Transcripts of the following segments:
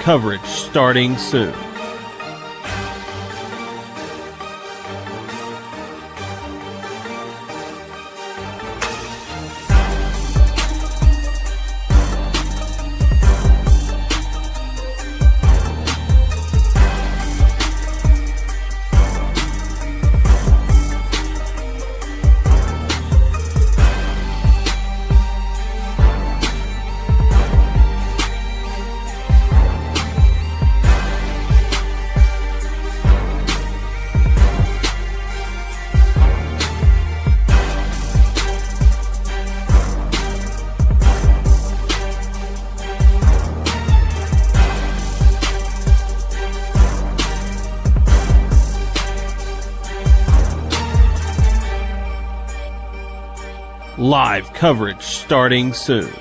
coverage starting soon. Live coverage starting soon.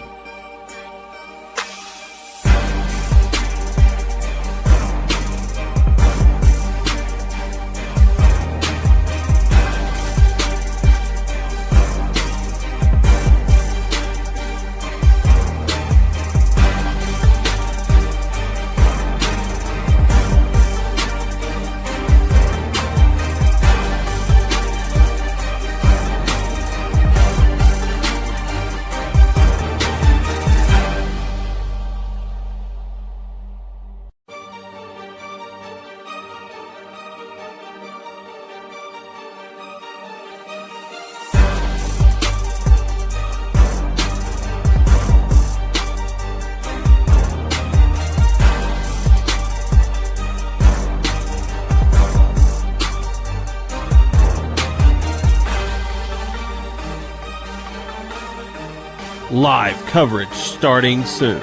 Live coverage starting soon.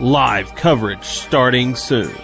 Live coverage starting soon.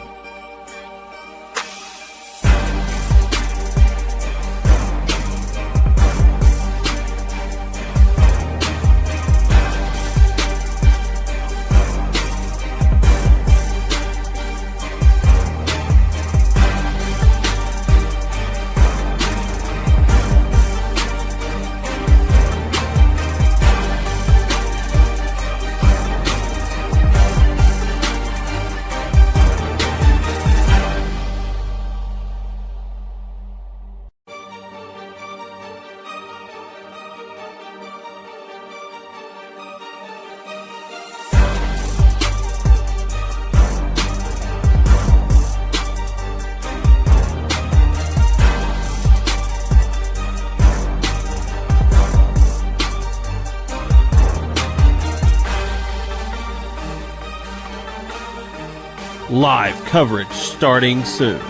Live coverage starting soon.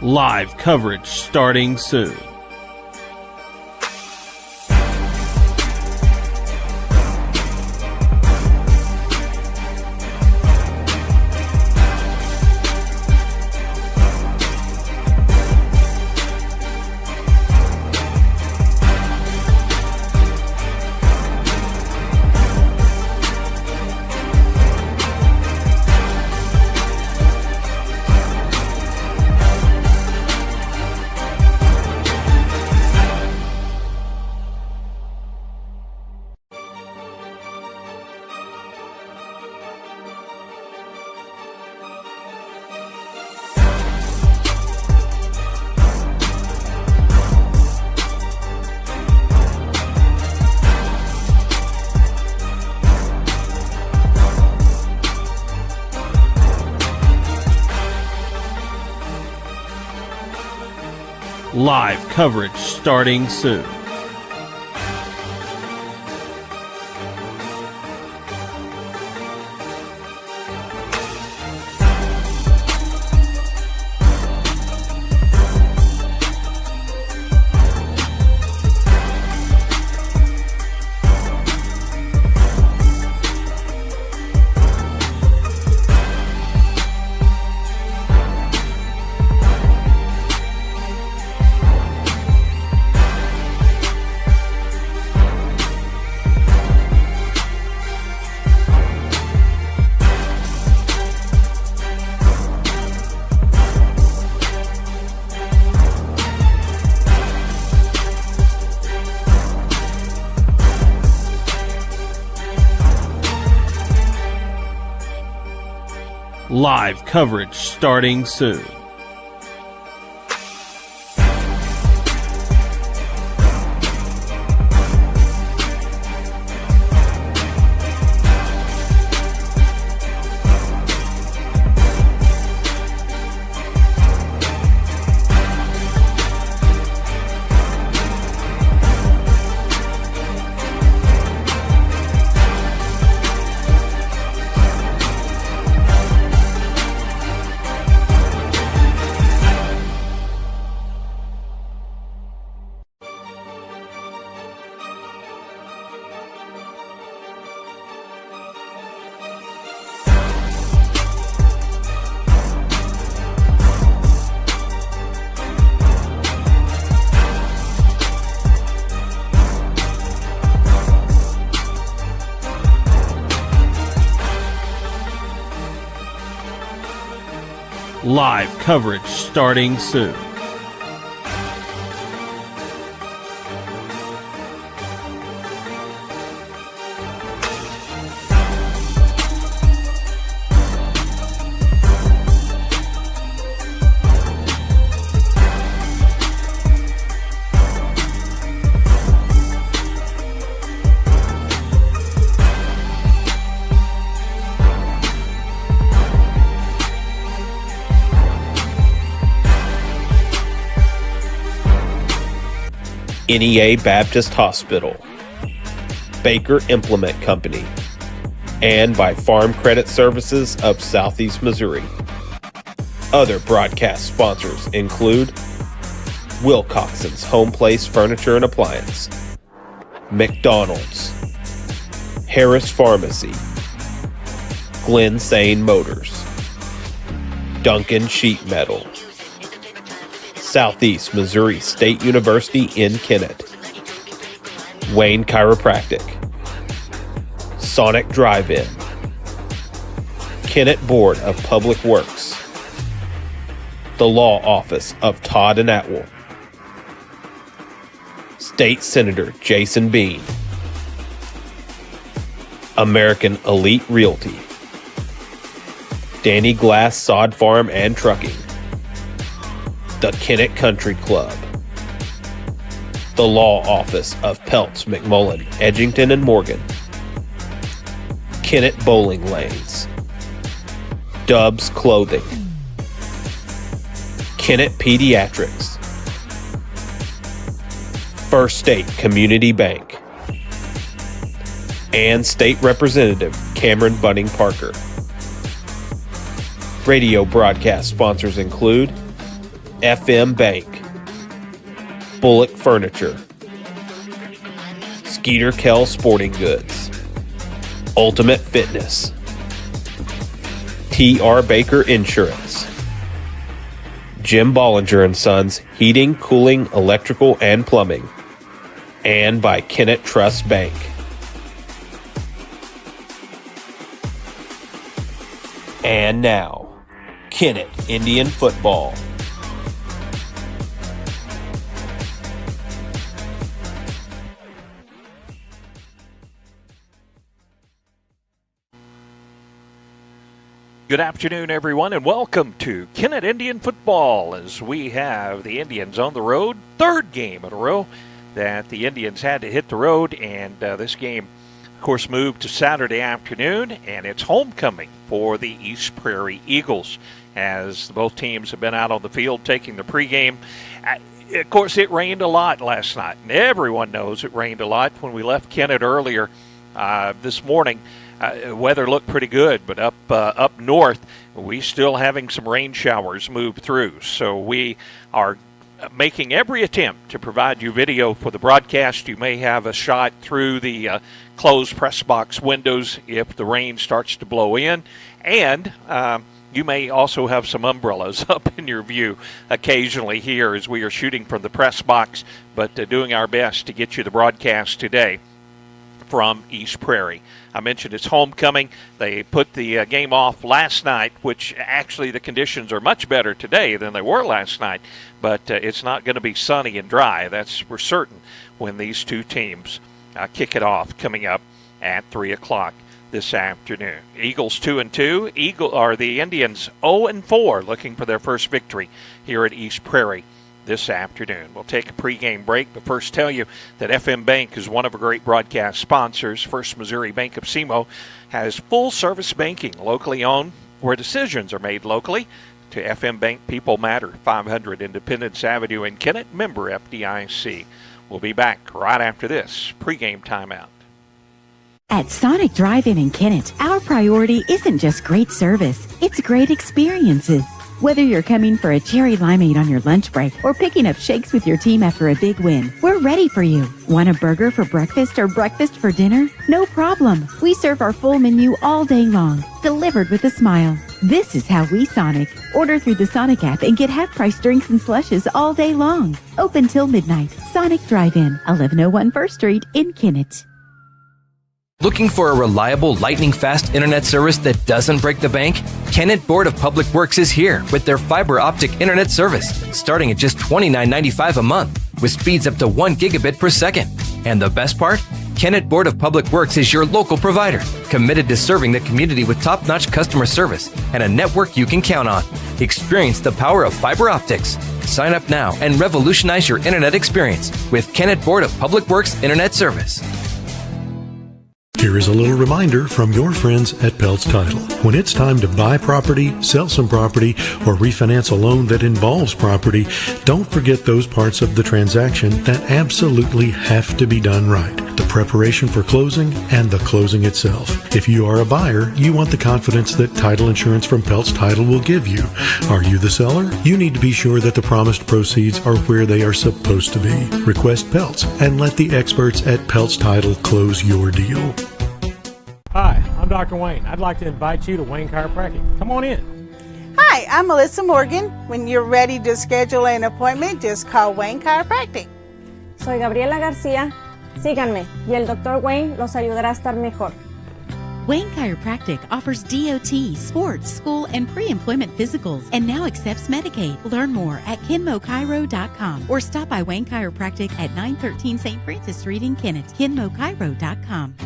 Live coverage starting soon. Live coverage starting soon. Live coverage starting soon. Live coverage starting soon. NEA Baptist Hospital, Baker Implement Company, and by Farm Credit Services of Southeast Missouri. Other broadcast sponsors include Wilcoxon's Home Place Furniture and Appliance, McDonald's, Harris Pharmacy, Glen Sane Motors, Duncan Sheet Metal, Southeast Missouri State University in Kennett, Wayne Chiropractic, Sonic Drive-In, Kennett Board of Public Works, the Law Office of Todd and Atwell, State Senator Jason Bean, American Elite Realty, Danny Glass Sod Farm and Trucking, the Kennett Country Club, the Law Office of Peltz, McMullen, Edgington, and Morgan, Kennett Bowling Lanes, Dubs Clothing, Kennett Pediatrics, First State Community Bank, and State Representative Cameron Bunning Parker. Radio broadcast sponsors include FM Bank, Bullock Furniture, Skeeter Kell Sporting Goods, Ultimate Fitness, T.R. Baker Insurance, Jim Bollinger and Sons Heating, Cooling, Electrical, and Plumbing, and by Kennett Trust Bank. And now, Kennett Indian Football. Good afternoon, everyone, and welcome to Kennett Indian Football as we have the Indians on the road. Third game in a row that the Indians had to hit the road, and this game, of course, moved to Saturday afternoon, and it's homecoming for the East Prairie Eagles as both teams have been out on the field taking the pregame. Of course, it rained a lot last night, and everyone knows it rained a lot. When we left Kennett earlier this morning, weather looked pretty good, but up north, we still having some rain showers move through. So we are making every attempt to provide you video for the broadcast. You may have a shot through the closed press box windows if the rain starts to blow in, and you may also have some umbrellas up in your view occasionally here as we are shooting from the press box, but doing our best to get you the broadcast today from East Prairie. I mentioned it's homecoming. They put the game off last night, which actually the conditions are much better today than they were last night, but it's not going to be sunny and dry. That's for certain when these two teams kick it off coming up at 3 o'clock this afternoon. Eagles 2-2. The Indians 0-4, looking for their first victory here at East Prairie this afternoon. We'll take a pregame break, but first tell you that FM Bank is one of our great broadcast sponsors. First Missouri Bank of SEMO has full-service banking, locally owned, where decisions are made locally. To FM Bank, people matter. 500 Independence Avenue in Kennett, member FDIC. We'll be back right after this pregame timeout. At Sonic Drive-In in Kennett, our priority isn't just great service, it's great experiences. Whether you're coming for a cherry limeade on your lunch break or picking up shakes with your team after a big win, we're ready for you. Want a burger for breakfast or breakfast for dinner? No problem. We serve our full menu all day long, delivered with a smile. This is how we Sonic. Order through the Sonic app and get half-price drinks and slushes all day long. Open till midnight. Sonic Drive-In, 1101 First Street in Kennett. Looking for a reliable, lightning-fast internet service that doesn't break the bank? Kennett Board of Public Works is here with their fiber optic internet service, starting at just $29.95 a month, with speeds up to 1 gigabit per second. And the best part? Kennett Board of Public Works is your local provider, committed to serving the community with top-notch customer service and a network you can count on. Experience the power of fiber optics. Sign up now and revolutionize your internet experience with Kennett Board of Public Works Internet Service. Here is a little reminder from your friends at Peltz Title. When it's time to buy property, sell some property, or refinance a loan that involves property, don't forget those parts of the transaction that absolutely have to be done right. The preparation for closing and the closing itself. If you are a buyer, you want the confidence that title insurance from Peltz Title will give you. Are you the seller? You need to be sure that the promised proceeds are where they are supposed to be. Request Peltz and let the experts at Peltz Title close your deal. Hi, I'm Dr. Wayne. I'd like to invite you to Wayne Chiropractic. Come on in. Hi, I'm Melissa Morgan. When you're ready to schedule an appointment, just call Wayne Chiropractic. Soy Gabriela García. Síganme y el Dr. Wayne los ayudará a estar mejor. Wayne Chiropractic offers DOT, sports, school, and pre-employment physicals and now accepts Medicaid. Learn more at KenmoChiro.com or stop by Wayne Chiropractic at 913 St. Francis Street in Kennett, KenmoChiro.com.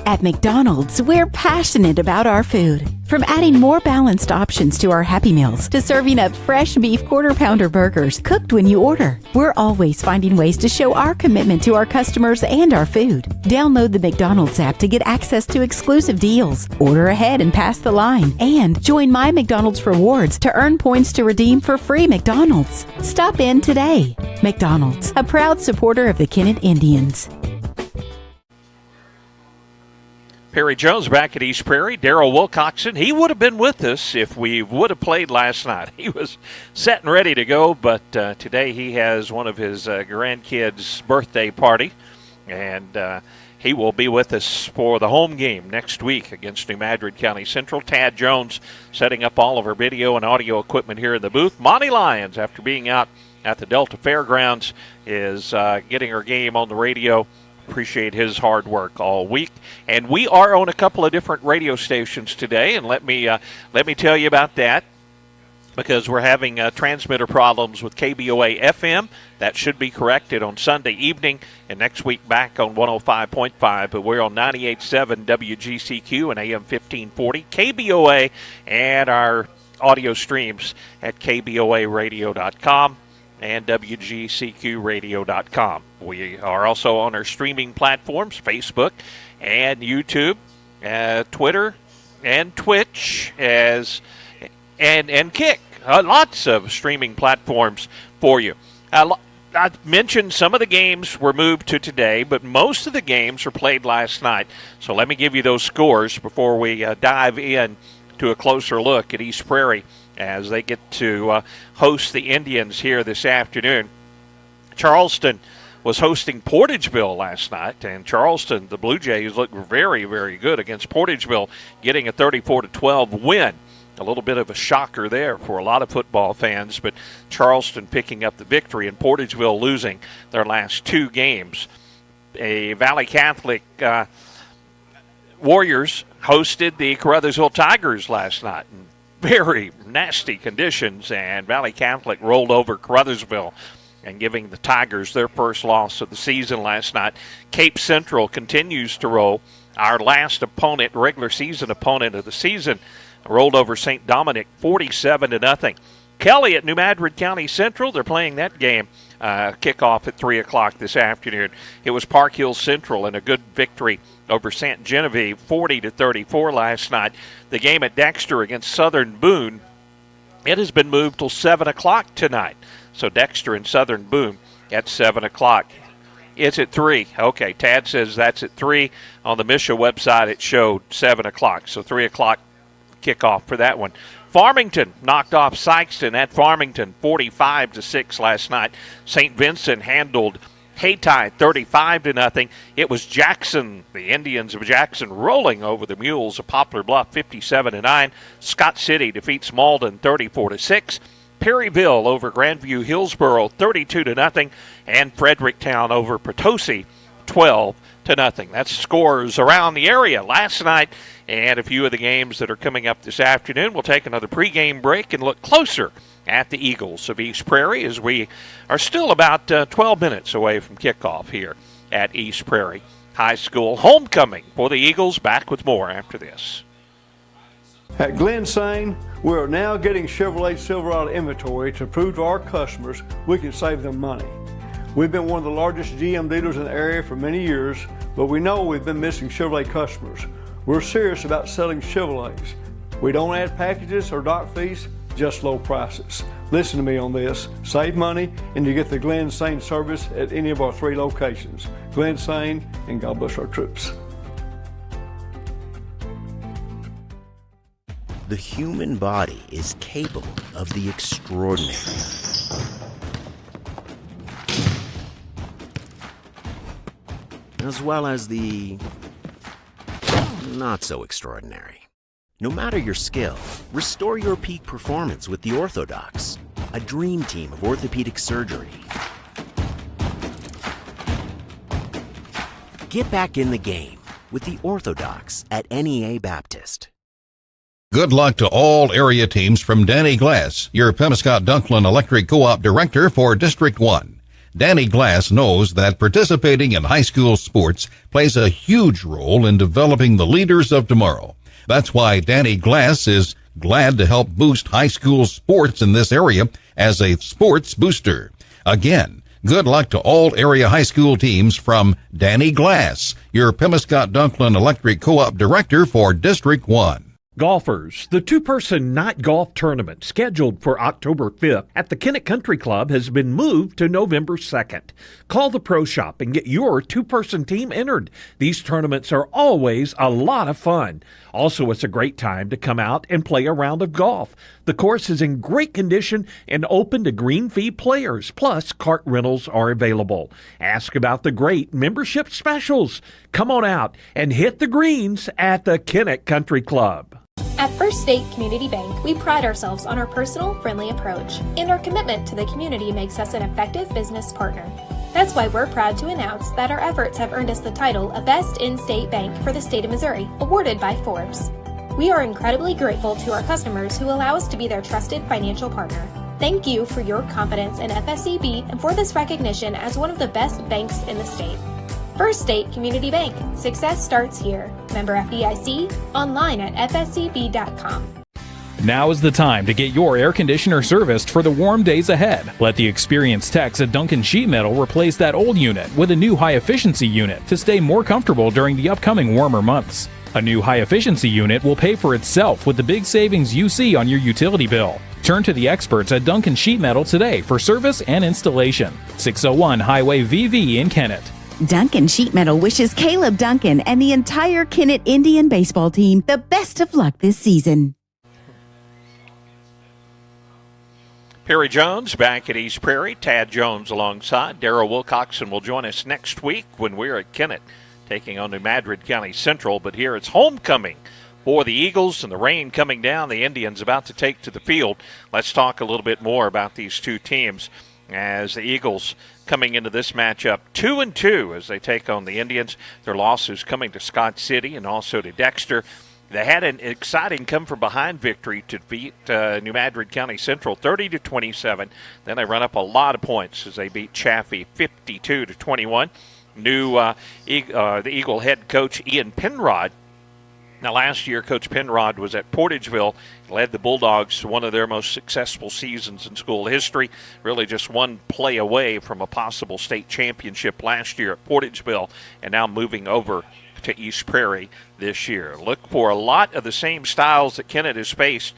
At McDonald's, we're passionate about our food. From adding more balanced options to our Happy Meals to serving up fresh beef quarter-pounder burgers cooked when you order, we're always finding ways to show our commitment to our customers and our food. Download the McDonald's app to get access to exclusive deals, order ahead and pass the line, and join My McDonald's Rewards to earn points to redeem for free McDonald's. Stop in today. McDonald's, a proud supporter of the Kennett Indians. Perry Jones back at East Prairie. Darryl Wilcoxon, he would have been with us if we would have played last night. He was set and ready to go, but today he has one of his grandkids' birthday party, and he will be with us for the home game next week against New Madrid County Central. Tad Jones setting up all of our video and audio equipment here in the booth. Monty Lyons, after being out at the Delta Fairgrounds, is getting our game on the radio. Appreciate his hard work all week. And we are on a couple of different radio stations today, and let me tell you about that, because we're having transmitter problems with KBOA FM. That should be corrected on Sunday evening, and next week back on 105.5, but we're on 98.7 WGCQ and AM 1540 KBOA, and our audio streams at KBOAradio.com. and WGCQradio.com. We are also on our streaming platforms, Facebook and YouTube, Twitter and Twitch, and Kick. lots of streaming platforms for you. I mentioned some of the games were moved to today, but most of the games were played last night. So let me give you those scores before we dive in to a closer look at East Prairie as they get to host the Indians here this afternoon. Charleston was hosting Portageville last night, and Charleston, the Blue Jays, looked very, very good against Portageville, getting a 34-12 win. A little bit of a shocker there for a lot of football fans, but Charleston picking up the victory and Portageville losing their last 2 games. A Valley Catholic Warriors hosted the Caruthersville Tigers last night in very nasty conditions, and Valley Catholic rolled over Caruthersville and giving the Tigers their first loss of the season last night. Cape Central continues to roll. Our last opponent, regular season opponent of the season, rolled over St. Dominic 47-0. Kelly at New Madrid County Central, they're playing that game kickoff at 3 o'clock this afternoon. It was Park Hill Central and a good victory over St. Genevieve 40-34 last night. The game at Dexter against Southern Boone, it has been moved till 7 o'clock tonight. So Dexter and Southern Boone at 7 o'clock. It's at 3. Okay, Tad says that's at 3. On the Misha website, it showed 7 o'clock. So 3 o'clock kickoff for that one. Farmington knocked off Sykeston at Farmington 45-6 last night. St. Vincent handled Hayti 35-0. It was Jackson, the Indians of Jackson, rolling over the Mules of Poplar Bluff 57-9. Scott City defeats Malden 34-6. Perryville over Grandview Hillsboro 32-0. And Fredericktown over Potosi 12-0. That's scores around the area last night and a few of the games that are coming up this afternoon. We'll take another pregame break and look closer at the Eagles of East Prairie as we are still about 12 minutes away from kickoff here at East Prairie High School. Homecoming for the Eagles. Back with more after this. At Glen Sane, we are now getting Chevrolet Silverado inventory to prove to our customers we can save them money. We've been one of the largest GM dealers in the area for many years, but we know we've been missing Chevrolet customers. We're serious about selling Chevrolets. We don't add packages or dock fees, just low prices. Listen to me on this. Save money and you get the Glen Sane service at any of our 3 locations. Glen Sane, and God bless our troops. The human body is capable of the extraordinary. As well as the not so extraordinary. No matter your skill, restore your peak performance with the Orthodox, a dream team of orthopedic surgery. Get back in the game with the Orthodox at NEA Baptist. Good luck to all area teams from Danny Glass, your Pemiscot-Dunklin Electric Co-op Director for District 1. Danny Glass knows that participating in high school sports plays a huge role in developing the leaders of tomorrow. That's why Danny Glass is glad to help boost high school sports in this area as a sports booster. Again, good luck to all area high school teams from Danny Glass, your Pemiscot-Dunklin Electric Co-op Director for District 1. Golfers, the two-person night golf tournament scheduled for October 5th at the Kennett Country Club has been moved to November 2nd. Call the Pro Shop and get your two-person team entered. These tournaments are always a lot of fun. Also, it's a great time to come out and play a round of golf. The course is in great condition and open to green fee players, plus cart rentals are available. Ask about the great membership specials. Come on out and hit the greens at the Kennett Country Club. At First State Community Bank, we pride ourselves on our personal, friendly approach, and our commitment to the community makes us an effective business partner. That's why we're proud to announce that our efforts have earned us the title of Best In-State Bank for the state of Missouri, awarded by Forbes. We are incredibly grateful to our customers who allow us to be their trusted financial partner. Thank you for your confidence in FSCB and for this recognition as one of the best banks in the state. First State Community Bank. Success starts here. Member FDIC. Online at fscb.com. Now is the time to get your air conditioner serviced for the warm days ahead. Let the experienced techs at Duncan Sheet Metal replace that old unit with a new high-efficiency unit to stay more comfortable during the upcoming warmer months. A new high-efficiency unit will pay for itself with the big savings you see on your utility bill. Turn to the experts at Duncan Sheet Metal today for service and installation. 601 Highway VV in Kennett. Duncan Sheet Metal wishes Caleb Duncan and the entire Kennett Indian baseball team the best of luck this season. Perry Jones back at East Prairie. Tad Jones alongside. Darrell Wilcoxon will join us next week when we're at Kennett taking on New Madrid County Central. But here it's homecoming for the Eagles, and the rain coming down. The Indians about to take to the field. Let's talk a little bit more about these two teams as the Eagles coming into this matchup 2-2 as they take on the Indians. Their losses coming to Scott City and also to Dexter. They had an exciting come-from-behind victory to beat New Madrid County Central 30-27. Then they run up a lot of points as they beat Chaffee 52-21. The Eagle head coach Ian Penrod. Now, last year, Coach Penrod was at Portageville, led the Bulldogs to one of their most successful seasons in school history, really just one play away from a possible state championship last year at Portageville, and now moving over to East Prairie this year. Look for a lot of the same styles that Kennett has faced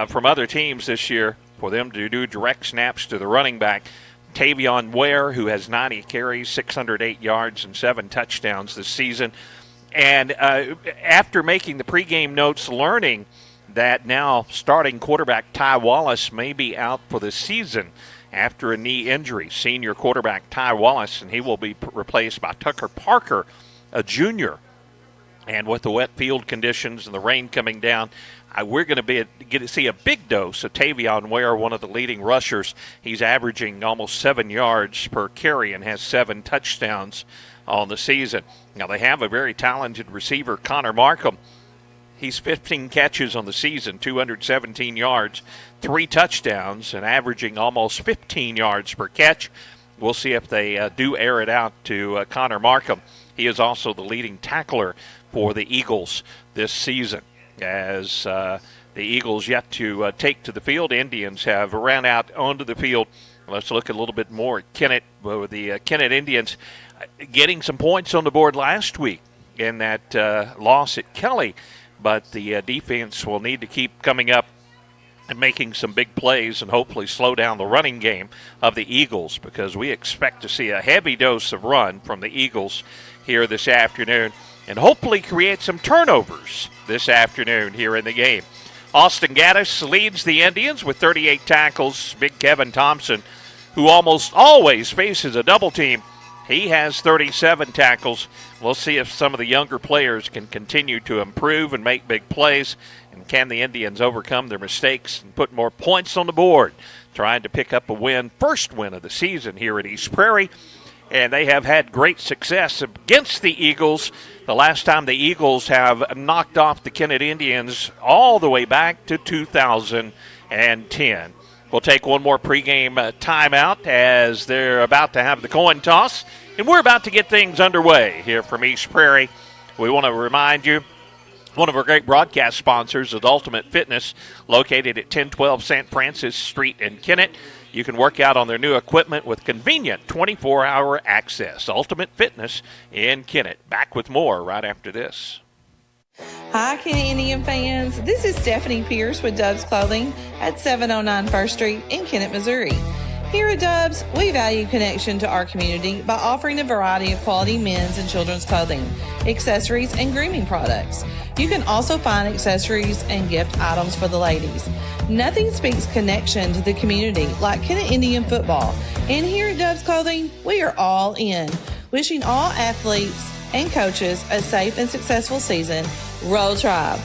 from other teams this year for them to do direct snaps to the running back. Tavion Ware, who has 90 carries, 608 yards, and 7 touchdowns this season. And after making the pregame notes, learning that now starting quarterback Ty Wallace may be out for the season after a knee injury. Senior quarterback Ty Wallace, and he will be replaced by Tucker Parker, a junior. And with the wet field conditions and the rain coming down, we're going to get to see a big dose of Tavion Ware, one of the leading rushers. He's averaging almost 7 yards per carry and has 7 touchdowns on the season. Now, they have a very talented receiver, Connor Markham. He's 15 catches on the season, 217 yards, 3 touchdowns, and averaging almost 15 yards per catch. We'll see if they do air it out to Connor Markham. He is also the leading tackler for the Eagles this season. As the Eagles yet to take to the field, Indians have ran out onto the field. Let's look a little bit more at Kennett. The Kennett Indians getting some points on the board last week in that loss at Kelly, but the defense will need to keep coming up and making some big plays and hopefully slow down the running game of the Eagles, because we expect to see a heavy dose of run from the Eagles here this afternoon and hopefully create some turnovers this afternoon here in the game. Austin Gaddis leads the Indians with 38 tackles. Big Kevin Thompson, who almost always faces a double team, he has 37 tackles. We'll see if some of the younger players can continue to improve and make big plays. And can the Indians overcome their mistakes and put more points on the board, trying to pick up a win, first win of the season here at East Prairie. And they have had great success against the Eagles. The last time the Eagles have knocked off the Kennett Indians all the way back to 2010. We'll take one more pregame timeout as they're about to have the coin toss. And we're about to get things underway here from East Prairie. We want to remind you, one of our great broadcast sponsors is Ultimate Fitness, located at 1012 St. Francis Street in Kennett. You can work out on their new equipment with convenient 24-hour access. Ultimate Fitness in Kennett. Back with more right after this. Hi, Kennett Indian fans. This is Stephanie Pierce with Dove's Clothing at 709 First Street in Kennett, Missouri. Here at Dove's, we value connection to our community by offering a variety of quality men's and children's clothing, accessories, and grooming products. You can also find accessories and gift items for the ladies. Nothing speaks connection to the community like Kennett Indian football. And here at Dove's Clothing, we are all in. Wishing all athletes and coaches a safe and successful season. Roll Tribe.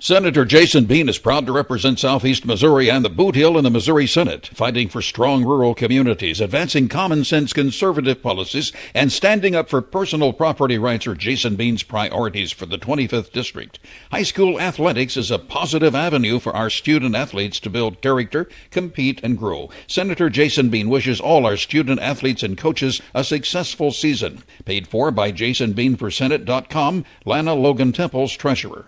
Senator Jason Bean is proud to represent Southeast Missouri and the Boot Heel in the Missouri Senate, fighting for strong rural communities, advancing common-sense conservative policies, and standing up for personal property rights are Jason Bean's priorities for the 25th District. High school athletics is a positive avenue for our student athletes to build character, compete, and grow. Senator Jason Bean wishes all our student athletes and coaches a successful season. Paid for by JasonBeanForSenate.com, Lana Logan Temple's treasurer.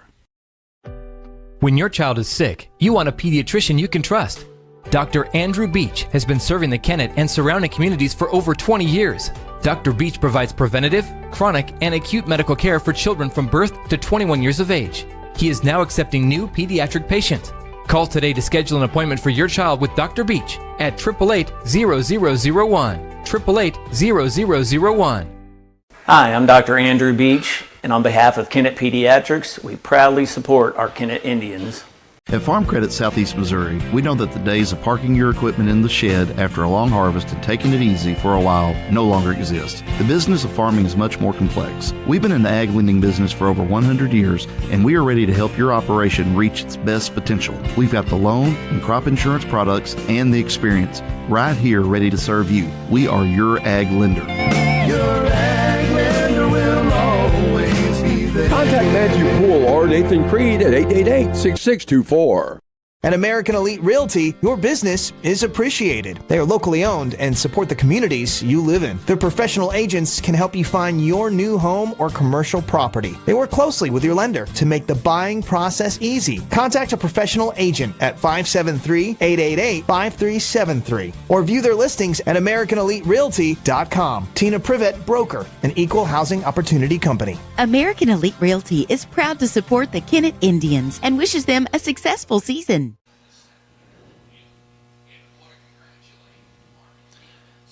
When your child is sick, you want a pediatrician you can trust. Dr. Andrew Beach has been serving the Kennett and surrounding communities for over 20 years. Dr. Beach provides preventative, chronic, and acute medical care for children from birth to 21 years of age. He is now accepting new pediatric patients. Call today to schedule an appointment for your child with Dr. Beach at 888-0001. 888-0001. Hi, I'm Dr. Andrew Beach, and on behalf of Kennett Pediatrics, we proudly support our Kennett Indians. At Farm Credit Southeast Missouri, we know that the days of parking your equipment in the shed after a long harvest and taking it easy for a while no longer exist. The business of farming is much more complex. We've been in the ag lending business for over 100 years, and we are ready to help your operation reach its best potential. We've got the loan and crop insurance products and the experience right here ready to serve you. We are your ag lender. Your ag lender will always be there. Contact Matthew Poole or Nathan Creed at 888-6624. At American Elite Realty, your business is appreciated. They are locally owned and support the communities you live in. Their professional agents can help you find your new home or commercial property. They work closely with your lender to make the buying process easy. Contact a professional agent at 573-888-5373 or view their listings at AmericanEliteRealty.com. Tina Privet, broker, an equal housing opportunity company. American Elite Realty is proud to support the Kennett Indians and wishes them a successful season.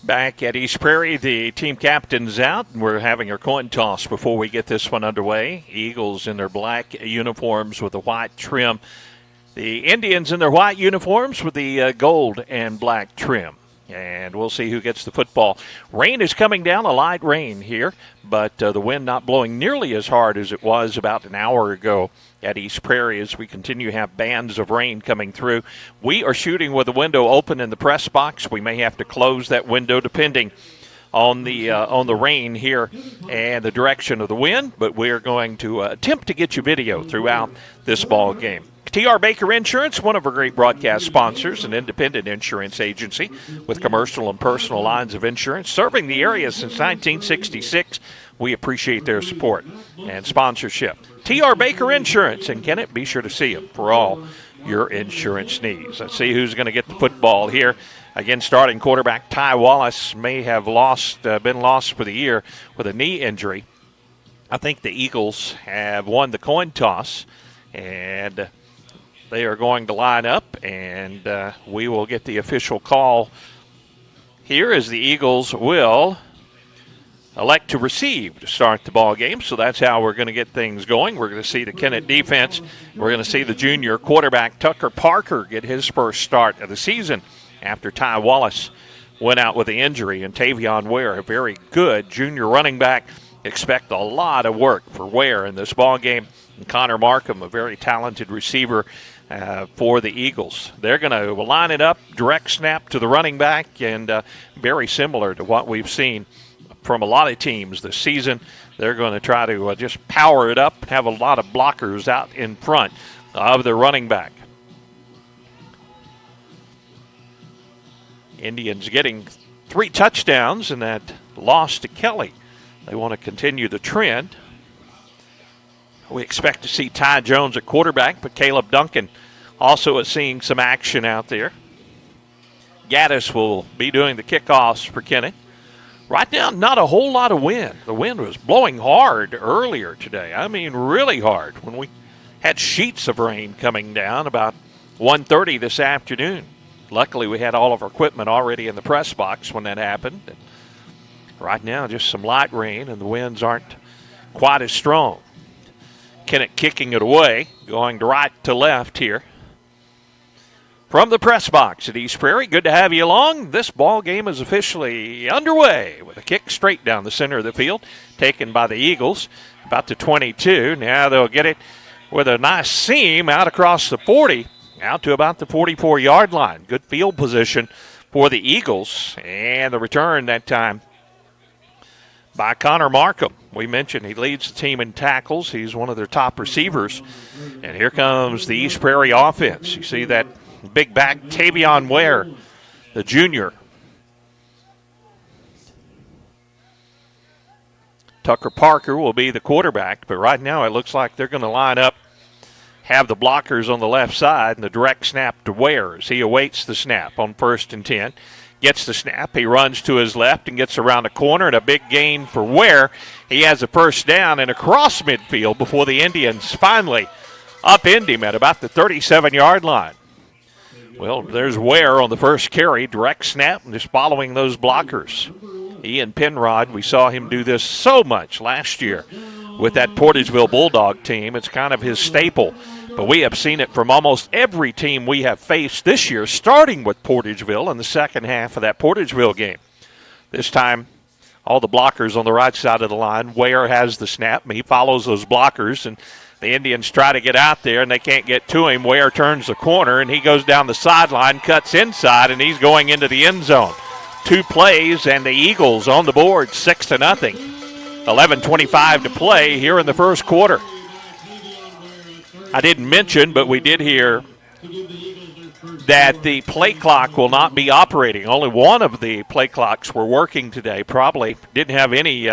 Back at East Prairie, the team captain's out. We're having our coin toss before we get this one underway. Eagles in their black uniforms with the white trim. The Indians in their white uniforms with the gold and black trim. And we'll see who gets the football. Rain is coming down, a light rain here, but the wind not blowing nearly as hard as it was about an hour ago at East Prairie as we continue to have bands of rain coming through. We are shooting with the window open in the press box. We may have to close that window depending on the rain here and the direction of the wind, but we're going to attempt to get you video throughout this ball game. T.R. Baker Insurance, one of our great broadcast sponsors, an independent insurance agency with commercial and personal lines of insurance, serving the area since 1966. We appreciate their support and sponsorship. T.R. Baker Insurance in Kennett, be sure to see them for all your insurance needs. Let's see who's going to get the football here. Again, starting quarterback Ty Wallace may have been lost for the year with a knee injury. I think the Eagles have won the coin toss, and they are going to line up, and we will get the official call here as the Eagles will elect to receive to start the ball game. So that's how we're going to get things going. We're going to see the Kennett defense. We're going to see the junior quarterback Tucker Parker get his first start of the season after Ty Wallace went out with the injury. And Tavion Ware, a very good junior running back. Expect a lot of work for Ware in this ball game. And Connor Markham, a very talented receiver for the Eagles. They're going to line it up, direct snap to the running back, and very similar to what we've seen from a lot of teams this season. They're going to try to just power it up, have a lot of blockers out in front of the running back. Indians getting 3 touchdowns in that loss to Kelly. They want to continue the trend. We expect to see Ty Jones at quarterback, but Caleb Duncan also is seeing some action out there. Gaddis will be doing the kickoffs for Kennett. Right now, not a whole lot of wind. The wind was blowing hard earlier today. I mean, really hard when we had sheets of rain coming down about 1:30 this afternoon. Luckily, we had all of our equipment already in the press box when that happened. And right now, just some light rain, and the winds aren't quite as strong. Kennett kicking it away, going to right to left here. From the press box at East Prairie, good to have you along. This ball game is officially underway with a kick straight down the center of the field, taken by the Eagles, about to 22. Now they'll get it with a nice seam out across the 40, out to about the 44-yard line. Good field position for the Eagles, and the return that time by Connor Markham. We mentioned he leads the team in tackles. He's one of their top receivers. And here comes the East Prairie offense. You see that big back, Tavion Ware, the junior. Tucker Parker will be the quarterback, but right now it looks like they're going to line up have the blockers on the left side and the direct snap to Wares. He awaits the snap on 1st and 10. Gets the snap. He runs to his left and gets around the corner, and a big gain for Ware. He has a first down and across midfield before the Indians finally upend him at about the 37-yard line. Well, there's Ware on the first carry, direct snap, and just following those blockers. Ian Penrod, we saw him do this so much last year with that Portageville Bulldog team. It's kind of his staple. But we have seen it from almost every team we have faced this year, starting with Portageville in the second half of that Portageville game. This time, all the blockers on the right side of the line. Ware has the snap, and he follows those blockers, and the Indians try to get out there, and they can't get to him. Ware turns the corner, and he goes down the sideline, cuts inside, and he's going into the end zone. 2 plays, and the Eagles on the board, 6-0. 11:25 to play here in the first quarter. I didn't mention, but we did hear that the play clock will not be operating. Only one of the play clocks were working today. Probably didn't have any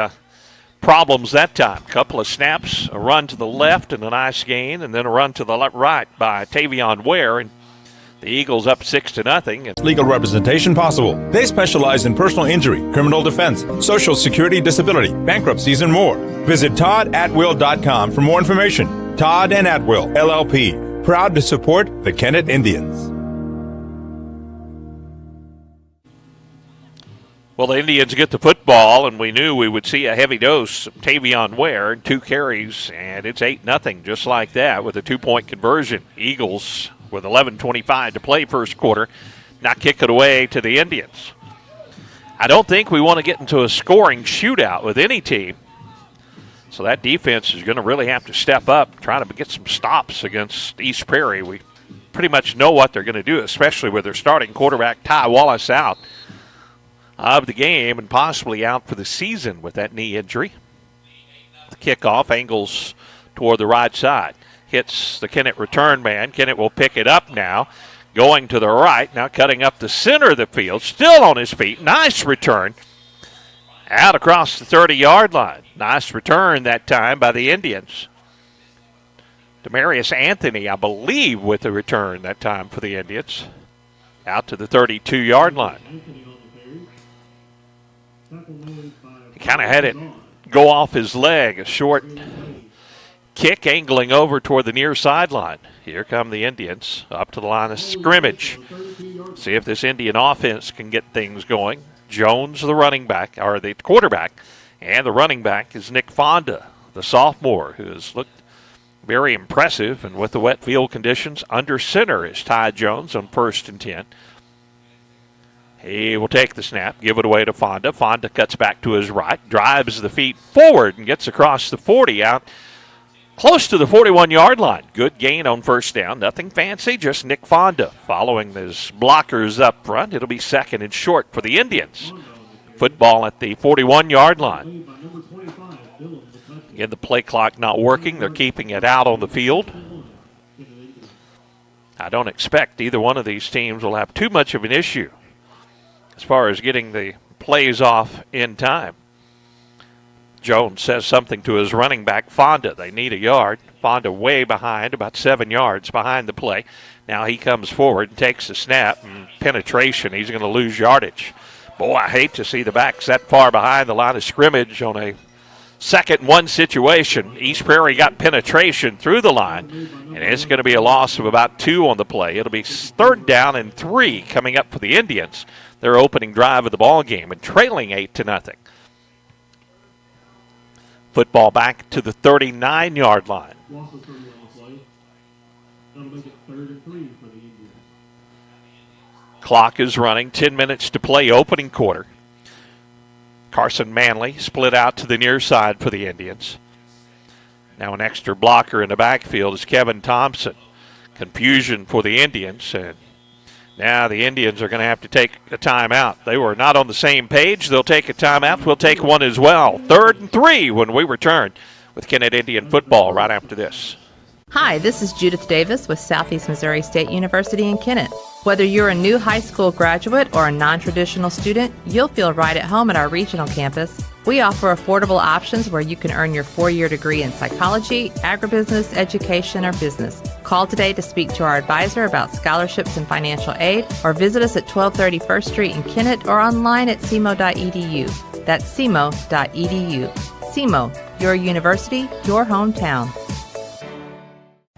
problems that time. A couple of snaps, a run to the left and a nice gain, and then a run to the right by Tavion Ware, and the Eagles up 6-0. Legal representation possible. They specialize in personal injury, criminal defense, social security disability, bankruptcies, and more. Visit toddatwill.com for more information. Todd and Atwill, LLP. Proud to support the Kennett Indians. Well, the Indians get the football, and we knew we would see a heavy dose of Tavion Ware, 2 carries, and it's 8-0, just like that, with a 2-point conversion. Eagles, with 11:25 to play first quarter, not kick it away to the Indians. I don't think we want to get into a scoring shootout with any team, so that defense is going to really have to step up, try to get some stops against East Prairie. We pretty much know what they're going to do, especially with their starting quarterback, Ty Wallace, out of the game and possibly out for the season with that knee injury. The kickoff angles toward the right side. Hits the Kennett return man. Kennett will pick it up now. Going to the right, now cutting up the center of the field. Still on his feet. Nice return. Out across the 30-yard line. Nice return that time by the Indians. Demarius Anthony, I believe, with the return that time for the Indians. Out to the 32-yard line. He kind of had it go off his leg. A short kick angling over toward the near sideline. Here come the Indians up to the line of scrimmage. See if this Indian offense can get things going. Jones, the running back, or the quarterback, and the running back is Nick Fonda, the sophomore, who has looked very impressive. And with the wet field conditions, under center is Ty Jones on 1st and 10. He will take the snap, give it away to Fonda. Fonda cuts back to his right, drives the feet forward, and gets across the 40 out close to the 41-yard line. Good gain on first down. Nothing fancy, just Nick Fonda following his blockers up front. It'll be 2nd and short for the Indians. Football at the 41-yard line. Again, the play clock not working. They're keeping it out on the field. I don't expect either one of these teams will have too much of an issue as far as getting the plays off in time. Jones says something to his running back, Fonda. They need a yard. Fonda way behind, about 7 yards behind the play. Now he comes forward and takes the snap, and penetration. He's going to lose yardage. Boy, I hate to see the backs that far behind the line of scrimmage on a 2nd and 1 situation. East Prairie got penetration through the line, and it's going to be a loss of about 2 on the play. It'll be 3rd down and 3 coming up for the Indians. Their opening drive of the ball game and trailing 8-0. Football back to the 39-yard line. Clock is running. 10 minutes to play opening quarter. Carson Manley split out to the near side for the Indians. Now an extra blocker in the backfield is Kevin Thompson. Confusion for the Indians, and now the Indians are going to have to take a timeout. They were not on the same page. They'll take a timeout. We'll take one as well. 3rd and 3 when we return with Kennett Indian football right after this. Hi, this is Judith Davis with Southeast Missouri State University in Kennett. Whether you're a new high school graduate or a non-traditional student, you'll feel right at home at our regional campus. We offer affordable options where you can earn your 4-year degree in psychology, agribusiness, education, or business. Call today to speak to our advisor about scholarships and financial aid, or visit us at 1230 First Street in Kennett or online at cmo.edu. That's cmo.edu. CMO, your university, your hometown.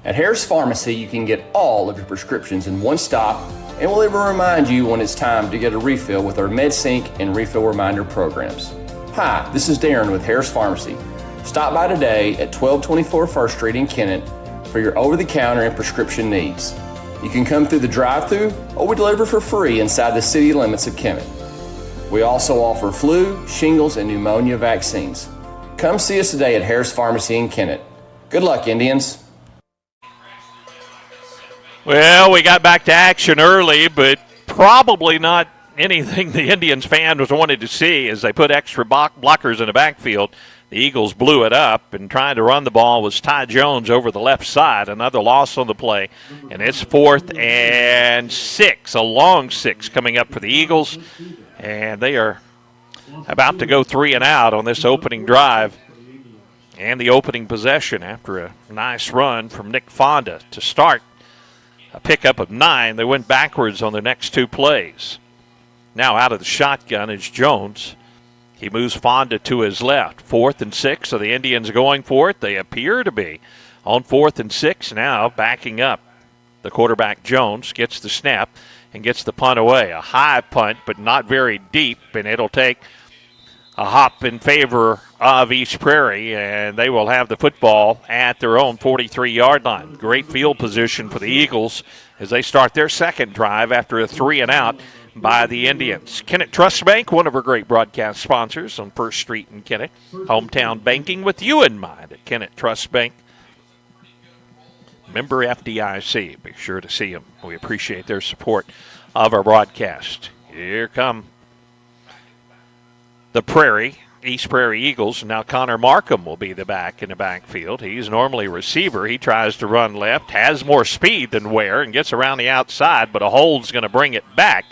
At Harris Pharmacy, you can get all of your prescriptions in one stop, and we'll even remind you when it's time to get a refill with our MedSync and Refill Reminder programs. Hi, this is Darren with Harris Pharmacy. Stop by today at 1224 First Street in Kennett for your over-the-counter and prescription needs. You can come through the drive-thru, or we deliver for free inside the city limits of Kennett. We also offer flu, shingles, and pneumonia vaccines. Come see us today at Harris Pharmacy in Kennett. Good luck, Indians. Well, we got back to action early, but probably not anything the Indians fan was wanted to see as they put extra blockers in the backfield. The Eagles blew it up, and trying to run the ball was Ty Jones over the left side. Another loss on the play, and it's 4th and 6, a long 6 coming up for the Eagles, and they are about to go 3 and out on this opening drive and the opening possession after a nice run from Nick Fonda to start. A pickup of 9. They went backwards on the next 2 plays. Now out of the shotgun is Jones. He moves Fonda to his left. 4th and 6, so the Indians going for it. They appear to be on 4th and 6 now, backing up. The quarterback, Jones, gets the snap and gets the punt away. A high punt, but not very deep, and it'll take a hop in favor of East Prairie, and they will have the football at their own 43-yard line. Great field position for the Eagles as they start their second drive after a 3 and out by the Indians. Kennett Trust Bank, one of our great broadcast sponsors on First Street in Kennett. Hometown banking with you in mind at Kennett Trust Bank. Member FDIC. Be sure to see them. We appreciate their support of our broadcast. Here come the East Prairie Eagles. Now Connor Markham will be the back in the backfield. He's normally a receiver. He tries to run left, has more speed than Ware, and gets around the outside, but a hold's going to bring it back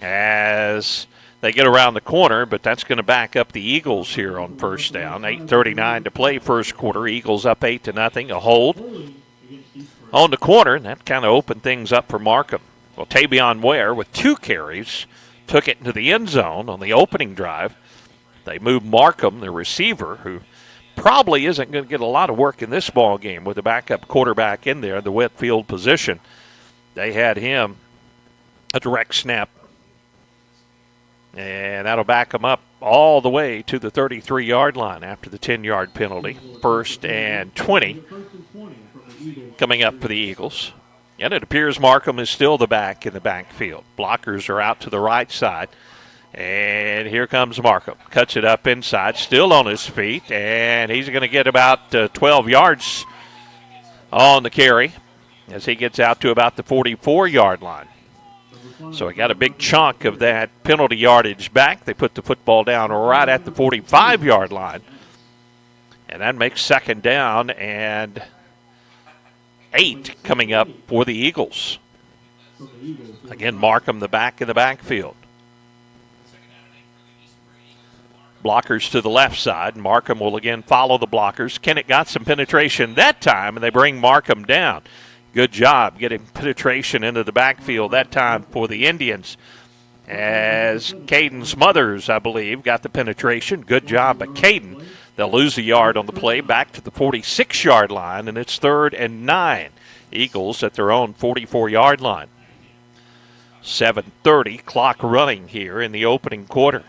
as they get around the corner, but that's going to back up the Eagles here on first down. 8:39 to play first quarter. Eagles up 8-0. A hold on the corner, and that kind of opened things up for Markham. Well, Tavion Ware with 2 carries took it into the end zone on the opening drive. They moved Markham, the receiver, who probably isn't going to get a lot of work in this ball game with the backup quarterback in there, the wet field position. They had him a direct snap, and that'll back them up all the way to the 33-yard line after the 10-yard penalty. 1st and 20 coming up for the Eagles. And it appears Markham is still the back in the backfield. Blockers are out to the right side. And here comes Markham. Cuts it up inside, still on his feet. And he's going to get about 12 yards on the carry as he gets out to about the 44-yard line. So he got a big chunk of that penalty yardage back. They put the football down right at the 45-yard line. And that makes 2nd down and 8 coming up for the Eagles. Again, Markham the back in the backfield. Blockers to the left side. Markham will again follow the blockers. Kennett got some penetration that time, and they bring Markham down. Good job getting penetration into the backfield that time for the Indians. As Caden Smothers, I believe, got the penetration. Good job by Caden. They'll lose a yard on the play back to the 46-yard line, and it's 3rd and 9. Eagles at their own 44-yard line. 7:30, clock running here in the opening quarter.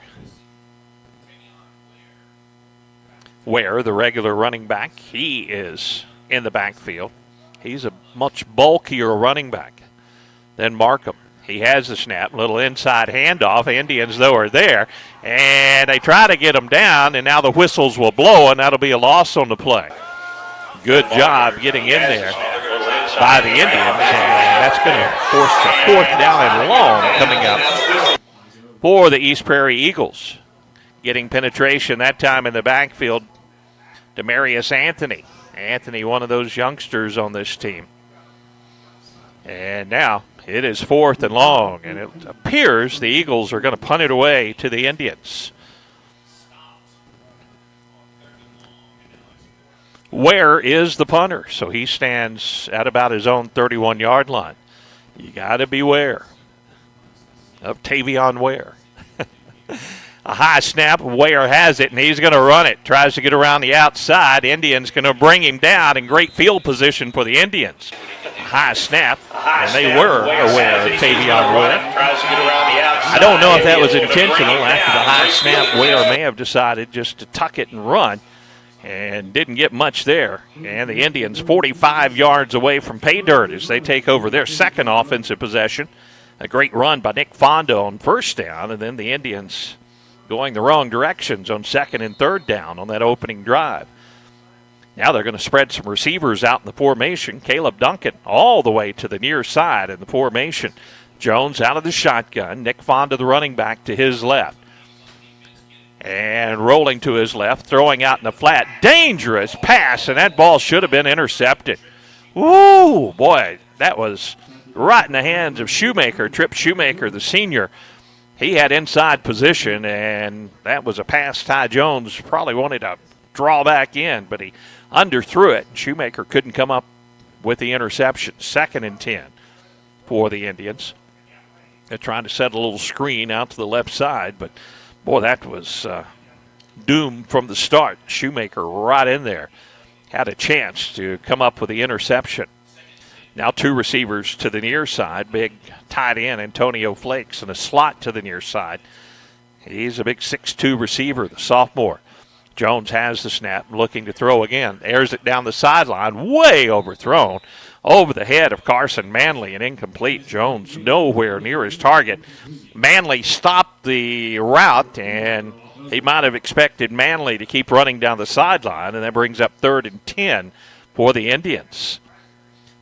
Ware, the regular running back, he is in the backfield. He's a much bulkier running back than Markham. He has the snap, little inside handoff. Indians, though, are there, and they try to get him down, and now the whistles will blow, and that'll be a loss on the play. Good job getting in there by the Indians, and that's going to force a 4th down and long coming up for the East Prairie Eagles. Getting penetration that time in the backfield, Demarius Anthony. Anthony, one of those youngsters on this team. And now it is 4th and long, and it appears the Eagles are going to punt it away to the Indians. Ware is the punter, so he stands at about his own 31-yard line. You got to beware of Tavion Ware. A high snap, Ware has it, and he's going to run it. Tries to get around the outside. Indians going to bring him down in great field position for the Indians. High snap, and they were aware of Tavion Ware. I don't know if that was intentional. After the high snap, Ware may have decided just to tuck it and run, and didn't get much there. And the Indians 45 yards away from pay dirt as they take over their second offensive possession. A great run by Nick Fonda on first down, and then the Indians going the wrong directions on second and third down on that opening drive. Now they're going to spread some receivers out in the formation. Caleb Duncan all the way to the near side in the formation. Jones out of the shotgun. Nick Fonda, the running back, to his left. And rolling to his left, throwing out in the flat. Dangerous pass, and that ball should have been intercepted. Ooh, boy, that was right in the hands of Shoemaker, Trip Shoemaker, the senior. He had inside position, and that was a pass Ty Jones probably wanted to draw back in, but he underthrew it. Shoemaker couldn't come up with the interception. 2nd and 10 for the Indians. They're trying to set a little screen out to the left side, but, boy, that was doomed from the start. Shoemaker right in there. Had a chance to come up with the interception. Now 2 receivers to the near side. Big tight end Antonio Flakes and a slot to the near side. He's a big 6'2 receiver, the sophomore. Jones has the snap, looking to throw again. Airs it down the sideline, way overthrown. Over the head of Carson Manley and incomplete. Jones nowhere near his target. Manley stopped the route, and he might have expected Manley to keep running down the sideline, and that brings up 3rd and 10 for the Indians.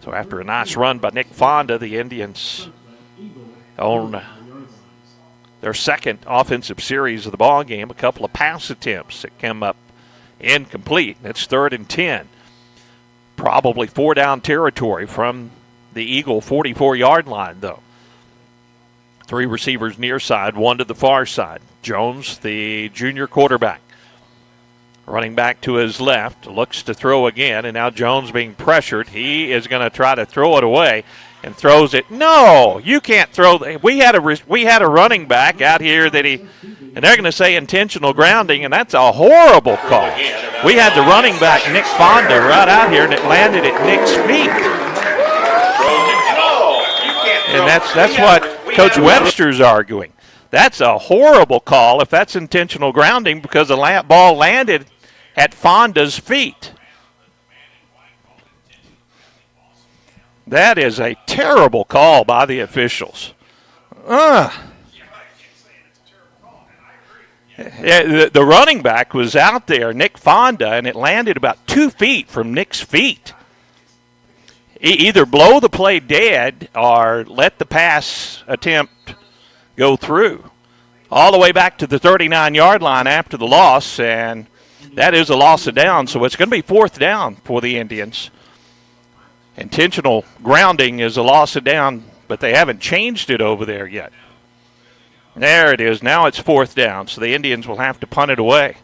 So after a nice run by Nick Fonda, the Indians on their second offensive series of the ball game, a couple of pass attempts that came up incomplete. That's 3rd and 10. Probably 4-down territory from the Eagle 44-yard line, though. 3 receivers near side, 1 to the far side. Jones, the junior quarterback, running back to his left, looks to throw again, and now Jones being pressured. He is going to try to throw it away and throws it. No, you can't throw. We had a running back out here that and they're going to say intentional grounding, and that's a horrible call. We had the running back, Nick Fonda, right out here, and it landed at Nick's feet. And that's what Coach Webster's arguing. That's a horrible call if that's intentional grounding because the ball landed at Fonda's feet. That is a terrible call by the officials. The running back was out there, Nick Fonda, and it landed about 2 feet from Nick's feet. Either blow the play dead or let the pass attempt go through. All the way back to the 39-yard line after the loss, and that is a loss of down, so it's going to be 4th down for the Indians. Intentional grounding is a loss of down, but they haven't changed it over there yet. There it is. Now it's 4th down, so the Indians will have to punt it away.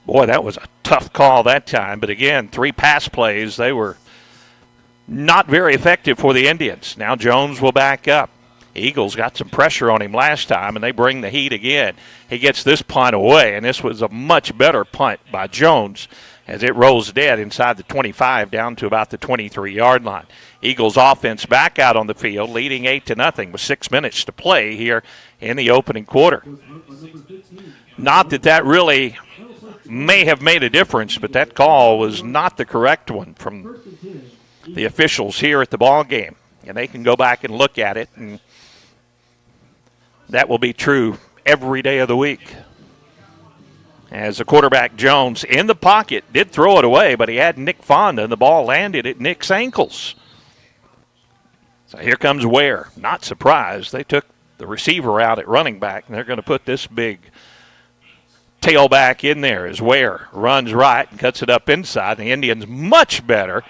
Boy, that was a tough call that time, but again, 3 pass plays. They were not very effective for the Indians. Now Jones will back up. Eagles got some pressure on him last time, and they bring the heat again. He gets this punt away, and this was a much better punt by Jones as it rolls dead inside the 25 down to about the 23-yard line. Eagles offense back out on the field, leading 8-0 with 6 minutes to play here in the opening quarter. Not that really may have made a difference, but that call was not the correct one from the officials here at the ball game. And they can go back and look at it, and that will be true every day of the week. As the quarterback Jones in the pocket did throw it away, but he had Nick Fonda, and the ball landed at Nick's ankles. So here comes Ware. Not surprised. They took the receiver out at running back, and they're going to put this big tailback in there as Ware runs right and cuts it up inside. The Indians much better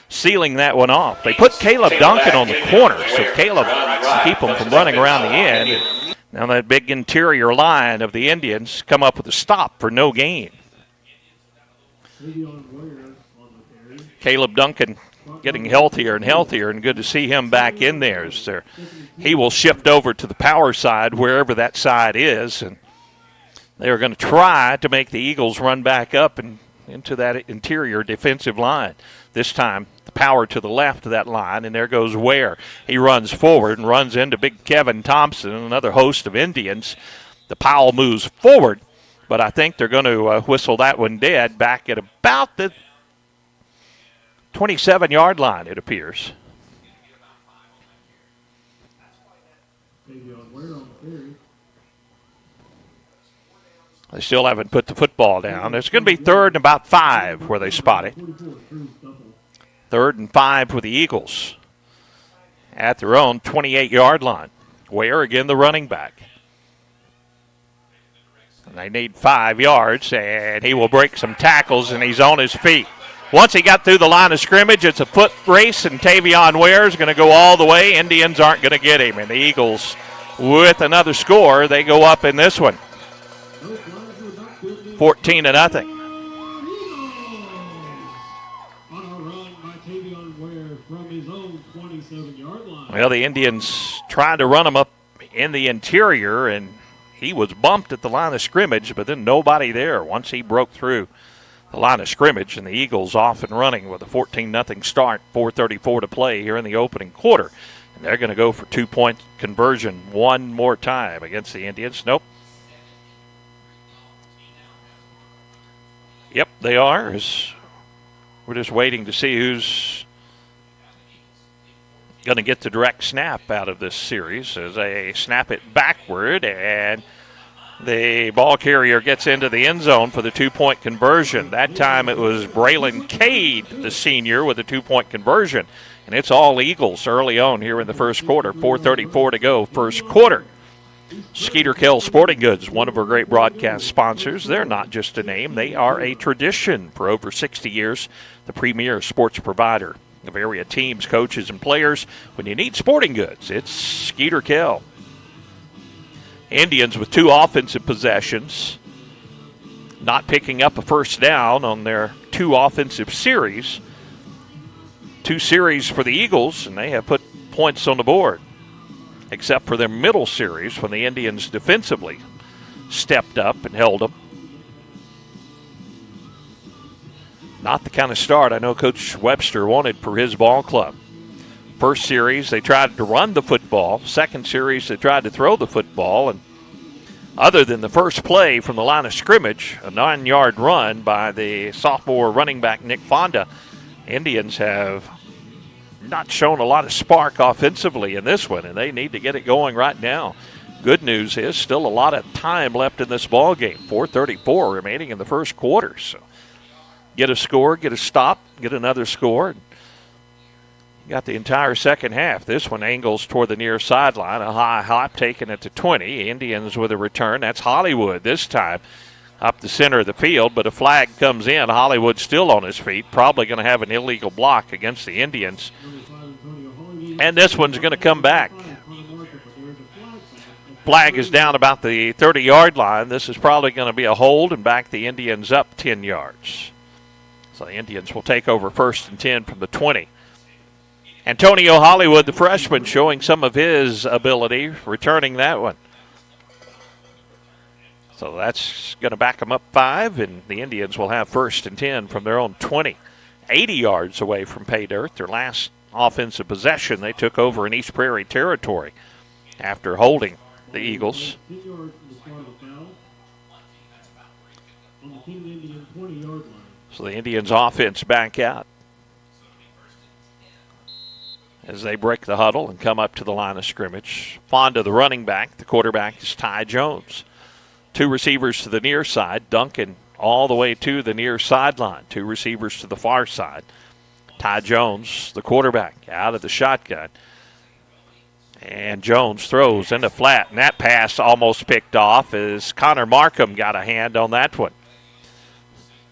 sealing that one off. They put Caleb Duncan on the corner, so Caleb can keep them from running around the end. And now that big interior line of the Indians come up with a stop for no gain. Caleb Duncan getting healthier and healthier, and good to see him back in there. He will shift over to the power side, wherever that side is, and they are going to try to make the Eagles run back up and into that interior defensive line. This time, the power to the left of that line, and there goes Ware. He runs forward and runs into big Kevin Thompson, another host of Indians. The Powell moves forward, but I think they're going to whistle that one dead back at about the 27-yard line, it appears. They still haven't put the football down. It's going to be 3rd and about 5 where they spot it. 3rd and 5 for the Eagles at their own 28-yard line. Ware again the running back. And they need 5 yards, and he will break some tackles, and he's on his feet. Once he got through the line of scrimmage, it's a foot race, and Tavion Ware is going to go all the way. Indians aren't going to get him, and the Eagles, with another score, they go up in this one. 14-0. Well, the Indians tried to run him up in the interior, and he was bumped at the line of scrimmage, but then nobody there once he broke through the line of scrimmage, and the Eagles off and running with a 14-0 start, 4:34 to play here in the opening quarter. And they're going to go for 2-point conversion one more time against the Indians. Nope. Yep, they are. We're just waiting to see who's going to get the direct snap out of this series as they snap it backward, and the ball carrier gets into the end zone for the 2-point conversion. That time it was Braylon Cade, the senior, with a 2-point conversion. And it's all Eagles early on here in the first quarter. 4:34 to go, first quarter. Skeeter Kell Sporting Goods, one of our great broadcast sponsors. They're not just a name. They are a tradition for over 60 years. The premier sports provider of area teams, coaches, and players. When you need sporting goods, it's Skeeter Kell. Indians with 2 offensive possessions, not picking up a first down on their 2 offensive series. 2 series for the Eagles, and they have put points on the board, except for their middle series when the Indians defensively stepped up and held them. Not the kind of start I know Coach Webster wanted for his ball club. First series, they tried to run the football. Second series, they tried to throw the football. And other than the first play from the line of scrimmage, a 9-yard run by the sophomore running back Nick Fonda, Indians have not shown a lot of spark offensively in this one, and they need to get it going right now. Good news is still a lot of time left in this ball game. 4:34 remaining in the first quarter. So get a score, get a stop, get another score. Got the entire second half. This one angles toward the near sideline. A high hop taken at the 20. Indians with a return. That's Hollywood this time up the center of the field, but a flag comes in. Hollywood still on his feet. Probably going to have an illegal block against the Indians. And this one's going to come back. Flag is down about the 30-yard line. This is probably going to be a hold and back the Indians up 10 yards. So the Indians will take over 1st and 10 from the 20. Antonio Hollywood, the freshman, showing some of his ability, returning that one. So that's going to back them up 5, and the Indians will have 1st and 10 from their own 20. 80 yards away from pay dirt. Their last offensive possession, they took over in East Prairie territory after holding the Eagles. So the Indians offense back out as they break the huddle and come up to the line of scrimmage. Fonda, the running back. The quarterback is Ty Jones. 2 receivers to the near side. Duncan all the way to the near sideline. 2 receivers to the far side. Ty Jones, the quarterback, out of the shotgun. And Jones throws into flat, and that pass almost picked off as Connor Markham got a hand on that one.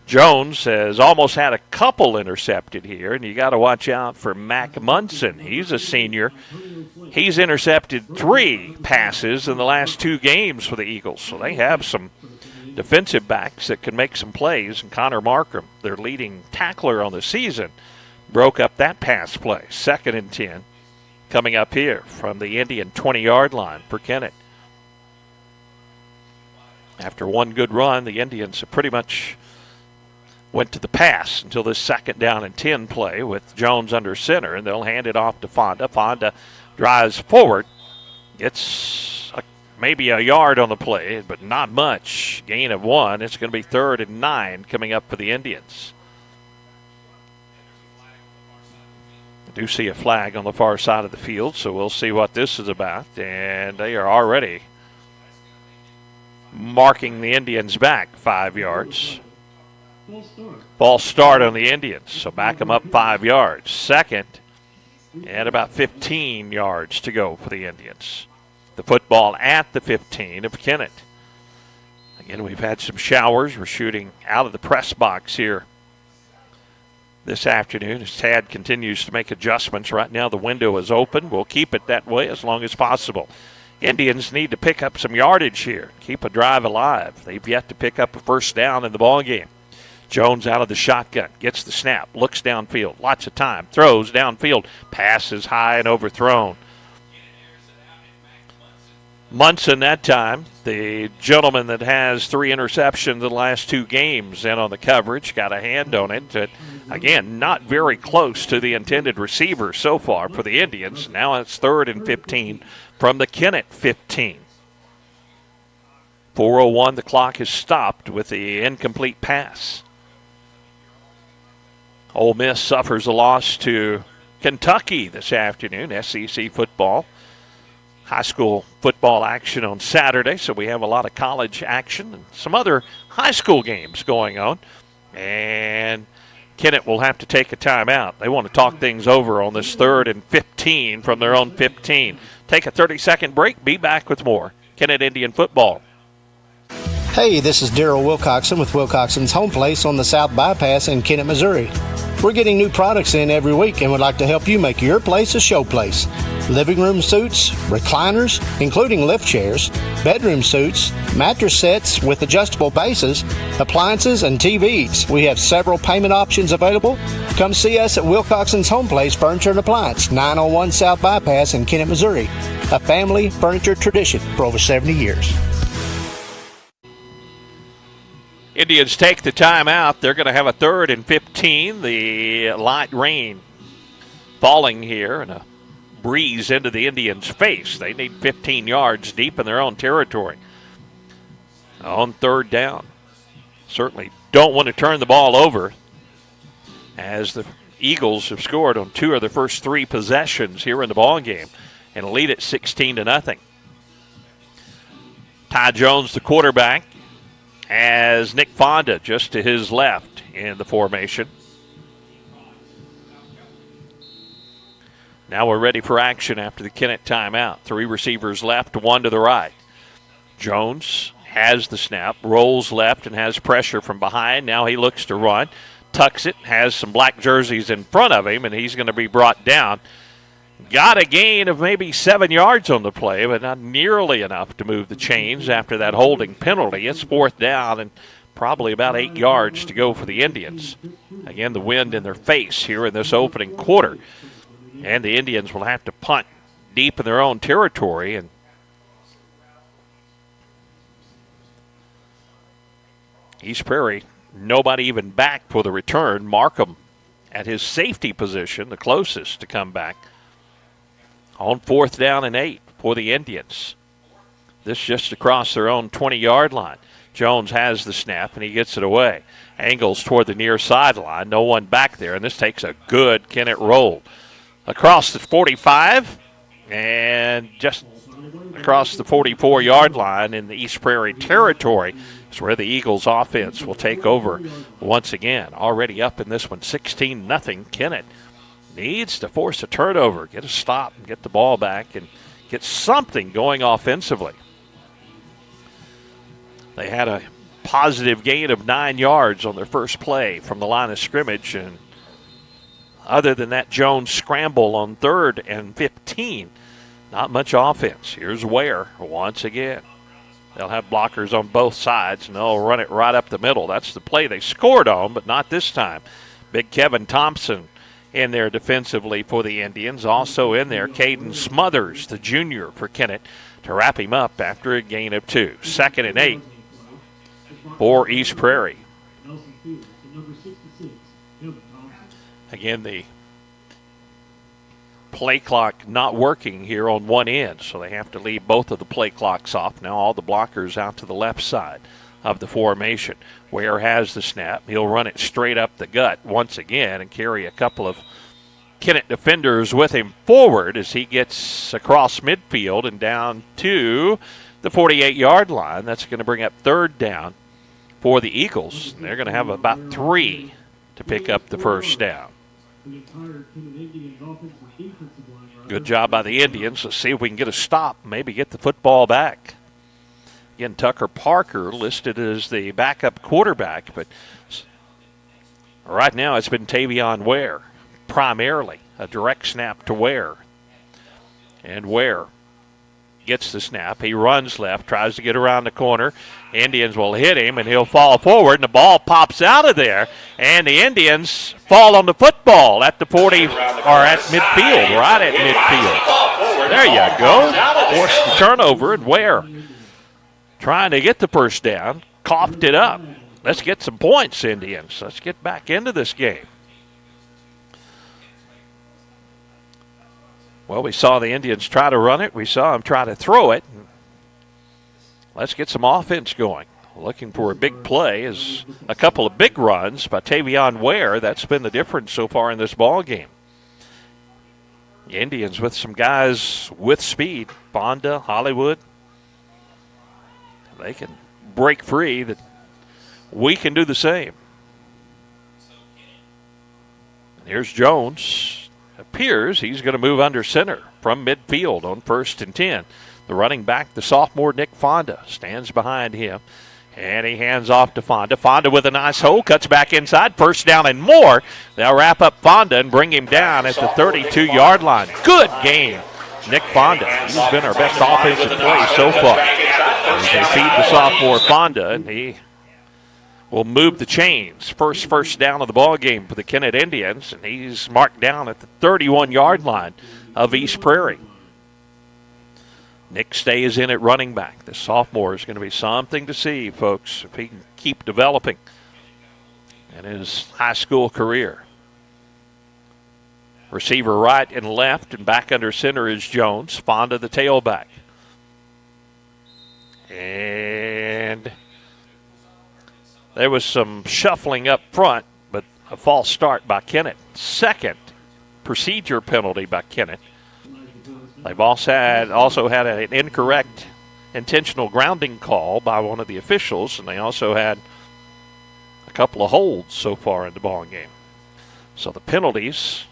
Jones has almost had a couple intercepted here, and you got to watch out for Mac Munson. He's a senior. He's intercepted 3 passes in the last 2 games for the Eagles, so they have some defensive backs that can make some plays. And Connor Markham, their leading tackler on the season, broke up that pass play. 2nd and 10 coming up here from the Indian 20-yard line for Kennett. After one good run, the Indians have pretty much went to the pass until this 2nd down and 10 play with Jones under center, and they'll hand it off to Fonda. Fonda drives forward, gets maybe a yard on the play, but not much. Gain of 1. It's going to be 3rd and 9 coming up for the Indians. I do see a flag on the far side of the field, so we'll see what this is about. And they are already marking the Indians back 5 yards. False start on the Indians, so back them up 5 yards. 2nd and about 15 yards to go for the Indians. The football at the 15 of Kennett. Again, we've had some showers. We're shooting out of the press box here this afternoon as Tad continues to make adjustments. Right now the window is open. We'll keep it that way as long as possible. Indians need to pick up some yardage here, keep a drive alive. They've yet to pick up a 1st down in the ball game. Jones out of the shotgun, gets the snap, looks downfield, lots of time, throws downfield, passes high and overthrown. Munson that time, the gentleman that has 3 interceptions in the last 2 games, in on the coverage, got a hand on it. Again, not very close to the intended receiver so far for the Indians. Now it's 3rd and 15 from the Kennett 15. 4:01, the clock is stopped with the incomplete pass. Ole Miss suffers a loss to Kentucky this afternoon, SEC football. High school football action on Saturday, so we have a lot of college action and some other high school games going on. And Kennett will have to take a timeout. They want to talk things over on this 3rd and 15 from their own 15. Take a 30-second break. Be back with more Kennett Indian football. Hey, this is Daryl Wilcoxon with Wilcoxon's Home Place on the South Bypass in Kennett, Missouri. We're getting new products in every week and would like to help you make your place a show place. Living room suites, recliners, including lift chairs, bedroom suites, mattress sets with adjustable bases, appliances, and TVs. We have several payment options available. Come see us at Wilcoxon's Home Place Furniture and Appliance, 901 South Bypass in Kennett, Missouri. A family furniture tradition for over 70 years. Indians take the timeout. They're going to have a 3rd and 15. The light rain falling here and a breeze into the Indians' face. They need 15 yards deep in their own territory. On 3rd down. Certainly don't want to turn the ball over as the Eagles have scored on 2 of their first 3 possessions here in the ball game and lead it 16-0. Ty Jones, the quarterback, as Nick Fonda just to his left in the formation. Now we're ready for action after the Kennett timeout. 3 receivers left, 1 to the right. Jones has the snap, rolls left and has pressure from behind. Now he looks to run, tucks it, has some black jerseys in front of him, and he's going to be brought down. Got a gain of maybe 7 yards on the play, but not nearly enough to move the chains after that holding penalty. It's 4th down and probably about 8 yards to go for the Indians. Again, the wind in their face here in this opening quarter. And the Indians will have to punt deep in their own territory. And East Prairie, nobody even back for the return. Markham at his safety position, the closest to come back. On 4th down and 8 for the Indians. This just across their own 20-yard line. Jones has the snap, and he gets it away. Angles toward the near sideline. No one back there, and this takes a good Kennett roll. Across the 45 and just across the 44-yard line in the East Prairie territory is where the Eagles offense will take over once again. Already up in this one, 16-0. Kennett needs to force a turnover, get a stop, and get the ball back and get something going offensively. They had a positive gain of 9 yards on their first play from the line of scrimmage, and other than that Jones scramble on 3rd and 15, not much offense. Here's Ware once again. They'll have blockers on both sides, and they'll run it right up the middle. That's the play they scored on, but not this time. Big Kevin Thompson in there defensively for the Indians. Also in there, Caden Smothers, the junior for Kennett, to wrap him up after a gain of 2. 2nd and 8 for East Prairie. Again, the play clock not working here on one end, so they have to leave both of the play clocks off. Now all the blockers out to the left side of the formation. Ware has the snap. He'll run it straight up the gut once again and carry a couple of Kennett defenders with him forward as he gets across midfield and down to the 48-yard line. That's going to bring up 3rd down for the Eagles. They're going to have about 3 to pick up the first down. Good job by the Indians. Let's see if we can get a stop, maybe get the football back. Again, Tucker Parker listed as the backup quarterback, but right now it's been Tavion Ware, primarily a direct snap to Ware. And Ware gets the snap. He runs left, tries to get around the corner. Indians will hit him, and he'll fall forward, and the ball pops out of there. And the Indians fall on the football at the 40, or at midfield, right at midfield. There you go. Forced the turnover, and Ware trying to get the first down, coughed it up. Let's get some points, Indians. Let's get back into this game. Well, we saw the Indians try to run it. We saw them try to throw it. Let's get some offense going. Looking for a big play is a couple of big runs by Tavion Ware. That's been the difference so far in this ball game. The Indians with some guys with speed. Fonda, Hollywood. They can break free. That we can do the same. And here's Jones. Appears he's going to move under center from midfield on 1st and 10. The running back, the sophomore Nick Fonda, stands behind him. And he hands off to Fonda. Fonda with a nice hole, cuts back inside. 1st down and more. They'll wrap up Fonda and bring him down at the 32-yard line. Good game, Nick Fonda. He's been our best offensive play so far. As they feed the sophomore Fonda, and he will move the chains. First down of the ball game for the Kennett Indians, and he's marked down at the 31-yard line of East Prairie. Nick stays in at running back. The sophomore is going to be something to see, folks, if he can keep developing in his high school career. Receiver right and left, and back under center is Jones. Fonda, the tailback. And there was some shuffling up front, but a false start by Kennett. 2nd procedure penalty by Kennett. They've also had an incorrect intentional grounding call by one of the officials, and they also had a couple of holds so far in the ball game. So the penalties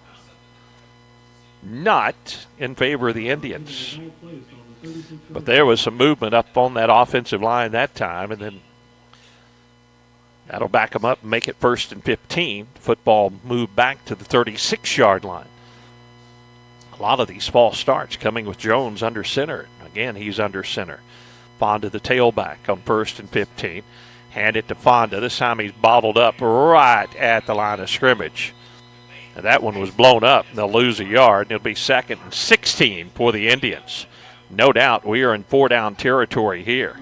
not in favor of the Indians. But there was some movement up on that offensive line that time, and then that'll back them up and make it 1st and 15. Football moved back to the 36-yard line. A lot of these false starts coming with Jones under center. Again, he's under center. Fonda, the tailback, on 1st and 15. Hand it to Fonda. This time he's bottled up right at the line of scrimmage. And that one was blown up. They'll lose a yard, and it'll be 2nd and 16 for the Indians. No doubt we are in 4-down territory here,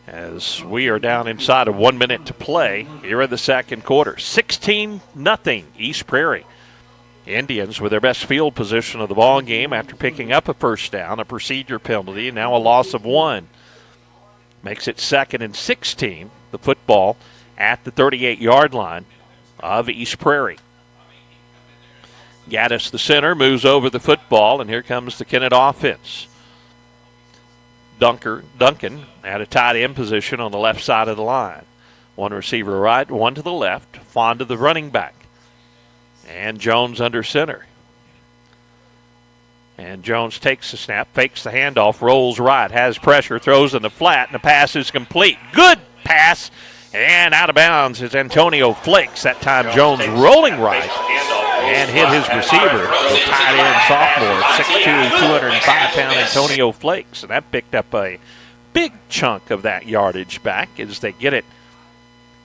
as we are down inside of 1 minute to play here in the second quarter. 16-0 East Prairie. Indians with their best field position of the ball game after picking up a first down, a procedure penalty, and now a loss of 1. Makes it 2nd and 16. The football at the 38-yard line of East Prairie. Gaddis, the center, moves over the football, and here comes the Kennett offense. Duncan at a tight end position on the left side of the line. One receiver right, one to the left. Fonda, the running back. And Jones under center. And Jones takes the snap, fakes the handoff, rolls right, has pressure, throws in the flat, and the pass is complete. Good pass, and out of bounds is Antonio Flakes. That time Jones rolling right and hit his receiver, the tight end sophomore, 6'2", 205-pound Antonio Flakes. And that picked up a big chunk of that yardage back as they get it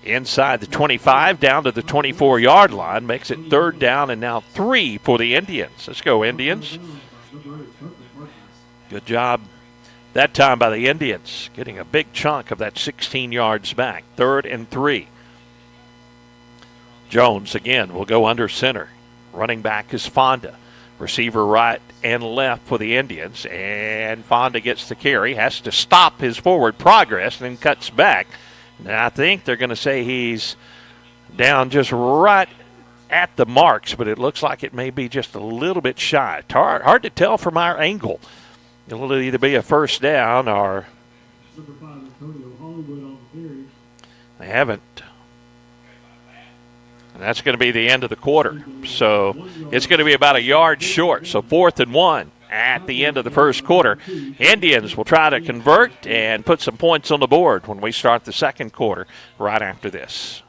inside the 25 down to the 24-yard line. Makes it 3rd down and now 3 for the Indians. Let's go, Indians. Good job that time by the Indians, getting a big chunk of that 16 yards back. 3rd and 3. Jones again will go under center. Running back is Fonda. Receiver right and left for the Indians. And Fonda gets the carry, has to stop his forward progress, and then cuts back. And I think they're going to say he's down just right at the marks, but it looks like it may be just a little bit shy. Hard to tell from our angle. It'll either be a first down or they haven't. And that's going to be the end of the quarter. So it's going to be about a yard short. So 4th and 1 at the end of the first quarter. Indians will try to convert and put some points on the board when we start the second quarter right after this.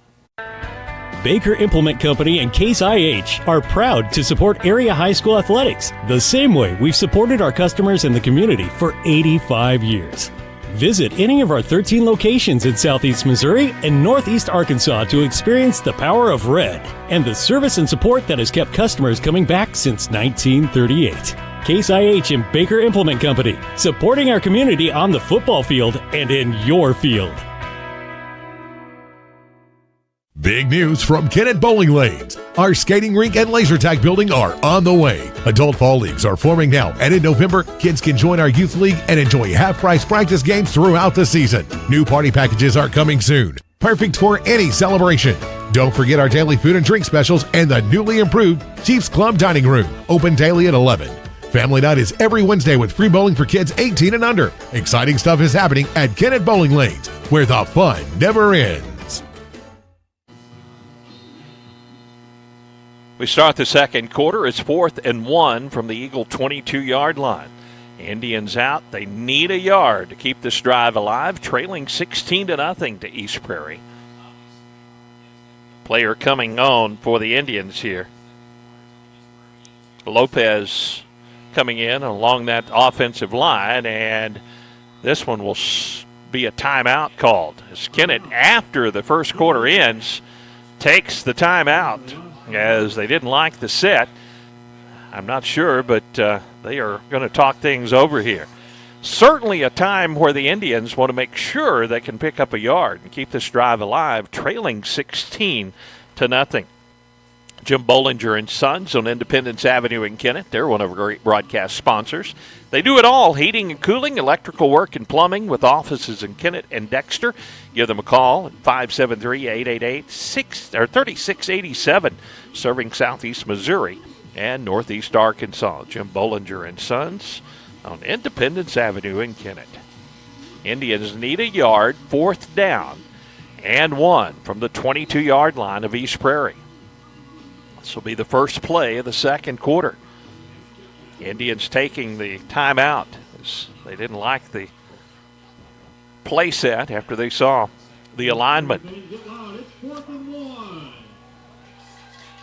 Baker Implement Company and Case IH are proud to support area high school athletics the same way we've supported our customers in the community for 85 years. Visit any of our 13 locations in Southeast Missouri and Northeast Arkansas to experience the power of red and the service and support that has kept customers coming back since 1938. Case IH and Baker Implement Company, supporting our community on the football field and in your field. Big news from Kennett Bowling Lanes. Our skating rink and laser tag building are on the way. Adult fall leagues are forming now, and in November, kids can join our youth league and enjoy half-price practice games throughout the season. New party packages are coming soon, perfect for any celebration. Don't forget our daily food and drink specials and the newly improved Chiefs Club Dining Room, open daily at 11. Family night is every Wednesday with free bowling for kids 18 and under. Exciting stuff is happening at Kennett Bowling Lanes, where the fun never ends. We start the second quarter. It's 4th and 1 from the Eagle 22-yard line. Indians out. They need a yard to keep this drive alive, trailing 16-0 to East Prairie. Player coming on for the Indians here. Lopez coming in along that offensive line, and this one will be a timeout called. As Kennett, after the first quarter ends, takes the timeout. As they didn't like the set. I'm not sure, but they are going to talk things over here. Certainly a time where the Indians want to make sure they can pick up a yard and keep this drive alive, trailing 16-0. Jim Bollinger and Sons on Independence Avenue in Kennett. They're one of our great broadcast sponsors. They do it all, heating and cooling, electrical work and plumbing, with offices in Kennett and Dexter. Give them a call at 573-888-3687, serving Southeast Missouri and Northeast Arkansas. Jim Bollinger and Sons on Independence Avenue in Kennett. Indians need a yard, 4th down and 1 from the 22-yard line of East Prairie. This will be the first play of the second quarter. Indians taking the timeout as they didn't like the play set after they saw the alignment.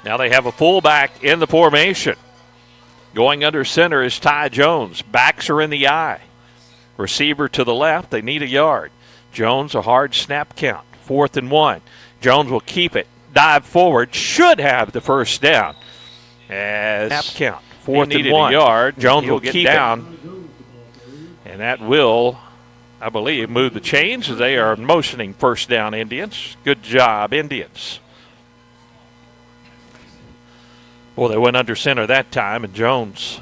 Now they have a fullback in the formation. Going under center is Ty Jones. Backs are in the eye. Receiver to the left. They need a yard. Jones, a hard snap count. 4th and 1. Jones will keep it. Dive forward. Should have the first down. As snap count. 4th and 1. A yard. Jones will get down. And that will, I believe, move the chains as they are motioning first down, Indians. Good job, Indians. Well, they went under center that time, and Jones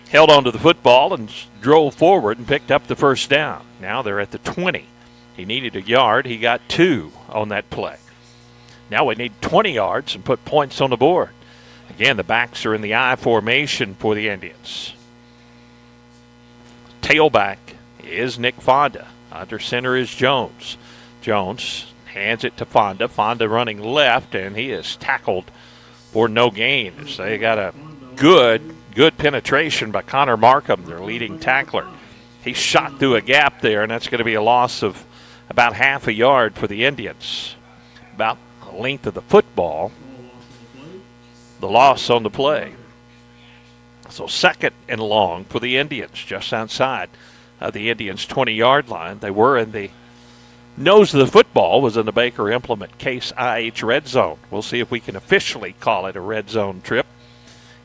held onto the football and drove forward and picked up the first down. Now they're at the 20. He needed a yard. He got 2 on that play. Now we need 20 yards and put points on the board. Again, the backs are in the I formation for the Indians. Tailback is Nick Fonda. Under center is Jones. Jones hands it to Fonda. Fonda running left, and he is tackled for no gain. So they got a good penetration by Connor Markham, their leading tackler. He shot through a gap there, and that's going to be a loss of about half a yard for the Indians. About the length of the football, the loss on the play. So 2nd and long for the Indians, just outside of the Indians' 20-yard line. They were in the nose of the football was in the Baker Implement Case IH red zone. We'll see if we can officially call it a red zone trip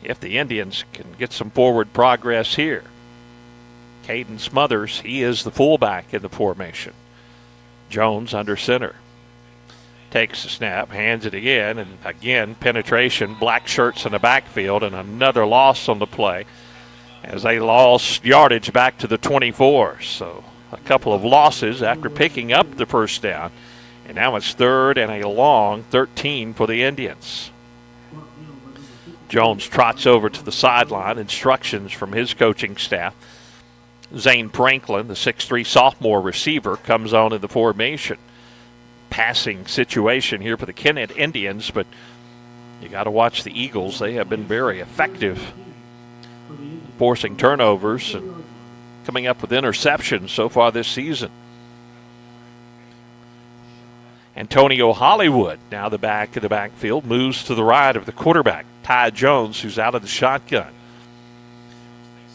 if the Indians can get some forward progress here. Caden Smothers, he is the fullback in the formation. Jones under center. Takes the snap, hands it again, and again penetration, black shirts in the backfield, and another loss on the play as they lost yardage back to the 24. So a couple of losses after picking up the first down, and now it's 3rd and a long 13 for the Indians. Jones trots over to the sideline, instructions from his coaching staff. Zane Franklin, the 6'3 sophomore receiver, comes on in the formation. Passing situation here for the Kennett Indians, but you got to watch the Eagles. They have been very effective forcing turnovers and coming up with interceptions so far this season. Antonio Hollywood, now the back of the backfield, moves to the right of the quarterback, Ty Jones, who's out of the shotgun.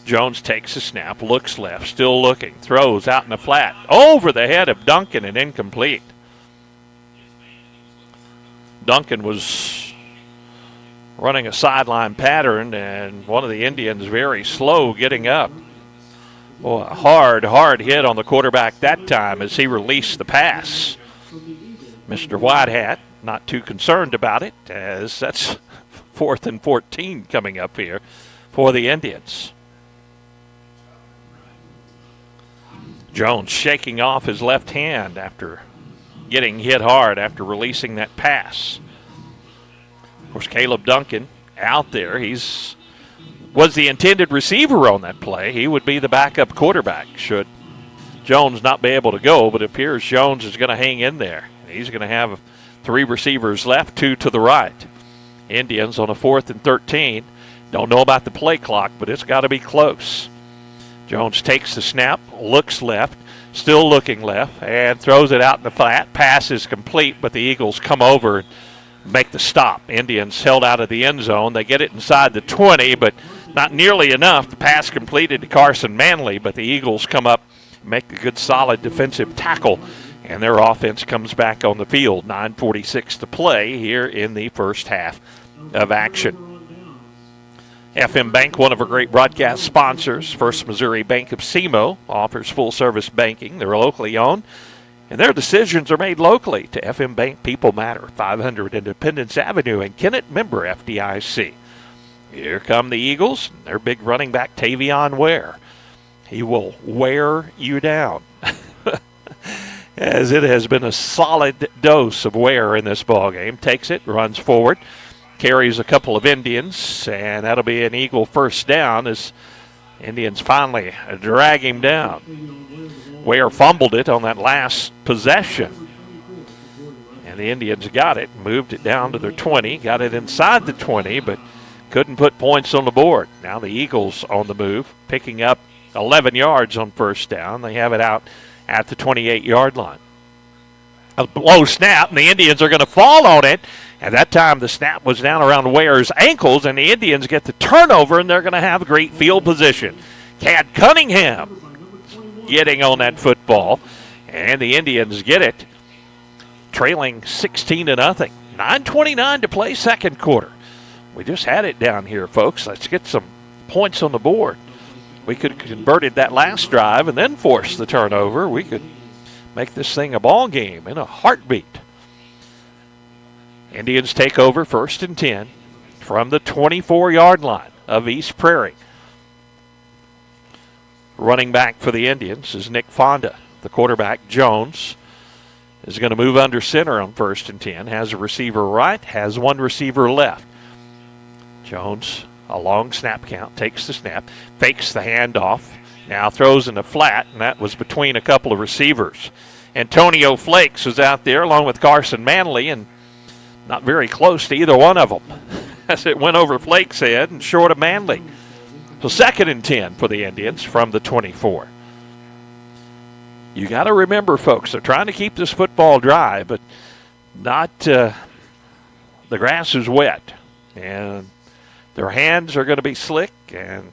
Jones takes a snap, looks left, still looking, throws out in the flat, over the head of Duncan and incomplete. Duncan was running a sideline pattern, and one of the Indians very slow getting up. Well, a hard hit on the quarterback that time as he released the pass. Mr. Whitehat not too concerned about it, as that's 4th and 14 coming up here for the Indians. Jones shaking off his left hand after getting hit hard after releasing that pass. Of course, Caleb Duncan out there. Was the intended receiver on that play. He would be the backup quarterback should Jones not be able to go, but it appears Jones is going to hang in there. He's going to have 3 receivers left, 2 to the right. Indians on a 4th and 13. Don't know about the play clock, but it's got to be close. Jones takes the snap, looks left, still looking left, and throws it out in the flat. Pass is complete, but the Eagles come over and make the stop. Indians held out of the end zone. They get it inside the 20, but not nearly enough. The pass completed to Carson Manley, but the Eagles come up, make a good solid defensive tackle, and their offense comes back on the field. 9:46 to play here in the first half of action. FM Bank, one of our great broadcast sponsors, First Missouri Bank of SEMO, offers full-service banking. They're locally owned, and their decisions are made locally. To FM Bank, people matter. 500 Independence Avenue in Kennett, member FDIC. Here come the Eagles. Their big running back, Tavion Ware. He will wear you down, as it has been a solid dose of wear in this ballgame. Takes it, runs forward, carries a couple of Indians, and that'll be an Eagle first down as Indians finally drag him down. Ware fumbled it on that last possession, and the Indians got it, moved it down to their 20, got it inside the 20, but couldn't put points on the board. Now the Eagles on the move, picking up 11 yards on first down. They have it out at the 28-yard line. A low snap, and the Indians are going to fall on it. At that time, the snap was down around Ware's ankles, and the Indians get the turnover, and they're going to have great field position. Cad Cunningham getting on that football, and the Indians get it, trailing 16-0. 9:29 to play second quarter. We just had it down here, folks. Let's get some points on the board. We could have converted that last drive and then forced the turnover. We could make this thing a ball game in a heartbeat. Indians take over 1st and 10 from the 24-yard line of East Prairie. Running back for the Indians is Nick Fonda. The quarterback, Jones, is going to move under center on 1st and 10. Has a receiver right, has one receiver left. Jones, a long snap count, takes the snap, fakes the handoff, now throws in the flat, and that was between a couple of receivers. Antonio Flakes was out there along with Carson Manley, and not very close to either one of them as it went over Flake's head and short of Manley. So 2nd and 10 for the Indians from the 24. You got to remember, folks, they're trying to keep this football dry, but not the grass is wet, and their hands are going to be slick, and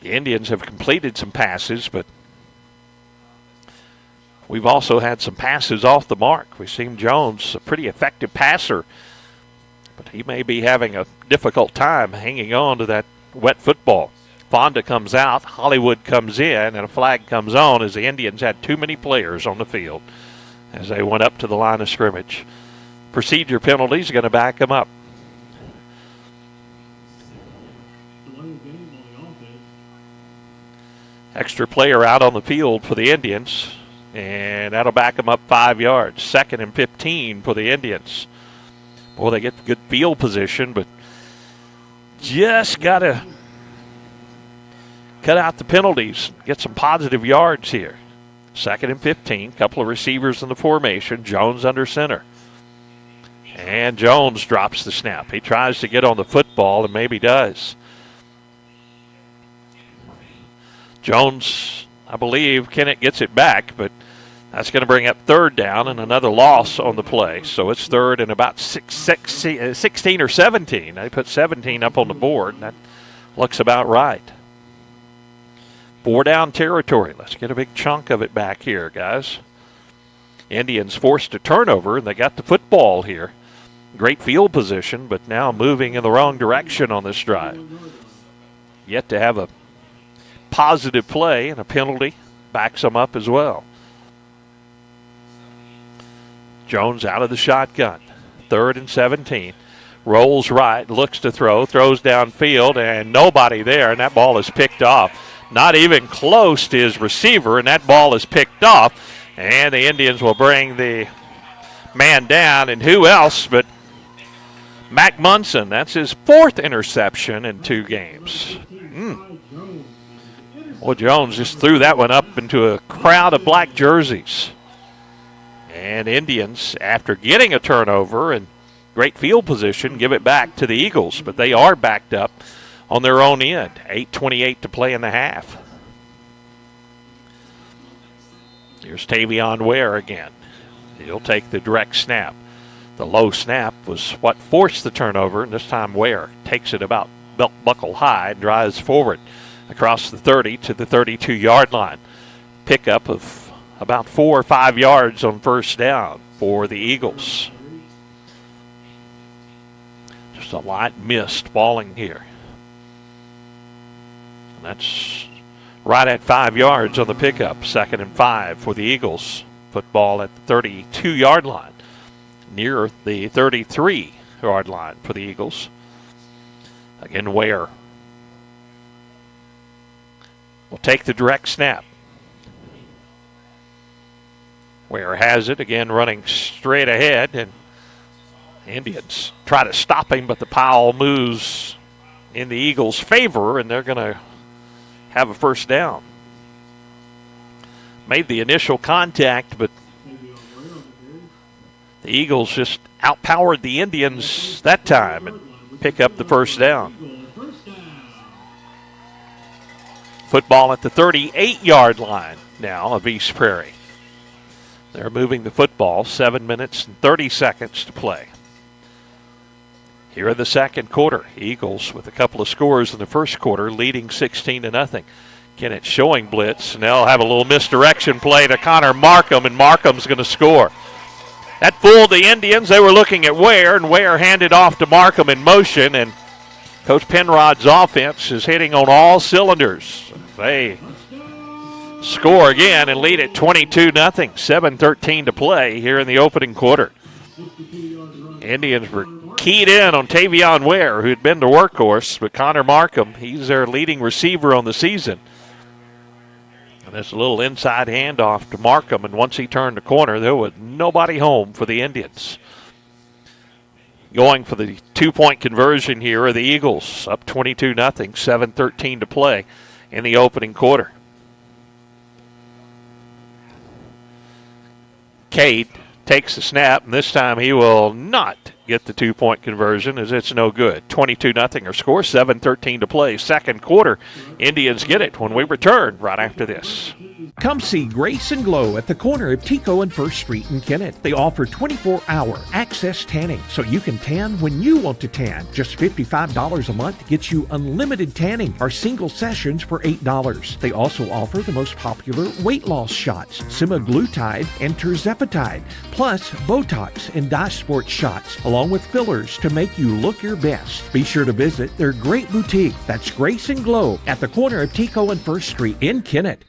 the Indians have completed some passes, but We've also had some passes off the mark. We've seen Jones, a pretty effective passer, but he may be having a difficult time hanging on to that wet football. Fonda comes out, Hollywood comes in, and a flag comes on as the Indians had too many players on the field as they went up to the line of scrimmage. Procedure penalties are going to back them up. Extra player out on the field for the Indians, and that'll back them up 5 yards. 2nd and 15 for the Indians. Boy, they get good field position, but just got to cut out the penalties, get some positive yards here. 2nd and 15, couple of receivers in the formation. Jones under center. And Jones drops the snap. He tries to get on the football and maybe does. Jones, I believe, Kennett gets it back, but that's going to bring up 3rd down and another loss on the play. So it's 3rd and about 16 or 17. They put 17 up on the board, and that looks about right. 4-down territory. Let's get a big chunk of it back here, guys. Indians forced a turnover, and they got the football here. Great field position, but now moving in the wrong direction on this drive. Yet to have a positive play, and a penalty backs them up as well. Jones out of the shotgun. 3rd and 17. Rolls right, looks to throw, throws downfield, and nobody there, and that ball is picked off. Not even close to his receiver, and that ball is picked off. And the Indians will bring the man down, and who else but Mac Munson. That's his 4th interception in 2 games. Well, Jones just threw that one up into a crowd of black jerseys. And Indians, after getting a turnover and great field position, give it back to the Eagles, but they are backed up on their own end. 8:28 to play in the half. Here's Tavion Ware again. He'll take the direct snap. The low snap was what forced the turnover, and this time Ware takes it about belt buckle high and drives forward across the 30 to the 32-yard line. Pickup of about 4 or 5 yards on 1st down for the Eagles. Just a light mist falling here. And that's right at 5 yards on the pickup. 2nd and 5 for the Eagles. Football at the 32-yard line. Near the 33-yard line for the Eagles. Again, Ware will take the direct snap. Ware has it, again running straight ahead, and Indians try to stop him, but the pile moves in the Eagles' favor, and they're going to have a 1st down. Made the initial contact, but the Eagles just outpowered the Indians that time and pick up the 1st down. Football at the 38-yard line now of East Prairie. They're moving the football. 7 minutes and 30 seconds to play. Here in the 2nd quarter, Eagles with a couple of scores in the 1st quarter, leading 16-0. Kennett showing blitz, and they'll have a little misdirection play to Connor Markham, and Markham's going to score. That fooled the Indians. They were looking at Ware, and Ware handed off to Markham in motion, and Coach Penrod's offense is hitting on all cylinders. They score again and lead at 22-0. 7:13 to play here in the opening quarter. Indians were keyed in on Tavion Ware, who had been the workhorse, but Connor Markham, he's their leading receiver on the season. And there's a little inside handoff to Markham, and once he turned the corner, there was nobody home for the Indians. Going for the 2-point conversion here are the Eagles, up 22-0, 7:13 to play in the opening quarter. Cade takes the snap, and this time he will not get the 2-point conversion as it's no good. 22-0 or score, 7:13 to play. 2nd quarter, Indians get it when we return right after this. Come see Grace and Glow at the corner of Tico and 1st Street in Kennett. They offer 24-hour access tanning, so you can tan when you want to tan. Just $55 a month gets you unlimited tanning or single sessions for $8. They also offer the most popular weight loss shots, semaglutide and tirzepatide, plus Botox and Dysport shots, along with fillers to make you look your best. Be sure to visit their great boutique. That's Grace and Glow at the corner of Tico and 1st Street in Kennett.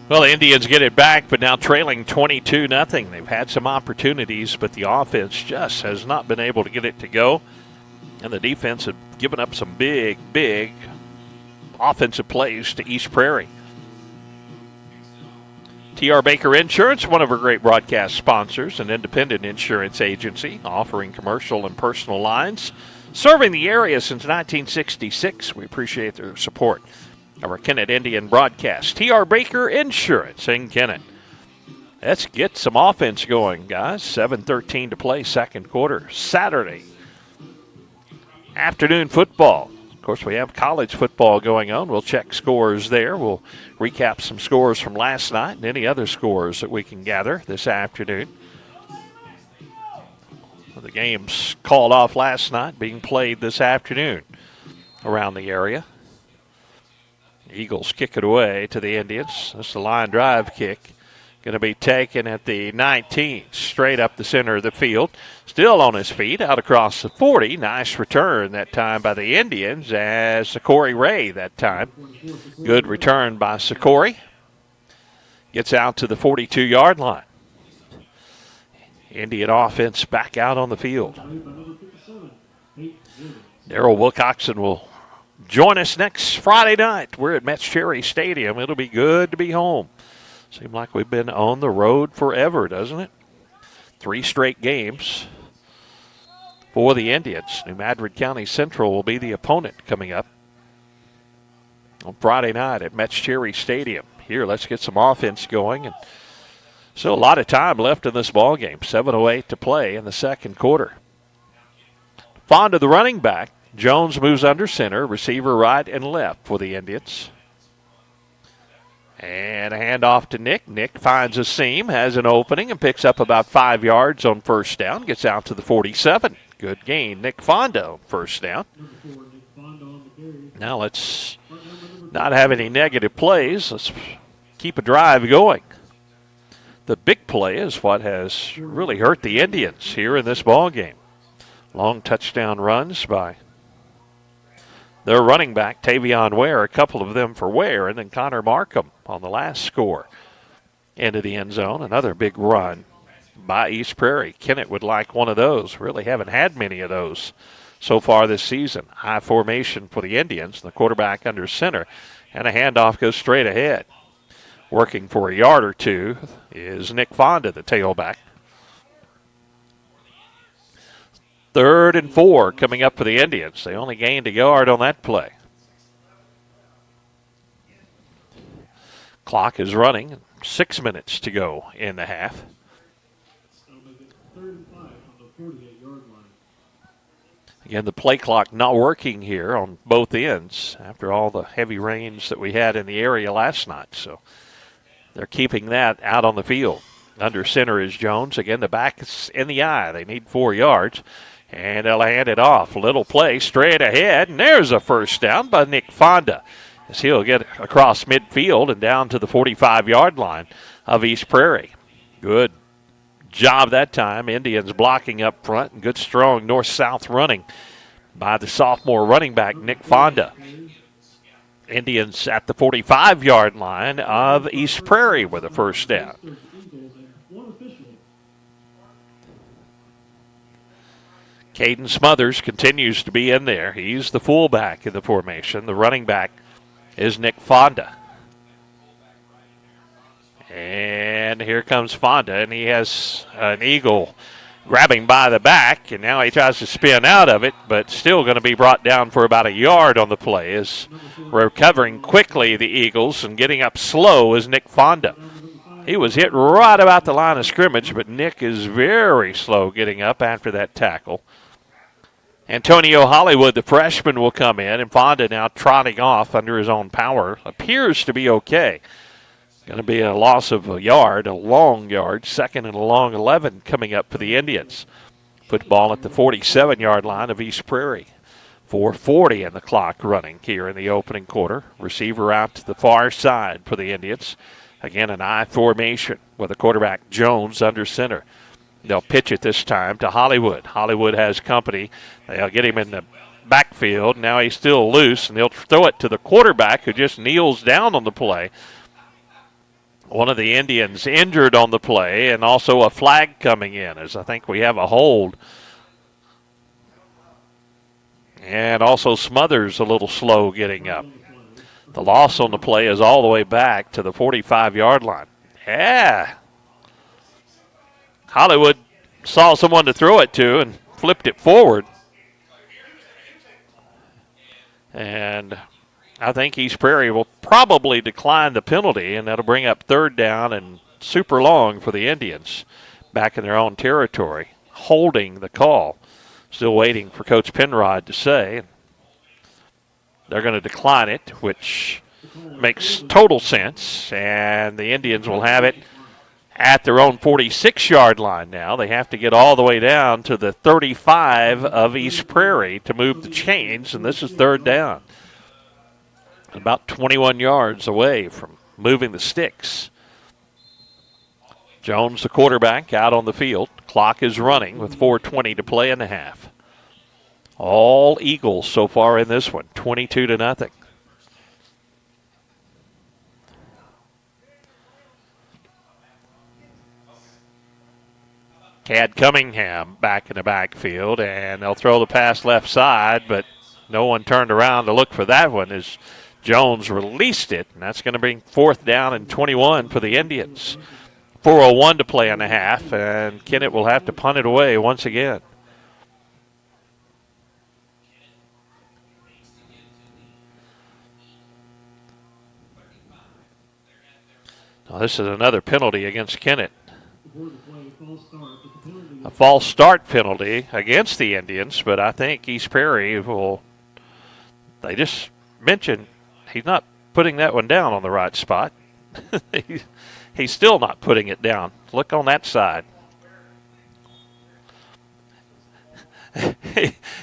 Well, the Indians get it back, but now trailing 22-0. They've had some opportunities, but the offense just has not been able to get it to go. And the defense have given up some big offensive plays to East Prairie. T.R. Baker Insurance, one of our great broadcast sponsors, an independent insurance agency offering commercial and personal lines, serving the area since 1966. We appreciate their support of our Kennett Indian broadcast. T.R. Baker Insurance in Kennett. Let's get some offense going, guys. 7:13 to play, second quarter. Saturday afternoon football. Of course, we have college football going on. We'll check scores there. We'll recap some scores from last night and any other scores that we can gather this afternoon. The games called off last night being played this afternoon around the area. Eagles kick it away to the Indians. That's the line drive kick. Going to be taken at the 19, straight up the center of the field. Still on his feet, out across the 40. Nice return that time by the Indians as Sakori Ray that time. Good return by Sakori. Gets out to the 42-yard line. Indian offense back out on the field. Daryl Wilcoxon will join us next Friday night. We're at Metz Cherry Stadium. It'll be good to be home. Seems like we've been on the road forever, doesn't it? 3 straight games for the Indians. New Madrid County Central will be the opponent coming up on Friday night at Metz Cherry Stadium. Here, let's get some offense going. And still a lot of time left in this ball game. 7:08 to play in the second quarter. Fonda, the running back. Jones moves under center, receiver right and left for the Indians. And a handoff to Nick. Nick finds a seam, has an opening, and picks up about 5 yards on first down. Gets out to the 47. Good gain. Nick Fonda on first down. Now let's not have any negative plays. Let's keep a drive going. The big play is what has really hurt the Indians here in this ball game. Long touchdown runs by their running back, Tavion Ware, a couple of them for Ware, and then Connor Markham on the last score into the end zone. Another big run by East Prairie. Kennett would like one of those. Really haven't had many of those so far this season. High formation for the Indians. The quarterback under center, and a handoff goes straight ahead. Working for a yard or two is Nick Fonda, the tailback. 3rd and 4 coming up for the Indians. They only gained a yard on that play. Clock is running. 6 minutes to go in the half. Again, the play clock not working here on both ends after all the heavy rains that we had in the area last night. So they're keeping that out on the field. Under center is Jones. Again, the back is in the eye. They need 4 yards. And they'll hand it off. Little play straight ahead. And there's a first down by Nick Fonda, as he'll get across midfield and down to the 45-yard line of East Prairie. Good job that time. Indians blocking up front, and good strong north-south running by the sophomore running back, Nick Fonda. Indians at the 45-yard line of East Prairie with a first down. Caden Smothers continues to be in there. He's the fullback in the formation. The running back is Nick Fonda. And here comes Fonda, and he has an Eagle grabbing by the back, and now he tries to spin out of it, but still going to be brought down for about a yard on the play. As recovering quickly, the Eagles, and getting up slow is Nick Fonda. He was hit right about the line of scrimmage, but Nick is very slow getting up after that tackle. Antonio Hollywood, the freshman, will come in, and Fonda now trotting off under his own power. Appears to be okay. Going to be a loss of a yard, a long yard, second and a long 11 coming up for the Indians. Football at the 47-yard line of East Prairie. 4:40 in the clock running here in the opening quarter. Receiver out to the far side for the Indians. Again, an I formation with a quarterback Jones under center. They'll pitch it this time to Hollywood. Hollywood has company. They'll get him in the backfield. Now he's still loose, and they'll throw it to the quarterback who just kneels down on the play. One of the Indians injured on the play, and also a flag coming in, as I think we have a hold. And also Smothers a little slow getting up. The loss on the play is all the way back to the 45-yard line. Yeah. Hollywood saw someone to throw it to and flipped it forward. And I think East Prairie will probably decline the penalty, and that'll bring up third down and super long for the Indians back in their own territory, holding the call. Still waiting for Coach Penrod to say. They're going to decline it, which makes total sense, and the Indians will have it at their own 46-yard line now. They have to get all the way down to the 35 of East Prairie to move the chains, and this is third down. About 21 yards away from moving the sticks. Jones, the quarterback, out on the field. Clock is running with 4:20 to play in the half. All Eagles so far in this one, 22-0. Cad Cunningham back in the backfield, and they'll throw the pass left side, but no one turned around to look for that one as Jones released it, and that's going to bring fourth down and 21 for the Indians. 4:01 to play in the half, and Kennett will have to punt it away once again. Now this is another penalty against Kennett. A false start penalty against the Indians, but I think East Prairie will, they just mentioned he's not putting that one down on the right spot. He's still not putting it down. Look on that side.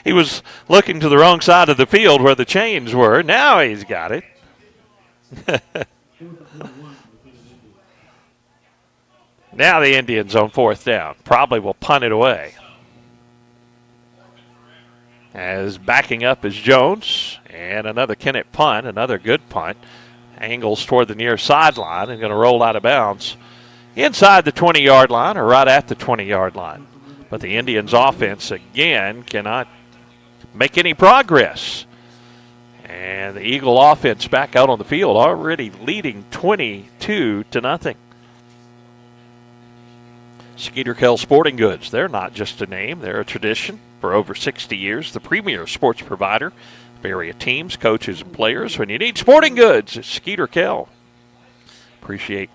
He was looking to the wrong side of the field where the chains were. Now he's got it. Now the Indians on fourth down. Probably will punt it away. As backing up is Jones. And another Kennett punt, another good punt. Angles toward the near sideline and going to roll out of bounds inside the 20-yard line or right at the 20-yard line. But the Indians offense again cannot make any progress. And the Eagle offense back out on the field already leading 22-0. Skeeter-Kell Sporting Goods, they're not just a name, they're a tradition. For over 60 years, the premier sports provider of area teams, coaches, and players. When you need sporting goods, it's Skeeter-Kell. Appreciate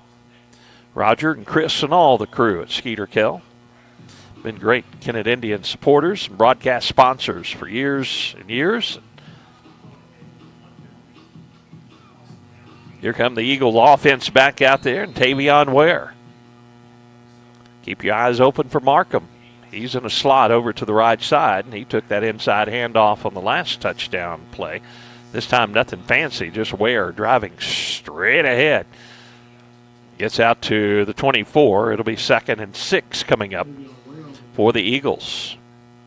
Roger and Chris and all the crew at Skeeter-Kell. Been great Kennett Indian supporters and broadcast sponsors for years and years. Here come the Eagles offense back out there, and Tavion Ware. Keep your eyes open for Markham. He's in a slot over to the right side, and he took that inside handoff on the last touchdown play. This time nothing fancy, just Ware driving straight ahead. Gets out to the 24. It'll be 2nd and 6 coming up for the Eagles.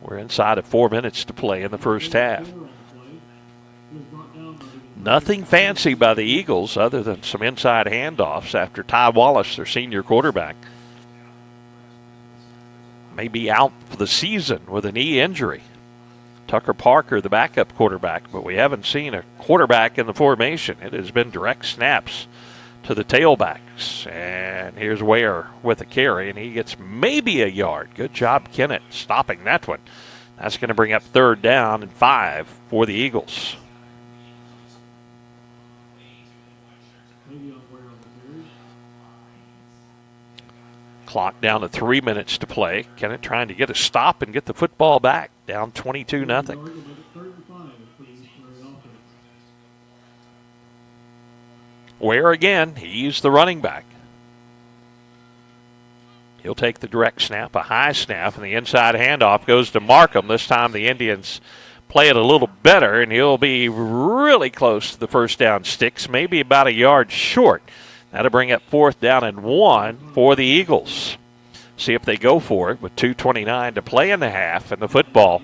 We're inside of 4 minutes to play in the first half. Nothing fancy by the Eagles other than some inside handoffs after Ty Wallace, their senior quarterback, may be out for the season with a knee injury. Tucker Parker, the backup quarterback, but we haven't seen a quarterback in the formation. It has been direct snaps to the tailbacks. And here's Ware with a carry, and he gets maybe a yard. Good job, Kennett, stopping that one. That's going to bring up 3rd down and 5 for the Eagles. Clock down to 3 minutes to play. Kennett trying to get a stop and get the football back down 22-0. Ware again, he's the running back. He'll take the direct snap, a high snap, and the inside handoff goes to Markham. This time the Indians play it a little better, and he'll be really close to the first down sticks, maybe about a yard short. That'll bring up 4th down and 1 for the Eagles. See if they go for it with 2:29 to play in the half, and the football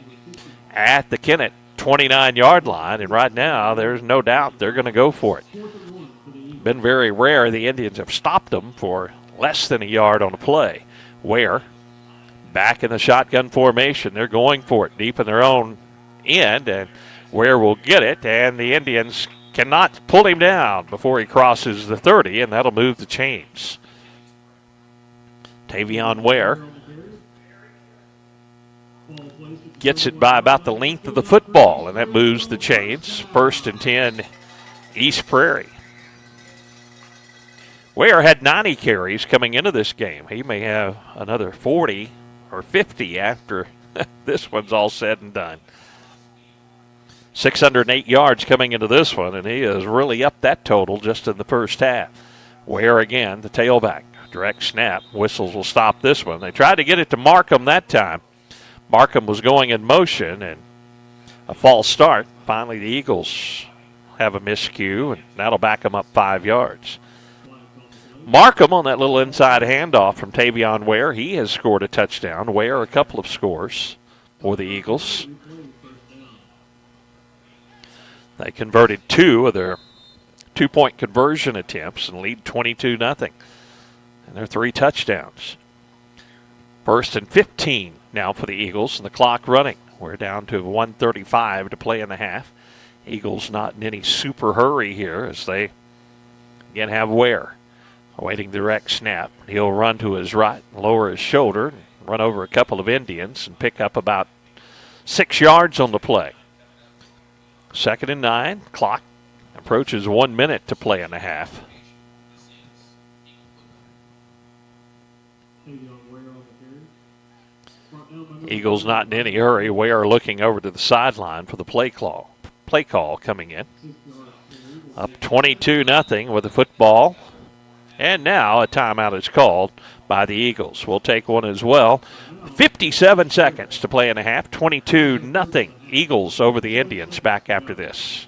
at the Kennett 29-yard line. And right now, there's no doubt they're going to go for it. Been very rare the Indians have stopped them for less than a yard on a play. Ware back in the shotgun formation. They're going for it deep in their own end, and Ware will get it, and the Indians cannot pull him down before he crosses the 30, and that'll move the chains. Tavion Ware gets it by about the length of the football, and that moves the chains. 1st and 10, East Prairie. Ware had 90 carries coming into this game. He may have another 40 or 50 after this one's all said and done. 608 yards coming into this one, and he has really upped that total just in the first half. Ware again, the tailback. Direct snap. Whistles will stop this one. They tried to get it to Markham that time. Markham was going in motion, and a false start. Finally, the Eagles have a miscue, and that'll back them up 5 yards. Markham on that little inside handoff from Tavion Ware. He has scored a touchdown. Ware a couple of scores for the Eagles. They converted 2 of their 2-point conversion attempts and lead 22-0. And they're 3 touchdowns. 1st and 15 now for the Eagles, and the clock running. We're down to 1:35 to play in the half. Eagles not in any super hurry here as they again have Ware awaiting the direct snap. He'll run to his right, lower his shoulder, run over a couple of Indians, and pick up about 6 yards on the play. 2nd and 9. Clock approaches 1 minute to play in the half. Eagles not in any hurry. Ware looking over to the sideline for the play call coming in. Up 22-0 with the football. And now a timeout is called by the Eagles. We'll take one as well. 57 seconds to play in a half. 22-0 Eagles over the Indians. Back after this.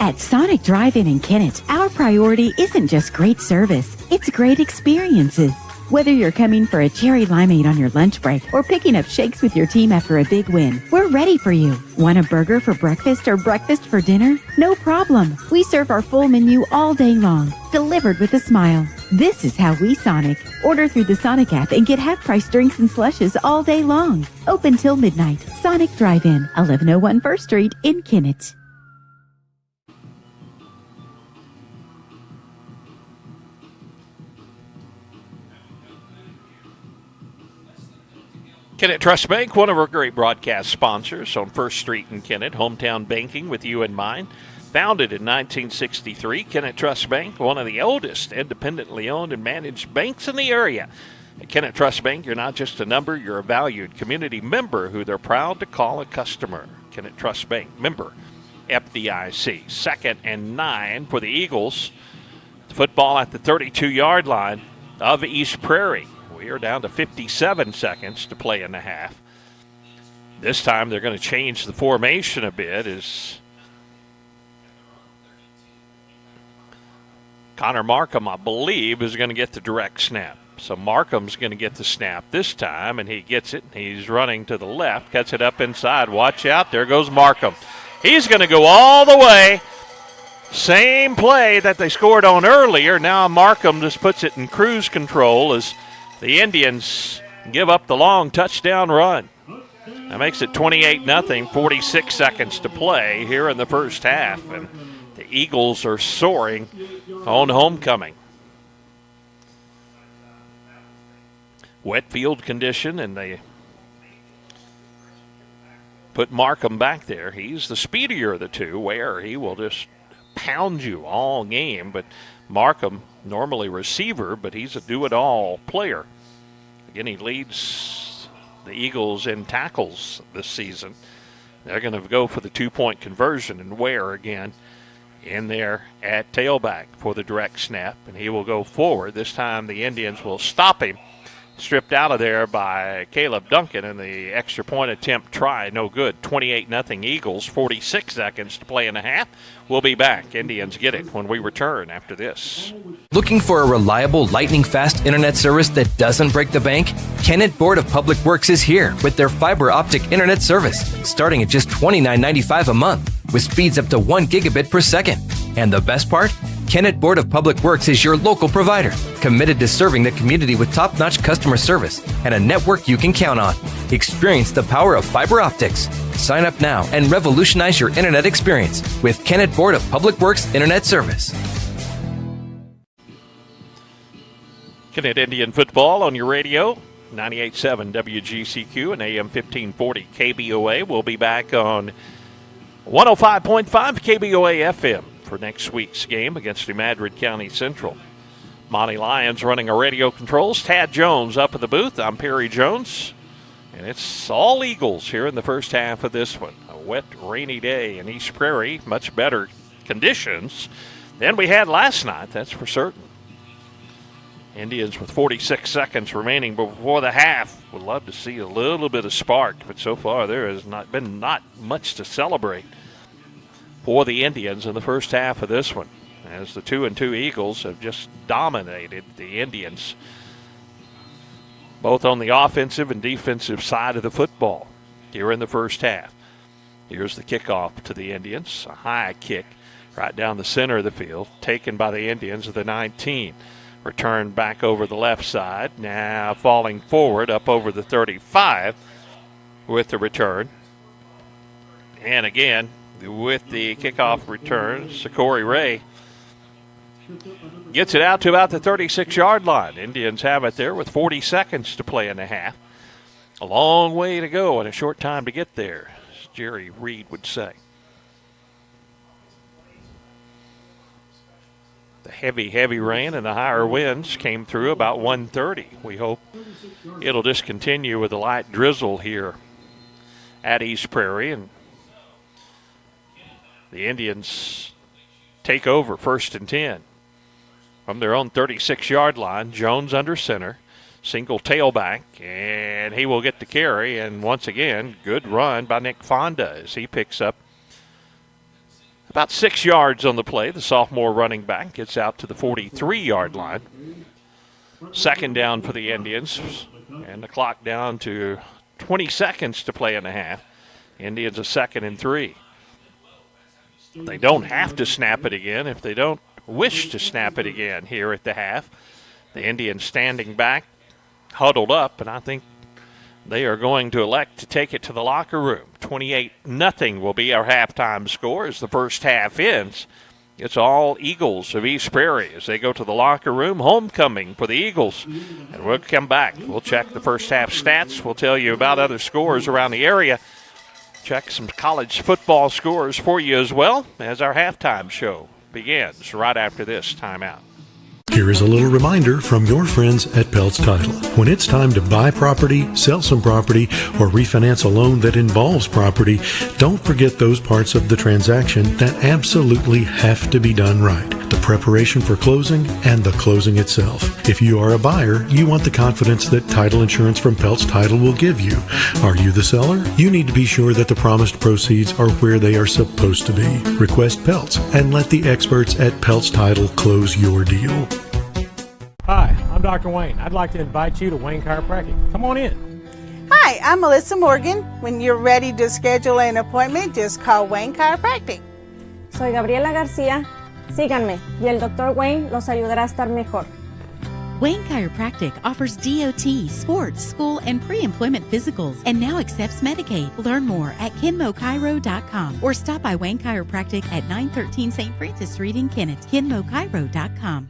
At Sonic Drive-In in Kennett, our priority isn't just great service, it's great experiences. Whether you're coming for a cherry limeade on your lunch break or picking up shakes with your team after a big win, we're ready for you. Want a burger for breakfast or breakfast for dinner? No problem. We serve our full menu all day long, delivered with a smile. This is how we Sonic. Order through the Sonic app and get half-price drinks and slushes all day long. Open till midnight. Sonic Drive-In, 1101 First Street in Kennett. Kennett Trust Bank, one of our great broadcast sponsors on First Street in Kennett. Hometown banking with you in mind. Founded in 1963, Kennett Trust Bank, one of the oldest independently owned and managed banks in the area. At Kennett Trust Bank, you're not just a number, you're a valued community member who they're proud to call a customer. Kennett Trust Bank, member FDIC. 2nd and 9 for the Eagles. Football at the 32-yard line of East Prairie. We are down to 57 seconds to play in the half. This time they're going to change the formation a bit as Connor Markham, I believe, is going to get the direct snap. So Markham's going to get the snap this time, and he gets it. He's running to the left, cuts it up inside. Watch out. There goes Markham. He's going to go all the way. Same play that they scored on earlier. Now Markham just puts it in cruise control as the Indians give up the long touchdown run. That makes it 28-0, 46 seconds to play here in the first half. And the Eagles are soaring on homecoming. Wet field condition, and they put Markham back there. He's the speedier of the two, where he will just pound you all game. But Markham, normally receiver, but he's a do-it-all player. Again, he leads the Eagles in tackles this season. They're going to go for the 2-point conversion, and Ware again in there at tailback for the direct snap, and he will go forward. This time the Indians will stop him. Stripped out of there by Caleb Duncan, and the extra point attempt try, no good. 28-0 Eagles, 46 seconds to play in the half. We'll be back. Indians get it when we return after this. Looking for a reliable, lightning-fast internet service that doesn't break the bank? Kennett Board of Public Works is here with their fiber optic internet service, starting at just $29.95 a month, with speeds up to 1 gigabit per second. And the best part? Kennett Board of Public Works is your local provider, committed to serving the community with top-notch customer service and a network you can count on. Experience the power of fiber optics. Sign up now and revolutionize your internet experience with Kennett Board of Public Works Internet Service. Kennett Indian football on your radio, 98.7 WGCQ and AM 1540 KBOA. We'll be back on 105.5 KBOA FM for next week's game against New Madrid County Central. Monty Lyons running our radio controls. Tad Jones up in the booth. I'm Perry Jones. And it's all Eagles here in the first half of this one. A wet, rainy day in East Prairie. Much better conditions than we had last night, that's for certain. Indians with 46 seconds remaining before the half. Would love to see a little bit of spark, but so far there has not much to celebrate for the Indians in the first half of this one, as the 2-2 Eagles have just dominated the Indians, both on the offensive and defensive side of the football here in the first half. Here's the kickoff to the Indians, a high kick right down the center of the field, taken by the Indians at the 19. Returned back over the left side, now falling forward up over the 35 with the return. And again, with the kickoff return, Sakori Ray gets it out to about the 36-yard line. Indians have it there with 40 seconds to play in the half. A long way to go and a short time to get there, as Jerry Reed would say. The heavy rain and the higher winds came through about 1:30. We hope it'll just continue with a light drizzle here at East Prairie, and the Indians take over 1st and 10 from their own 36-yard line. Jones under center, single tailback, and he will get the carry. And once again, good run by Nick Fonda as he picks up about 6 yards on the play. The sophomore running back gets out to the 43-yard line. 2nd down for the Indians, and the clock down to 20 seconds to play in the half. Indians a 2nd and 3. They don't have to snap it again if they don't wish to snap it again here at the half. The Indians standing back, huddled up, and I think they are going to elect to take it to the locker room. 28-0 will be our halftime score as the first half ends. It's all Eagles of East Prairie as they go to the locker room. Homecoming for the Eagles. And we'll come back. We'll check the first half stats. We'll tell you about other scores around the area. Check some college football scores for you as well as our halftime show begins right after this timeout. Here is a little reminder from your friends at Peltz Title. When it's time to buy property, sell some property, or refinance a loan that involves property, don't forget those parts of the transaction that absolutely have to be done right. The preparation for closing and the closing itself. If you are a buyer, you want the confidence that title insurance from Peltz Title will give you. Are you the seller? You need to be sure that the promised proceeds are where they are supposed to be. Request Peltz and let the experts at Peltz Title close your deal. Hi, I'm Dr. Wayne. I'd like to invite you to Wayne Chiropractic. Come on in. Hi, I'm Melissa Morgan. When you're ready to schedule an appointment, just call Wayne Chiropractic. Soy Gabriela García. Síganme y el Dr. Wayne los ayudará a estar mejor. Wayne Chiropractic offers DOT, sports, school, and pre-employment physicals and now accepts Medicaid. Learn more at KenmoChiro.com or stop by Wayne Chiropractic at 913 St. Francis Street in Kennett. KenmoChiro.com.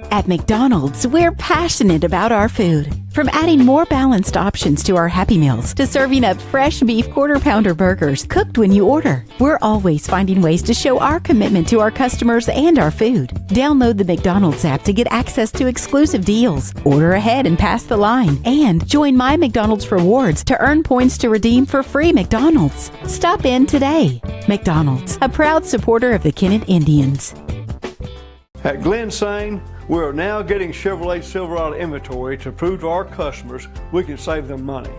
At McDonald's, we're passionate about our food. From adding more balanced options to our Happy Meals to serving up fresh beef quarter-pounder burgers cooked when you order, we're always finding ways to show our commitment to our customers and our food. Download the McDonald's app to get access to exclusive deals, order ahead and pass the line, and join My McDonald's Rewards to earn points to redeem for free McDonald's. Stop in today. McDonald's, a proud supporter of the Kennett Indians. At Glen Sane, we are now getting Chevrolet Silverado inventory to prove to our customers we can save them money.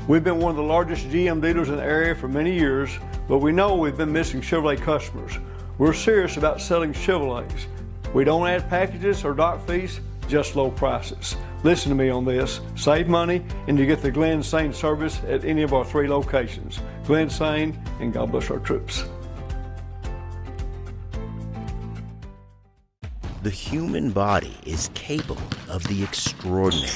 We've been one of the largest GM dealers in the area for many years, but we know we've been missing Chevrolet customers. We're serious about selling Chevrolets. We don't add packages or dock fees, just low prices. Listen to me on this. Save money and you get the Glen Sane service at any of our 3 locations. Glen Sane, and God bless our troops. The human body is capable of the extraordinary.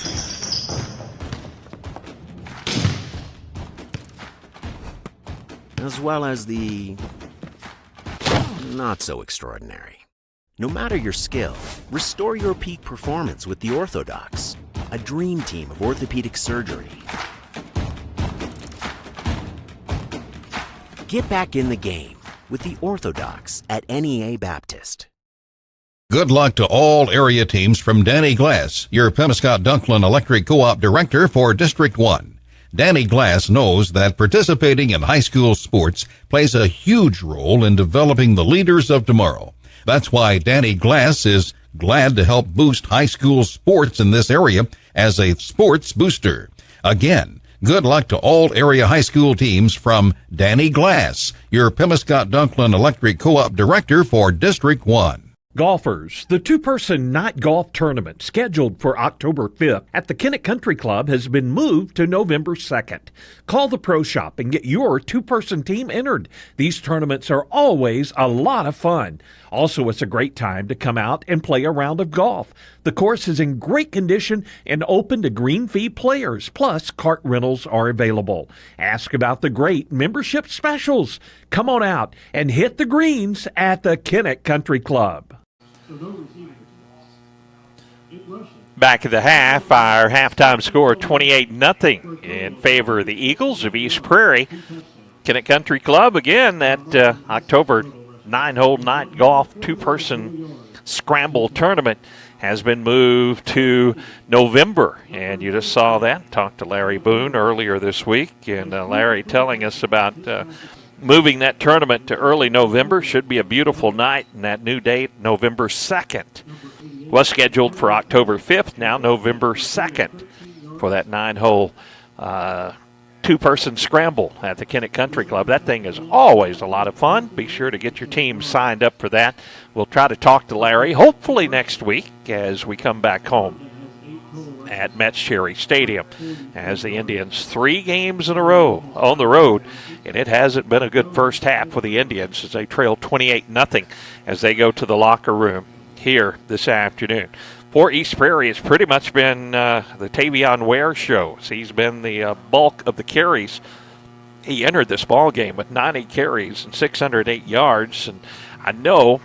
As well as the not so extraordinary. No matter your skill, restore your peak performance with the Orthodox, a dream team of orthopedic surgery. Get back in the game with the Orthodox at NEA Baptist. Good luck to all area teams from Danny Glass, your Pemiscot-Dunklin Electric Co-op Director for District 1. Danny Glass knows that participating in high school sports plays a huge role in developing the leaders of tomorrow. That's why Danny Glass is glad to help boost high school sports in this area as a sports booster. Again, good luck to all area high school teams from Danny Glass, your Pemiscot-Dunklin Electric Co-op Director for District 1. Golfers, the two-person night golf tournament scheduled for October 5th at the Kennett Country Club has been moved to November 2nd. Call the Pro Shop and get your two-person team entered. These tournaments are always a lot of fun. Also, it's a great time to come out and play a round of golf. The course is in great condition and open to green fee players, plus cart rentals are available. Ask about the great membership specials. Come on out and hit the greens at the Kennett Country Club. Back at the half, our halftime score 28-0 in favor of the Eagles of East Prairie. Kennett Country Club, again, that October 9-hole night golf two-person scramble tournament has been moved to November. And you just saw that. Talked to Larry Boone earlier this week, and Larry telling us about moving that tournament to early November. Should be a beautiful night, and that new date, November 2nd. Was scheduled for October 5th, now November 2nd for that 9-hole two-person scramble at the Kennett Country Club. That thing is always a lot of fun. Be sure to get your team signed up for that. We'll try to talk to Larry hopefully next week as we come back home at Metz Cherry Stadium as the Indians 3 games in a row on the road, and it hasn't been a good first half for the Indians as they trail 28-0 as they go to the locker room here this afternoon. For East Prairie, it's pretty much been the Tavion Ware show. So he's been the bulk of the carries. He entered this ball game with 90 carries and 608 yards, and I know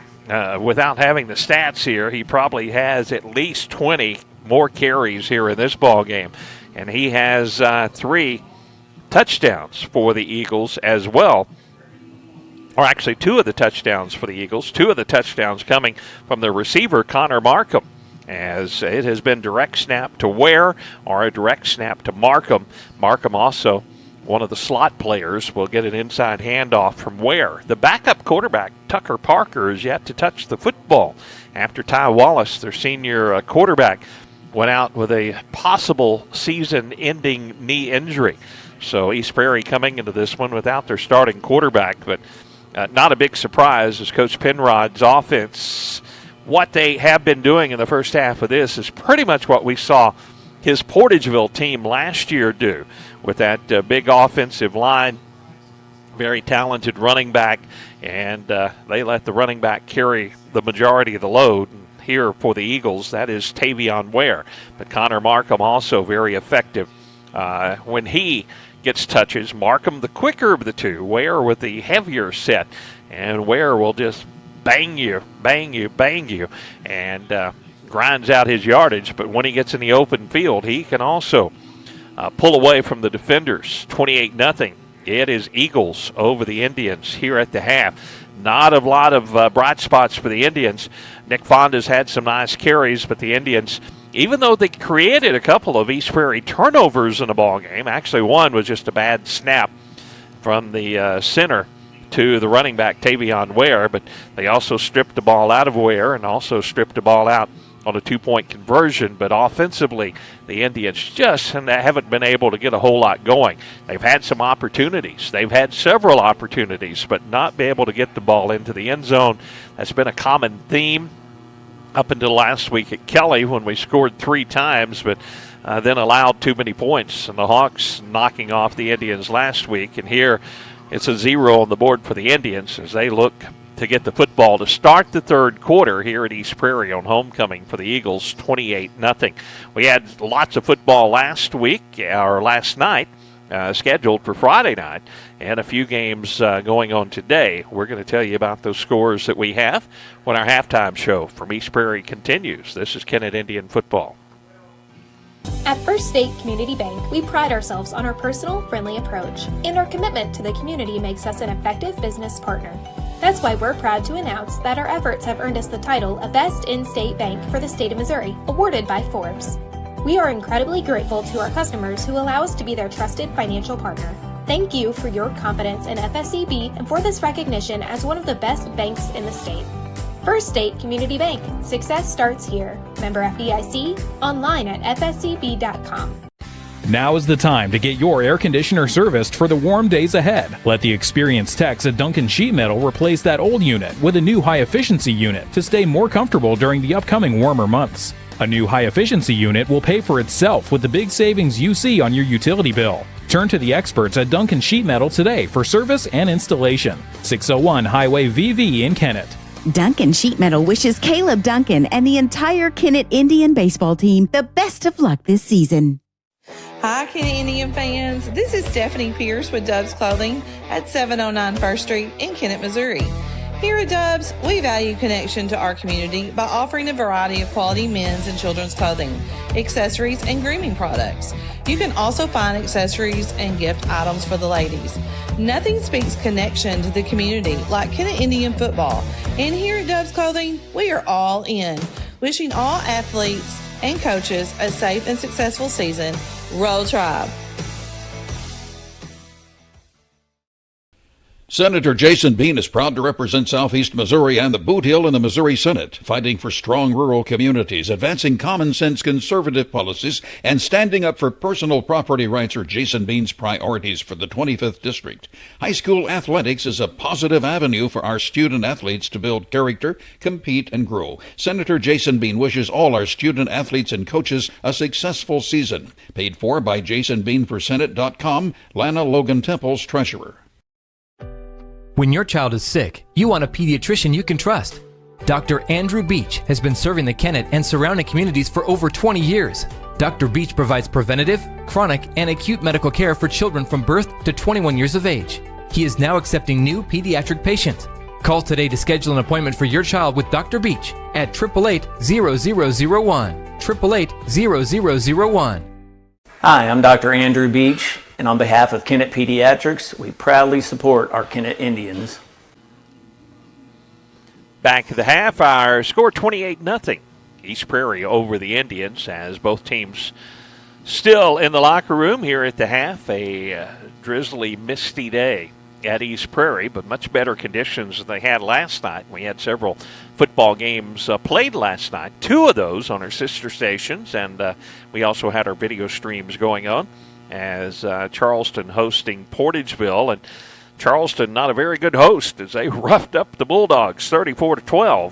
without having the stats here, he probably has at least 20 more carries here in this ball game, and he has 3 touchdowns for the Eagles as well. Or actually 2 of the touchdowns for the Eagles. 2 of the touchdowns coming from the receiver, Connor Markham, as it has been direct snap to Ware or a direct snap to Markham. Markham also, one of the slot players, will get an inside handoff from Ware. The backup quarterback, Tucker Parker, is yet to touch the football after Ty Wallace, their senior quarterback, went out with a possible season-ending knee injury. So East Prairie coming into this one without their starting quarterback, but not a big surprise as Coach Penrod's offense, what they have been doing in the first half of this is pretty much what we saw his Portageville team last year do with that big offensive line, very talented running back, and they let the running back carry the majority of the load. Here for the Eagles, that is Tavion Ware. But Connor Markham also very effective when he gets touches. Markham the quicker of the two, Ware with the heavier set, and Ware will just bang you. And grinds out his yardage, but when he gets in the open field, he can also pull away from the defenders. 28-0. It is Eagles over the Indians here at the half. Not a lot of bright spots for the Indians. Nick Fonda's had some nice carries, but the Indians, even though they created a couple of East Prairie turnovers in the ball game, actually one was just a bad snap from the center to the running back, Tavion Ware, but they also stripped the ball out of Ware and also stripped the ball out on a 2-point conversion. But offensively, the Indians just haven't been able to get a whole lot going. They've had some opportunities. They've had several opportunities, but not be able to get the ball into the end zone. That's been a common theme up until last week at Kelly when we scored 3 times, but then allowed too many points. And the Hawks knocking off the Indians last week. And here it's a 0 on the board for the Indians as they look to get the football to start the third quarter here at East Prairie on homecoming for the Eagles, 28-0. We had lots of football last night, scheduled for Friday night, and a few games going on today. We're going to tell you about those scores that we have when our halftime show from East Prairie continues. This is Kennett Indian Football. At First State Community Bank, we pride ourselves on our personal, friendly approach, and our commitment to the community makes us an effective business partner. That's why we're proud to announce that our efforts have earned us the title of Best In-State Bank for the state of Missouri, awarded by Forbes. We are incredibly grateful to our customers who allow us to be their trusted financial partner. Thank you for your confidence in FSCB and for this recognition as one of the best banks in the state. First State Community Bank. Success starts here. Member FDIC. Online at fscb.com. Now is the time to get your air conditioner serviced for the warm days ahead. Let the experienced techs at Duncan Sheet Metal replace that old unit with a new high-efficiency unit to stay more comfortable during the upcoming warmer months. A new high-efficiency unit will pay for itself with the big savings you see on your utility bill. Turn to the experts at Duncan Sheet Metal today for service and installation. 601 Highway VV in Kennett. Duncan Sheet Metal wishes Caleb Duncan and the entire Kennett Indian baseball team the best of luck this season. Hi, Kennett Indian fans. This is Stephanie Pierce with Dubs Clothing at 709 First Street in Kennett, Missouri. Here at Dubs, we value connection to our community by offering a variety of quality men's and children's clothing, accessories, and grooming products. You can also find accessories and gift items for the ladies. Nothing speaks connection to the community like Kennett Indian football. And here at Dubs Clothing, we are all in. Wishing all athletes and coaches a safe and successful season. Roll Tribe. Senator Jason Bean is proud to represent Southeast Missouri and the Boot Hill in the Missouri Senate, fighting for strong rural communities, advancing common-sense conservative policies, and standing up for personal property rights are Jason Bean's priorities for the 25th District. High school athletics is a positive avenue for our student athletes to build character, compete, and grow. Senator Jason Bean wishes all our student athletes and coaches a successful season. Paid for by JasonBeanForSenate.com, Lana Logan Temple's treasurer. When your child is sick, you want a pediatrician you can trust. Dr. Andrew Beach has been serving the Kennett and surrounding communities for over 20 years. Dr. Beach provides preventative, chronic, and acute medical care for children from birth to 21 years of age. He is now accepting new pediatric patients. Call today to schedule an appointment for your child with Dr. Beach at 888-0001. 888-0001. Hi, I'm Dr. Andrew Beach, and on behalf of Kennett Pediatrics, we proudly support our Kennett Indians. Back at the half, our score 28-0. East Prairie over the Indians as both teams still in the locker room here at the half. A drizzly, misty day at East Prairie, but much better conditions than they had last night. We had several football games played last night, 2 of those on our sister stations, and we also had our video streams going on as Charleston hosting Portageville, and Charleston not a very good host as they roughed up the Bulldogs 34-12,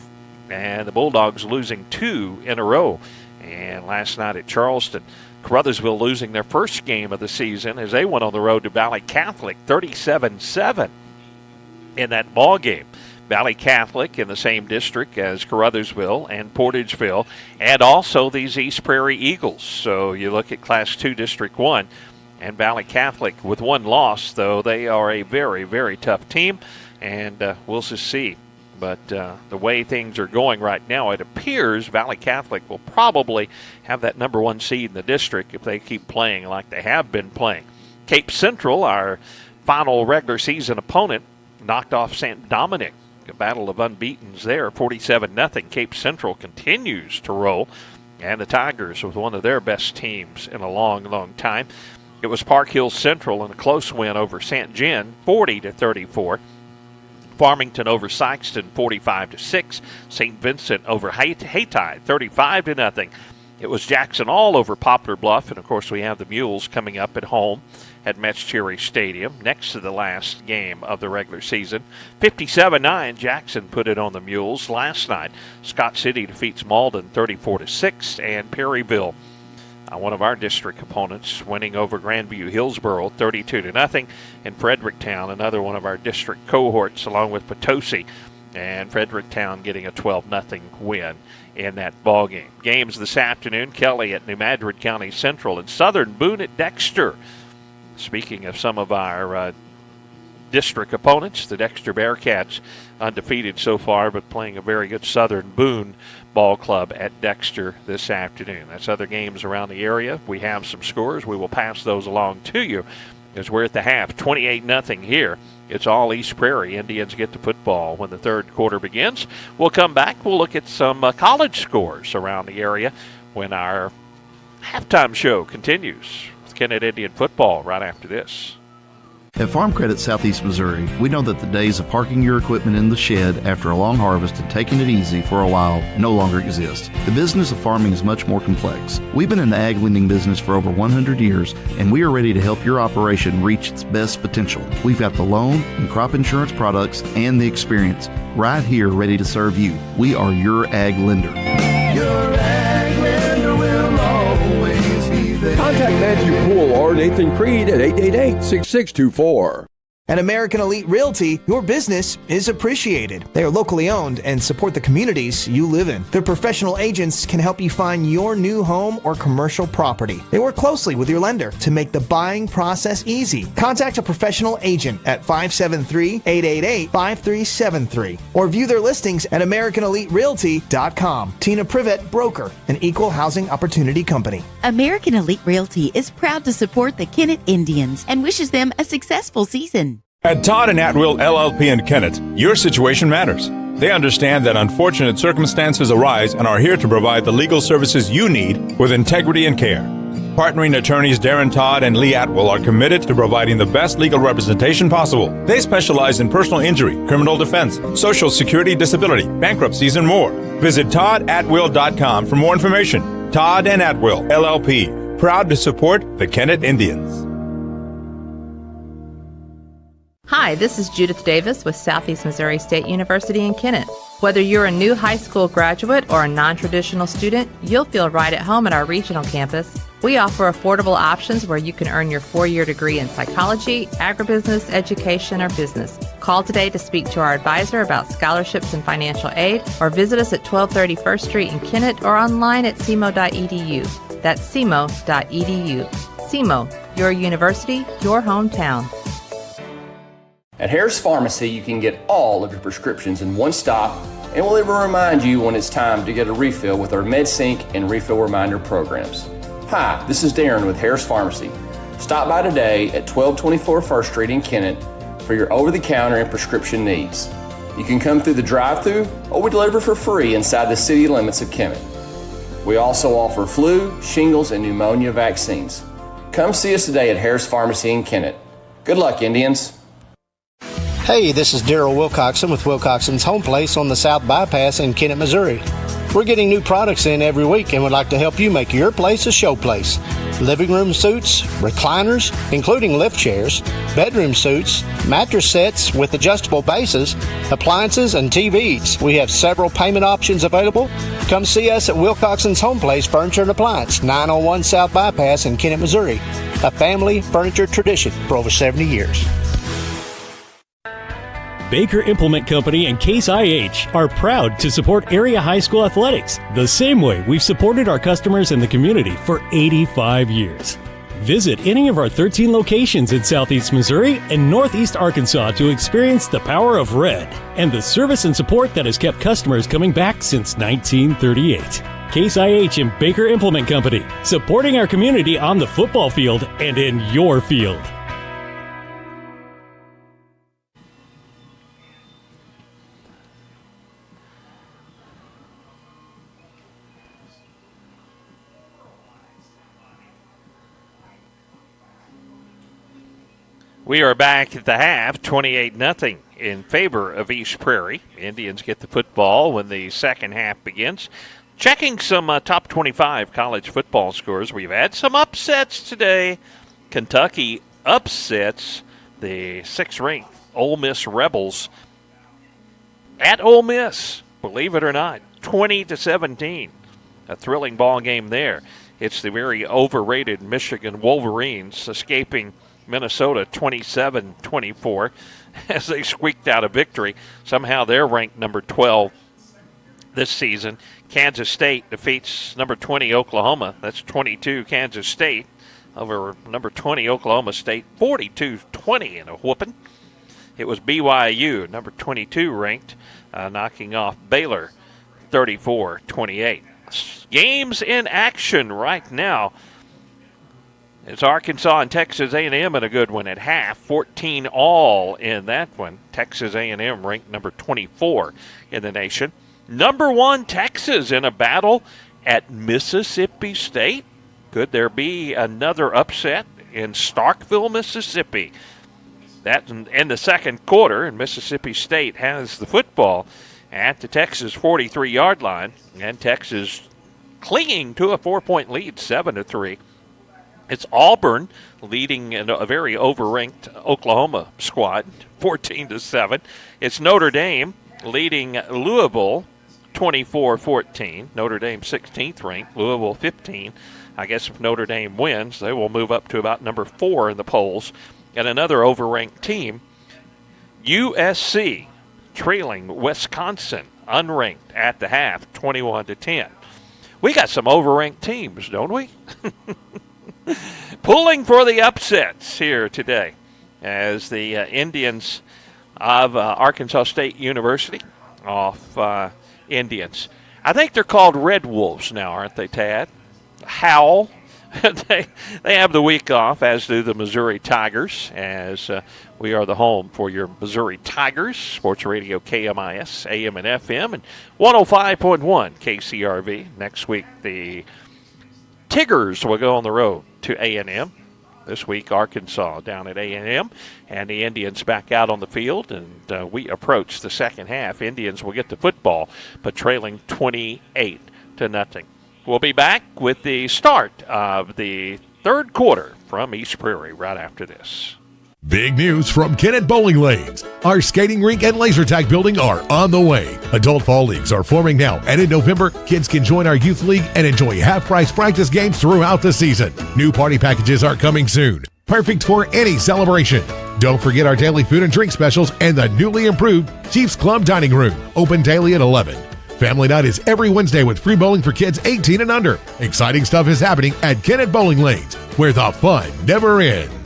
and the Bulldogs losing 2 in a row. And last night at Charleston, Caruthersville losing their first game of the season as they went on the road to Valley Catholic 37-7 in that ball game. Valley Catholic in the same district as Caruthersville and Portageville, and also these East Prairie Eagles. So you look at Class 2 District 1, and Valley Catholic with 1 loss, though they are a very, very tough team, and we'll just see But the way things are going right now, it appears Valley Catholic will probably have that number 1 seed in the district if they keep playing like they have been playing. Cape Central, our final regular season opponent, knocked off St. Dominic. A battle of unbeatens there, 47-0. Cape Central continues to roll, and the Tigers with one of their best teams in a long, long time. It was Park Hill Central in a close win over St. Gen, 40-34. Farmington over Sykeston, 45-6. St. Vincent over Hayti, 35-0. It was Jackson all over Poplar Bluff, and of course we have the Mules coming up at home at Metz Cherry Stadium next to the last game of the regular season. 57-9, Jackson put it on the Mules last night. Scott City defeats Malden 34-6, and Perryville, one of our district opponents, winning over Grandview Hillsboro 32-0, and Fredericktown, another one of our district cohorts, along with Potosi, and Fredericktown getting a 12-0 win in that ball game. Games this afternoon: Kelly at New Madrid County Central and Southern Boone at Dexter. Speaking of some of our district opponents, the Dexter Bearcats undefeated so far, but playing a very good Southern Boone ball club at Dexter this afternoon. That's other games around the area. We have some scores. We will pass those along to you as we're at the half. 28-0 here. It's all East Prairie. Indians get the football when the third quarter begins. We'll come back. We'll look at some college scores around the area when our halftime show continues with Kennett Indian football right after this. At Farm Credit Southeast Missouri, we know that the days of parking your equipment in the shed after a long harvest and taking it easy for a while no longer exist. The business of farming is much more complex. We've been in the ag lending business for over 100 years, and we are ready to help your operation reach its best potential. We've got the loan and crop insurance products and the experience right here ready to serve you. We are your ag lender. Your ag lender will always be there. Contact Matthew Poole or Nathan Creed at 888-6624. At American Elite Realty, your business is appreciated. They are locally owned and support the communities you live in. Their professional agents can help you find your new home or commercial property. They work closely with your lender to make the buying process easy. Contact a professional agent at 573-888-5373 or view their listings at AmericanEliteRealty.com. Tina Privet, broker, an equal housing opportunity company. American Elite Realty is proud to support the Kennett Indians and wishes them a successful season. At Todd and Atwill LLP in Kennett, your situation matters. They understand that unfortunate circumstances arise and are here to provide the legal services you need with integrity and care. Partnering attorneys Darren Todd and Lee Atwill are committed to providing the best legal representation possible. They specialize in personal injury, criminal defense, social security disability, bankruptcies, and more. Visit toddatwill.com for more information. Todd and Atwill LLP, proud to support the Kennett Indians. Hi, this is Judith Davis with Southeast Missouri State University in Kennett. Whether you're a new high school graduate or a non-traditional student, you'll feel right at home at our regional campus. We offer affordable options where you can earn your 4-year degree in psychology, agribusiness, education, or business. Call today to speak to our advisor about scholarships and financial aid, or visit us at 1230 First Street in Kennett or online at cmo.edu. That's cmo.edu. CMO, your university, your hometown. At Harris Pharmacy, you can get all of your prescriptions in one stop, and we'll even remind you when it's time to get a refill with our MedSync and Refill Reminder programs. Hi, this is Darren with Harris Pharmacy. Stop by today at 1224 First Street in Kennett for your over-the-counter and prescription needs. You can come through the drive-thru, or we deliver for free inside the city limits of Kennett. We also offer flu, shingles, and pneumonia vaccines. Come see us today at Harris Pharmacy in Kennett. Good luck, Indians. Hey, this is Daryl Wilcoxon with Wilcoxon's Home Place on the South Bypass in Kennett, Missouri. We're getting new products in every week and would like to help you make your place a show place. Living room suites, recliners, including lift chairs, bedroom suites, mattress sets with adjustable bases, appliances, and TVs. We have several payment options available. Come see us at Wilcoxon's Home Place Furniture and Appliance, 901 South Bypass in Kennett, Missouri. A family furniture tradition for over 70 years. Baker Implement Company and Case IH are proud to support area high school athletics the same way we've supported our customers in the community for 85 years. Visit any of our 13 locations in Southeast Missouri and Northeast Arkansas to experience the power of red and the service and support that has kept customers coming back since 1938. Case IH and Baker Implement Company, supporting our community on the football field and in your field. We are back at the half, 28-0 in favor of East Prairie. Indians get the football when the second half begins. Checking some top 25 college football scores. We've had some upsets today. Kentucky upsets the 6th-ranked Ole Miss Rebels at Ole Miss, believe it or not, 20-17. A thrilling ball game there. It's the very overrated Michigan Wolverines escaping Minnesota 27-24 as they squeaked out a victory. Somehow they're ranked number 12 this season. Kansas State defeats number 20 Oklahoma. That's 22 Kansas State over number 20 Oklahoma State, 42-20 in a whooping. It was BYU, number 22 ranked, knocking off Baylor 34-28. Games in action right now. It's Arkansas and Texas A&M in a good one at half. 14 all in that one. Texas A&M ranked number 24 in the nation. Number 1 Texas in a battle at Mississippi State. Could there be another upset in Starkville, Mississippi? That in the second quarter, and Mississippi State has the football at the Texas 43-yard line, and Texas clinging to a 4-point lead, 7-3. It's Auburn leading in a very overranked Oklahoma squad, 14-7. It's Notre Dame leading Louisville, 24-14. Notre Dame 16th ranked, Louisville 15. I guess if Notre Dame wins, they will move up to about number 4 in the polls. And another overranked team, USC, trailing Wisconsin, unranked at the half, 21-10. We got some overranked teams, don't we? Pulling for the upsets here today as the Indians of Arkansas State University off Indians. I think they're called Red Wolves now, aren't they, Tad? Howl. They have the week off, as do the Missouri Tigers, as we are the home for your Missouri Tigers. Sports Radio KMIS, AM and FM, and 105.1 KCRV. Next week, the Tigers will go on the road to A&M. This week, Arkansas down at A&M, and the Indians back out on the field, and we approach the second half. Indians will get the football, but trailing 28-0. We'll be back with the start of the third quarter from East Prairie right after this. Big news from Kennett Bowling Lanes. Our skating rink and laser tag building are on the way. Adult fall leagues are forming now, and in November, kids can join our youth league and enjoy half-price practice games throughout the season. New party packages are coming soon, perfect for any celebration. Don't forget our daily food and drink specials and the newly improved Chiefs Club Dining Room, open daily at 11. Family night is every Wednesday with free bowling for kids 18 and under. Exciting stuff is happening at Kennett Bowling Lanes, where the fun never ends.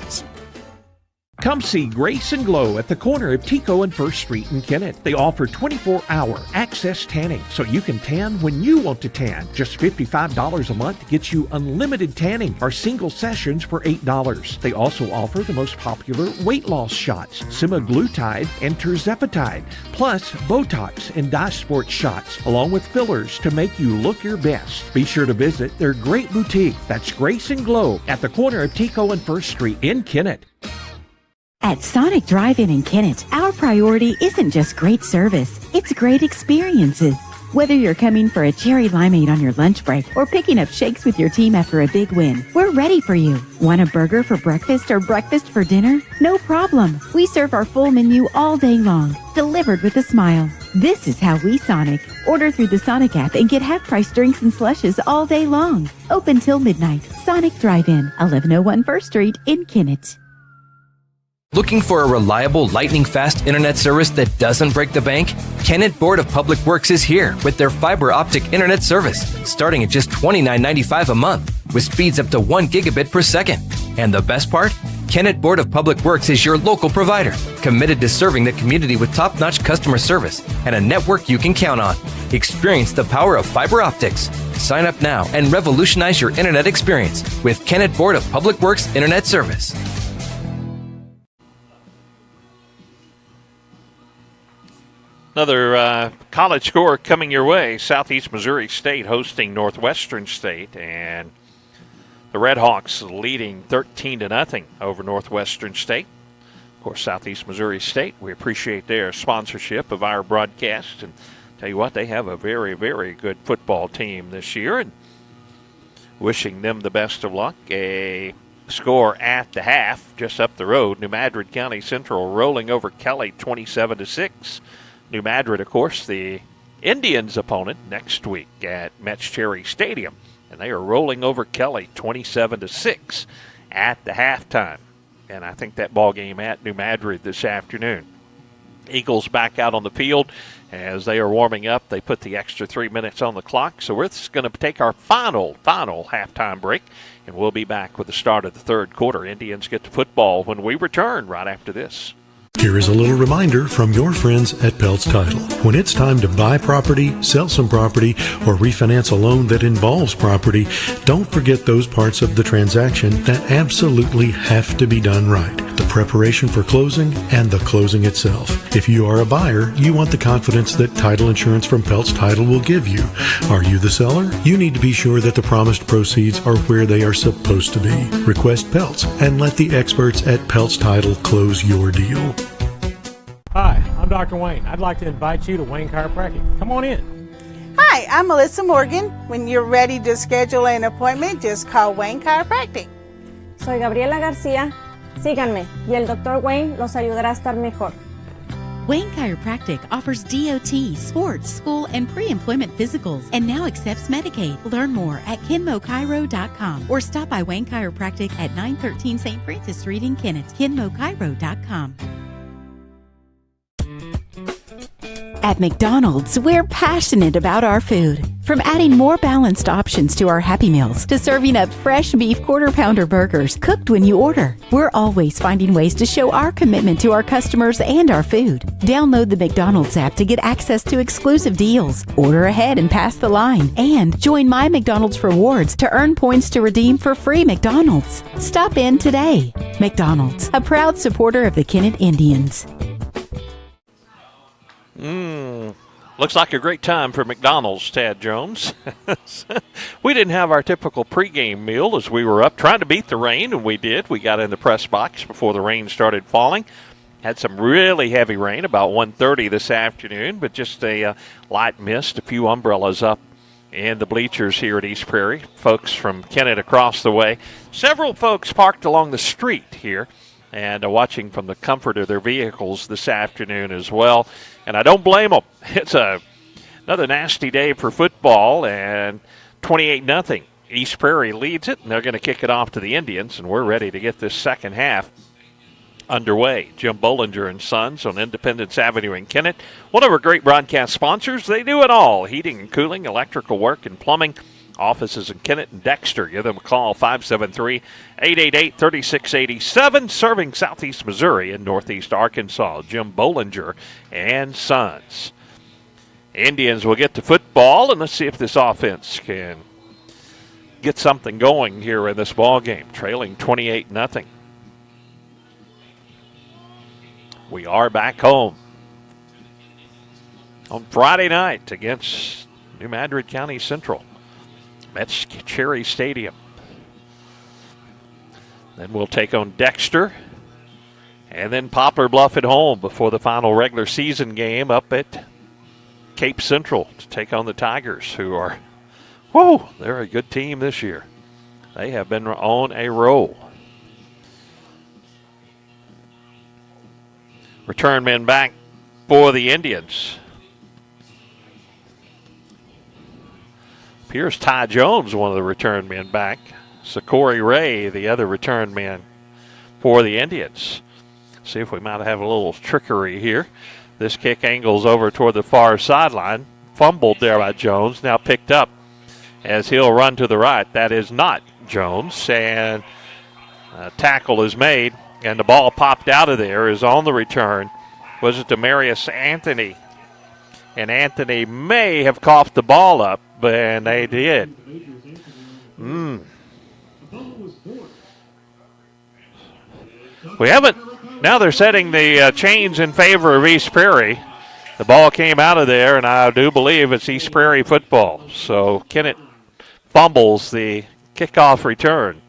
Come see Grace and Glow at the corner of Tico and 1st Street in Kennett. They offer 24-hour access tanning, so you can tan when you want to tan. Just $55 a month gets you unlimited tanning or single sessions for $8. They also offer the most popular weight loss shots, semaglutide and tirzepatide, plus Botox and Dysport shots, along with fillers to make you look your best. Be sure to visit their great boutique. That's Grace and Glow at the corner of Tico and 1st Street in Kennett. At Sonic Drive-In in Kennett, our priority isn't just great service, it's great experiences. Whether you're coming for a cherry limeade on your lunch break or picking up shakes with your team after a big win, we're ready for you. Want a burger for breakfast or breakfast for dinner? No problem. We serve our full menu all day long, delivered with a smile. This is how we Sonic. Order through the Sonic app and get half-price drinks and slushes all day long. Open till midnight. Sonic Drive-In, 1101 1st Street in Kennett. Looking for a reliable, lightning-fast internet service that doesn't break the bank? Kennett Board of Public Works is here with their fiber optic internet service, starting at just $29.95 a month, with speeds up to 1 gigabit per second. And the best part? Kennett Board of Public Works is your local provider, committed to serving the community with top-notch customer service and a network you can count on. Experience the power of fiber optics. Sign up now and revolutionize your internet experience with Kennett Board of Public Works Internet Service. Another college score coming your way. Southeast Missouri State hosting Northwestern State, and the Red Hawks leading 13-0 over Northwestern State. Of course, Southeast Missouri State, we appreciate their sponsorship of our broadcast. And tell you what, they have a very, very good football team this year, and wishing them the best of luck. A score at the half, just up the road, New Madrid County Central rolling over Kelly 27-6. New Madrid, of course, the Indians' opponent next week at Metz Cherry Stadium. And they are rolling over Kelly 27-6 at the halftime. And I think that ball game at New Madrid this afternoon. Eagles back out on the field as they are warming up. They put the extra 3 minutes on the clock. So we're going to take our final halftime break. And we'll be back with the start of the third quarter. Indians get to football when we return right after this. Here is a little reminder from your friends at Peltz Title. When it's time to buy property, sell some property, or refinance a loan that involves property, don't forget those parts of the transaction that absolutely have to be done right. The preparation for closing and the closing itself. If you are a buyer, you want the confidence that title insurance from Peltz Title will give you. Are you the seller? You need to be sure that the promised proceeds are where they are supposed to be. Request Peltz and let the experts at Peltz Title close your deal. Hi, I'm Dr. Wayne. I'd like to invite you to Wayne Chiropractic. Come on in. Hi, I'm Melissa Morgan. When you're ready to schedule an appointment, just call Wayne Chiropractic. Soy Gabriela García. Síganme y el Dr. Wayne los ayudará a estar mejor. Wayne Chiropractic offers DOT, sports, school, and pre-employment physicals and now accepts Medicaid. Learn more at KenmoChiro.com or stop by Wayne Chiropractic at 913 St. Francis Street in Kennett. KenmoChiro.com. At McDonald's, we're passionate about our food. From adding more balanced options to our Happy Meals to serving up fresh beef quarter-pounder burgers cooked when you order, we're always finding ways to show our commitment to our customers and our food. Download the McDonald's app to get access to exclusive deals, order ahead and pass the line, and join My McDonald's Rewards to earn points to redeem for free McDonald's. Stop in today. McDonald's, a proud supporter of the Kennett Indians. Looks like a great time for McDonald's, Tad Jones. We didn't have our typical pregame meal as we were up trying to beat the rain, and we did. We got in the press box before the rain started falling. Had some really heavy rain about 1:30 this afternoon, but just a light mist, a few umbrellas up in the bleachers here at East Prairie. Folks from Kennett across the way. Several folks parked along the street here and watching from the comfort of their vehicles this afternoon as well. And I don't blame them. It's another nasty day for football, and 28-0. East Prairie leads it, and they're going to kick it off to the Indians, and we're ready to get this second half underway. Jim Bollinger and Sons on Independence Avenue in Kennett. One of our great broadcast sponsors. They do it all. Heating and cooling, electrical work, and plumbing. Offices in Kennett and Dexter. Give them a call, 573-888-3687, serving Southeast Missouri and Northeast Arkansas. Jim Bollinger and Sons. Indians will get to football, and let's see if this offense can get something going here in this ball game, trailing 28-0. We are back home on Friday night against New Madrid County Central. Metz Cherry Stadium. Then we'll take on Dexter and then Poplar Bluff at home before the final regular season game up at Cape Central to take on the Tigers, who are, they're a good team this year. They have been on a roll. Return men back for the Indians. Here's Ty Jones, one of the return men back. Corey Ray, the other return man for the Indians. See if we might have a little trickery here. This kick angles over toward the far sideline. Fumbled there by Jones, now picked up as he'll run to the right. That is not Jones, and A tackle is made, and the ball popped out of there. Is on the return. Was it Demarius Anthony? And Anthony may have coughed the ball up, and they did. We haven't. Now they're setting the chains in favor of East Prairie. The ball came out of there, and I do believe it's East Prairie football. So Kennett fumbles the kickoff return.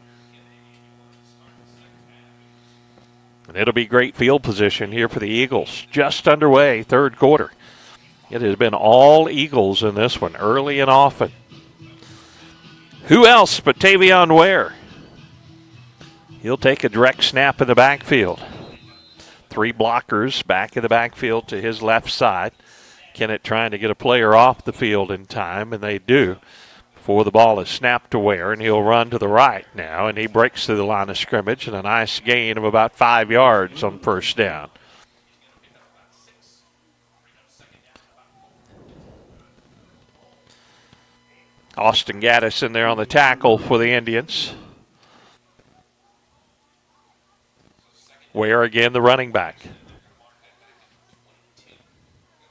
And it'll be great field position here for the Eagles. Just underway, third quarter. It has been all Eagles in this one, early and often. Who else but Tavion Ware? He'll take a direct snap in the backfield. 3 blockers back in the backfield to his left side. Kennett trying to get a player off the field in time, and they do. Before the ball is snapped to Ware, and he'll run to the right now, and he breaks through the line of scrimmage, and a nice gain of about 5 yards on first down. Austin Gaddis in there on the tackle for the Indians. Ware again, the running back.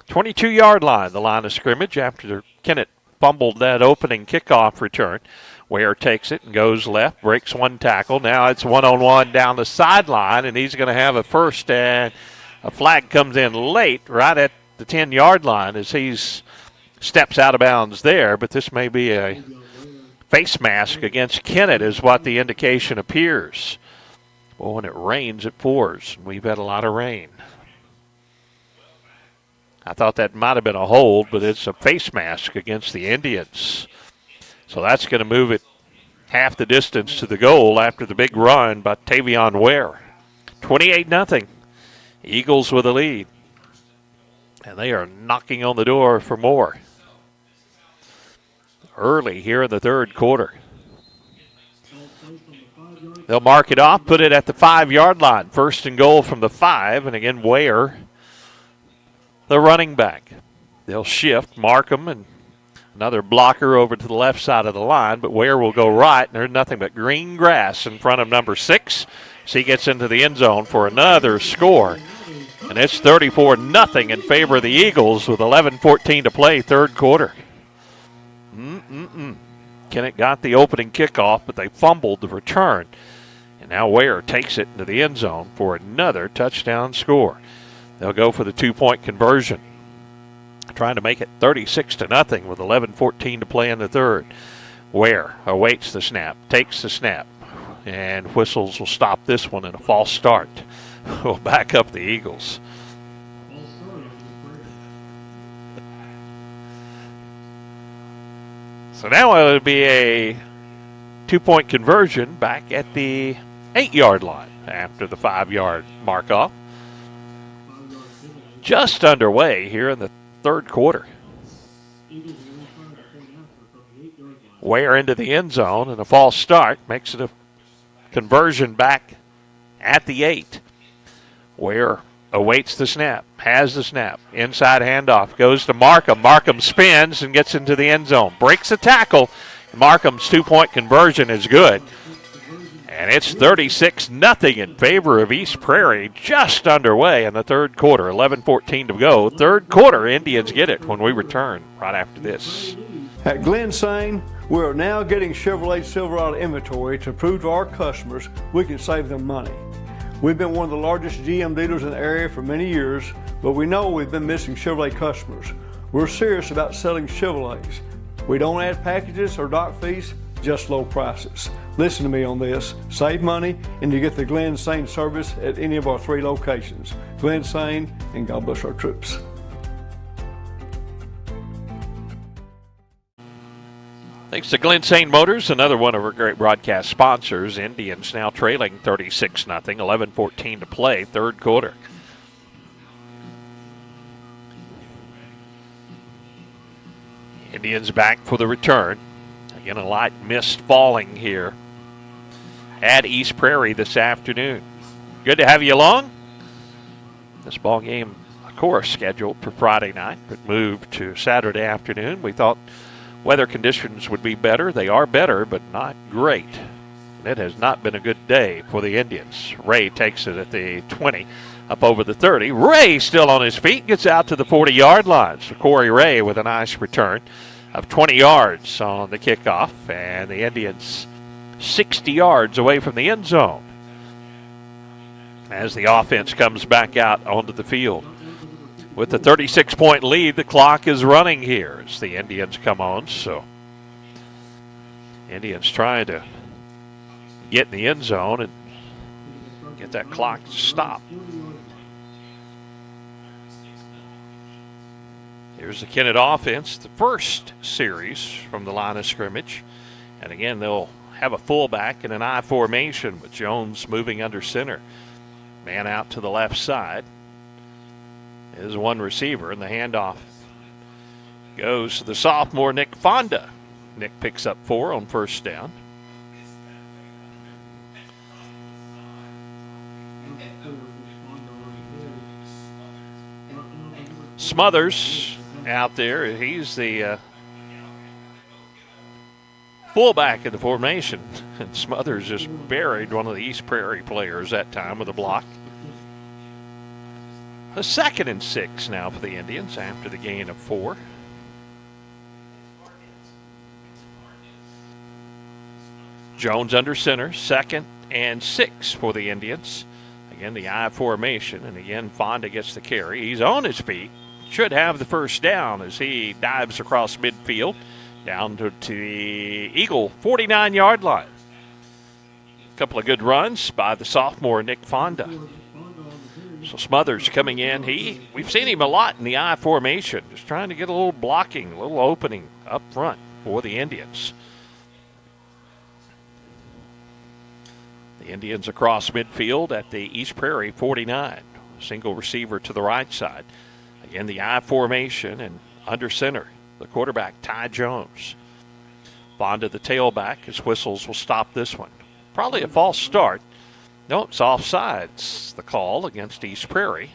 22-yard line, the line of scrimmage after Kennett fumbled that opening kickoff return. Ware takes it and goes left, breaks one tackle. Now it's one-on-one down the sideline, and he's going to have a first, and a flag comes in late, right at the 10-yard line as he's steps out of bounds there, but this may be a face mask against Kennett is what the indication appears. Well, when it rains, it pours. We've had a lot of rain. I thought that might have been a hold, but it's a face mask against the Indians. So that's going to move it half the distance to the goal after the big run by Tavion Ware. 28-0. Eagles with a lead. And they are knocking on the door for more. Early here in the third quarter. They'll mark it off, put it at the 5-yard line. First and goal from the 5, and again Ware, the running back. They'll shift, Markham, and another blocker over to the left side of the line, but Ware will go right, and there's nothing but green grass in front of number 6. So he gets into the end zone for another score. And it's 34-0 in favor of the Eagles with 11:14 to play, third quarter. Kennett got the opening kickoff, but they fumbled the return. And now Ware takes it into the end zone for another touchdown score. They'll go for the 2-point conversion, trying to make it 36-0 with 11:14 to play in the third. Ware awaits the snap, takes the snap, and whistles will stop this one in a false start. We'll back up the Eagles. So now it'll be a 2-point conversion back at the 8-yard line after the 5-yard mark off. Just underway here in the third quarter. Ware into the end zone, and a false start makes it a conversion back at the 8. Ware awaits the snap, has the snap, inside handoff, goes to Markham. Markham spins and gets into the end zone, breaks a tackle. Markham's 2-point conversion is good. And it's 36-0 in favor of East Prairie, just underway in the third quarter. 11:14 to go. Third quarter, Indians get it when we return right after this. At Glen Sane, we are now getting Chevrolet Silverado inventory to prove to our customers we can save them money. We've been one of the largest GM dealers in the area for many years, but we know we've been missing Chevrolet customers. We're serious about selling Chevrolets. We don't add packages or dock fees, just low prices. Listen to me on this. Save money, and you get the Glen Sane service at any of our 3 locations. Glen Sane, and God bless our troops. Thanks to Glen Sane Motors, another one of our great broadcast sponsors. Indians now trailing 36-0, 11:14 to play, third quarter. Indians back for the return. Again, a light mist falling here at East Prairie this afternoon. Good to have you along. This ball game, of course, scheduled for Friday night, but moved to Saturday afternoon. We thought weather conditions would be better. They are better, but not great. and it has not been a good day for the Indians. Ray takes it at the 20, up over the 30. Ray still on his feet, gets out to the 40-yard line. So Corey Ray with a nice return of 20 yards on the kickoff, and the Indians 60 yards away from the end zone as the offense comes back out onto the field. With the 36-point lead, the clock is running here as the Indians come on. So Indians trying to get in the end zone and get that clock to stop. Here's the Kennett offense, the first series from the line of scrimmage. And again, they'll have a fullback in an I formation with Jones moving under center. Man out to the left side is one receiver, and the handoff goes to the sophomore Nick Fonda. Nick picks up 4 on first down. Smothers out there. He's the fullback in the formation. And Smothers just buried one of the East Prairie players that time with a block. A 2nd and 6 now for the Indians after the gain of 4. Jones under center, 2nd and 6 for the Indians. Again, the I formation, and again, Fonda gets the carry. He's on his feet. Should have the first down as he dives across midfield down to the Eagle 49-yard line. A couple of good runs by the sophomore Nick Fonda. So Smothers coming in. We've seen him a lot in the I formation, just trying to get a little blocking, a little opening up front for the Indians. The Indians across midfield at the East Prairie 49. Single receiver to the right side. Again, the I formation and under center, the quarterback, Ty Jones. Fonda, the tailback. His whistles will stop this one. Probably a false start. No, it's offsides, the call against East Prairie.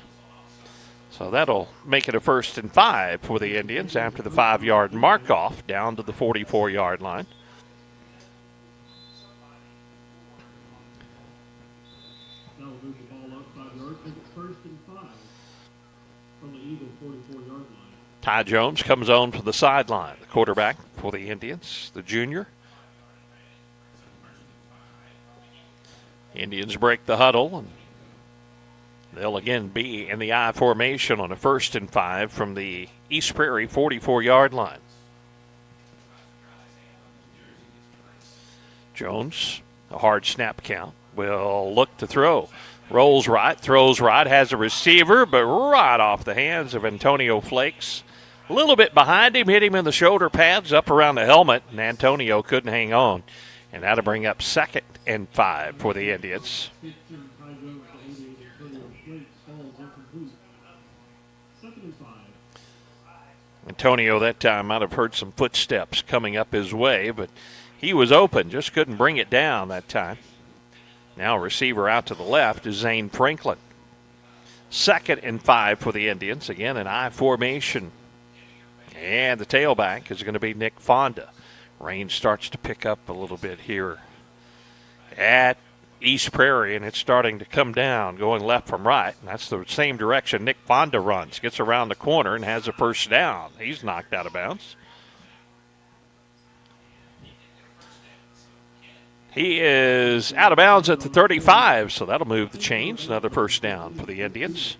So that'll make it a 1st and 5 for the Indians after the 5-yard mark-off down to the 44-yard line. Ty Jones comes on for the sideline, the quarterback for the Indians, the junior. Indians break the huddle, and they'll again be in the I formation on a 1st and 5 from the East Prairie 44-yard line. Jones, a hard snap count, will look to throw. Rolls right, throws right, has a receiver, but right off the hands of Antonio Flakes. A little bit behind him, hit him in the shoulder pads, up around the helmet, and Antonio couldn't hang on. And that'll bring up 2nd and 5 for the Indians. Antonio that time might have heard some footsteps coming up his way, but he was open, just couldn't bring it down that time. Now receiver out to the left is Zane Franklin. 2nd and 5 for the Indians. Again, an I formation. And the tailback is going to be Nick Fonda. Rain starts to pick up a little bit here at East Prairie, and it's starting to come down, going left from right. And that's the same direction Nick Fonda runs. Gets around the corner and has a first down. He's knocked out of bounds. He is out of bounds at the 35, so that'll move the chains. Another first down for the Indians.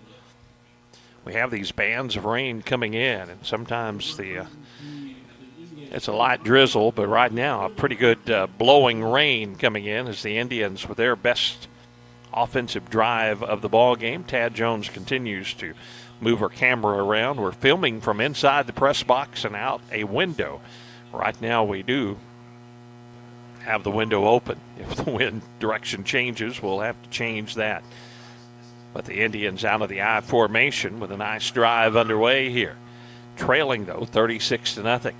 We have these bands of rain coming in, and sometimes it's a light drizzle, but right now a pretty good blowing rain coming in as the Indians, with their best offensive drive of the ball game. Tad Jones continues to move her camera around. We're filming from inside the press box and out a window. Right now we do have the window open. If the wind direction changes, we'll have to change that. But the Indians out of the I formation with a nice drive underway here. Trailing, though, 36-0.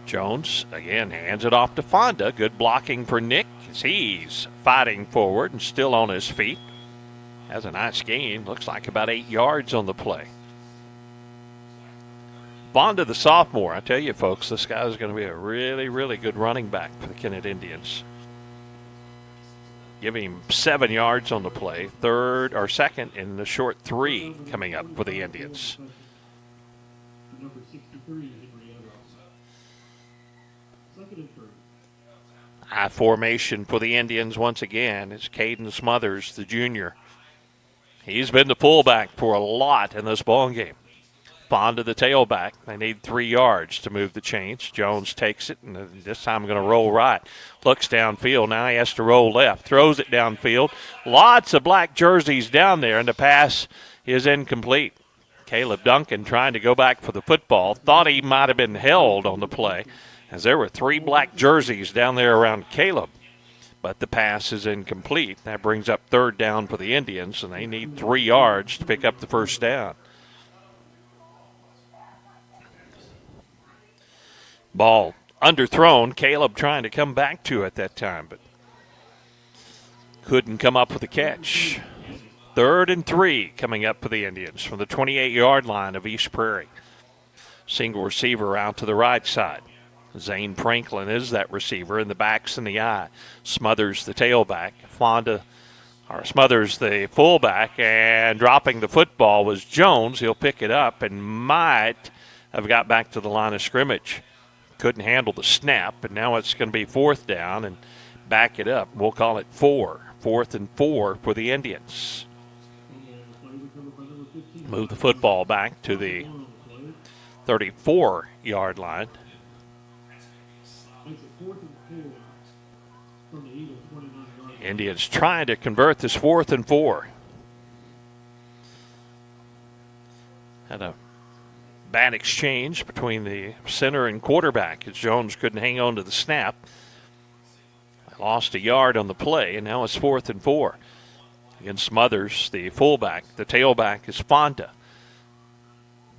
Jones, again, hands it off to Fonda. Good blocking for Nick as he's fighting forward and still on his feet. Has a nice gain. Looks like about 8 yards on the play. Fonda, the sophomore. I tell you, folks, this guy is going to be a really, really good running back for the Kennett Indians. giving him 7 yards on the play. Second in the short 3 coming up for the Indians. High formation for the Indians once again. It's Caden Smothers, the junior. He's been the fullback for a lot in this ball game. Fonda, the tailback. They need 3 yards to move the chains. Jones takes it, and this time going to roll right. Looks downfield. Now he has to roll left. Throws it downfield. Lots of black jerseys down there, and the pass is incomplete. Caleb Duncan trying to go back for the football. Thought he might have been held on the play, as there were 3 black jerseys down there around Caleb. But the pass is incomplete. That brings up 3rd down for the Indians, and they need 3 yards to pick up the first down. Ball underthrown. Caleb trying to come back to it that time, but couldn't come up with a catch. 3rd and 3 coming up for the Indians from the 28-yard line of East Prairie. Single receiver out to the right side. Zane Franklin is that receiver in the backs and the eye. Smothers the tailback. Smothers the fullback, and dropping the football was Jones. He'll pick it up and might have got back to the line of scrimmage. Couldn't handle the snap, and now it's going to be 4th down and back it up. We'll call it 4th and 4 for the Indians. Move the football back to the 34-yard line. Indians trying to convert this 4th and 4. Had a bad exchange between the center and quarterback as Jones couldn't hang on to the snap. Lost a yard on the play, and now it's 4th and 4. Against Smothers, the fullback. The tailback is Fonda.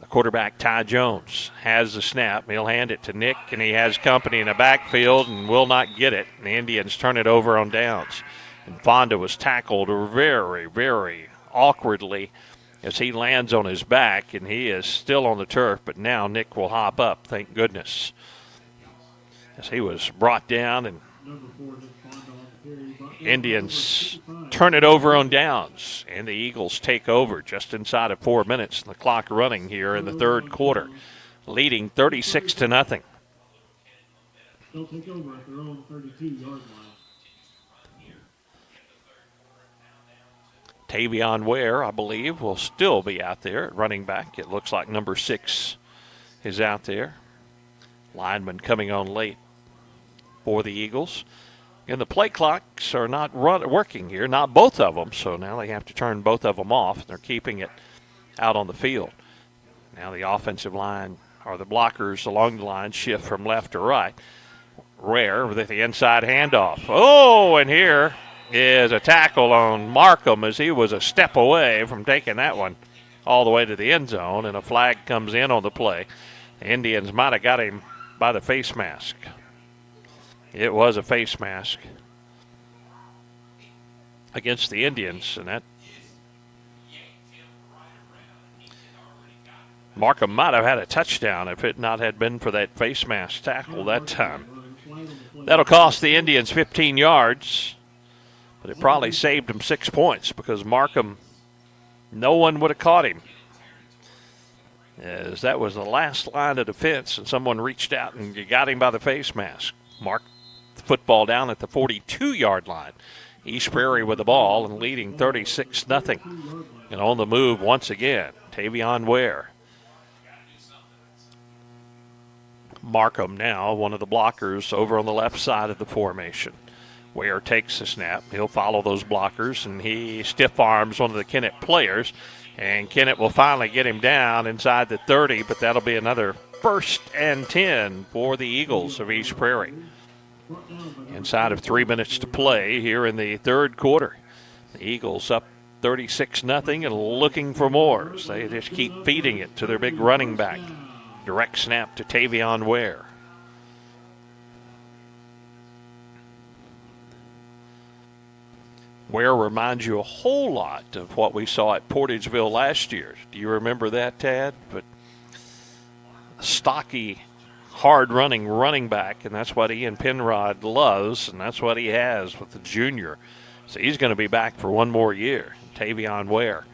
The quarterback, Ty Jones, has the snap. He'll hand it to Nick, and he has company in the backfield and will not get it. And the Indians turn it over on downs. And Fonda was tackled very, very awkwardly as he lands on his back, and he is still on the turf, but now Nick will hop up, thank goodness. As he was brought down, and Indians turn it over on downs, and the Eagles take over just inside of 4 minutes, and the clock running here in the 3rd quarter, leading 36-0. They'll take over at their own 32-yard line. Tavion Ware, I believe, will still be out there at running back. It looks like number 6 is out there. Lineman coming on late for the Eagles. And the play clocks are not working here, not both of them, so now they have to turn both of them off. They're keeping it out on the field. Now the offensive line, or the blockers along the line, shift from left to right. Rare with the inside handoff. Oh, and here is a tackle on Markham as he was a step away from taking that one all the way to the end zone, and a flag comes in on the play. The Indians might have got him by the face mask. It was a face mask against the Indians, and that Markham might have had a touchdown if it not had been for that face mask tackle that time. That'll cost the Indians 15 yards. But it probably saved him 6 points because Markham, no one would have caught him. As that was the last line of defense, and someone reached out and got him by the face mask. Marked the football down at the 42-yard line. East Prairie with the ball and leading 36-0. And on the move once again, Tavion Ware. Markham now, one of the blockers over on the left side of the formation. Ware takes the snap. He'll follow those blockers, and he stiff arms one of the Kennett players. And Kennett will finally get him down inside the 30, but that'll be another 1st and 10 for the Eagles of East Prairie. Inside of 3 minutes to play here in the 3rd quarter. The Eagles up 36-0 and looking for more. So they just keep feeding it to their big running back. Direct snap to Tavion Ware. Ware reminds you a whole lot of what we saw at Portageville last year. Do you remember that, Tad? But a stocky, hard-running running back, and that's what Ian Penrod loves, and that's what he has with the junior So he's going to be back for one more year. Tavion Ware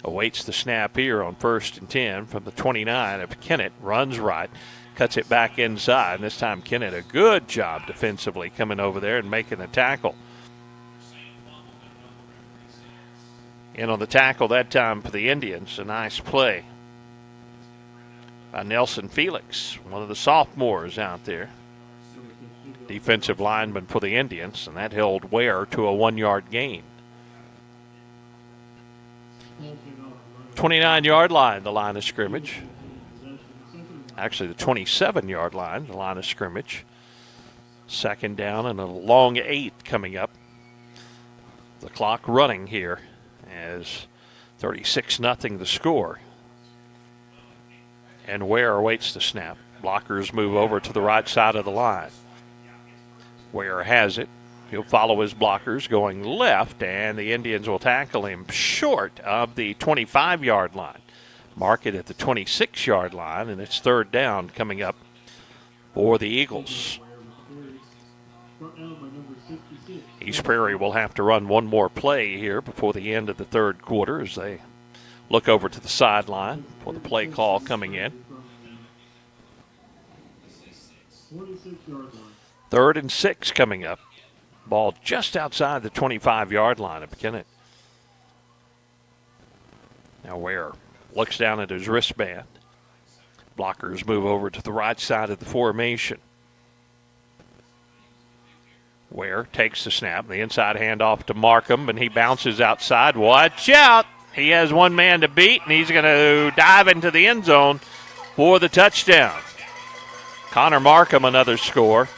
awaits the snap here on 1st and 10 from the 29 of Kennett. Runs right, cuts it back inside. And this time Kennett, a good job defensively coming over there and making the tackle. In on the tackle that time for the Indians. A nice play by Nelson Felix, one of the sophomores out there. Defensive lineman for the Indians, and that held Ware to a 1-yard gain. 29-yard line, the line of scrimmage. Actually, the 27-yard line, the line of scrimmage. 2nd down and a long 8 coming up. The clock running here as 36-0 the score. And Ware awaits the snap. Blockers move over to the right side of the line. Ware has it. He'll follow his blockers going left, and the Indians will tackle him short of the 25-yard line. Mark it at the 26-yard line, and it's 3rd down coming up for the Eagles. East Prairie will have to run one more play here before the end of the 3rd quarter as they look over to the sideline for the play call coming in. 3rd and 6 coming up. Ball just outside the 25-yard line of Kennett. Now Ware looks down at his wristband. Blockers move over to the right side of the formation. Ware takes the snap, the inside handoff to Markham, and he bounces outside. Watch out! He has one man to beat, and he's going to dive into the end zone for the touchdown. Connor Markham, another score.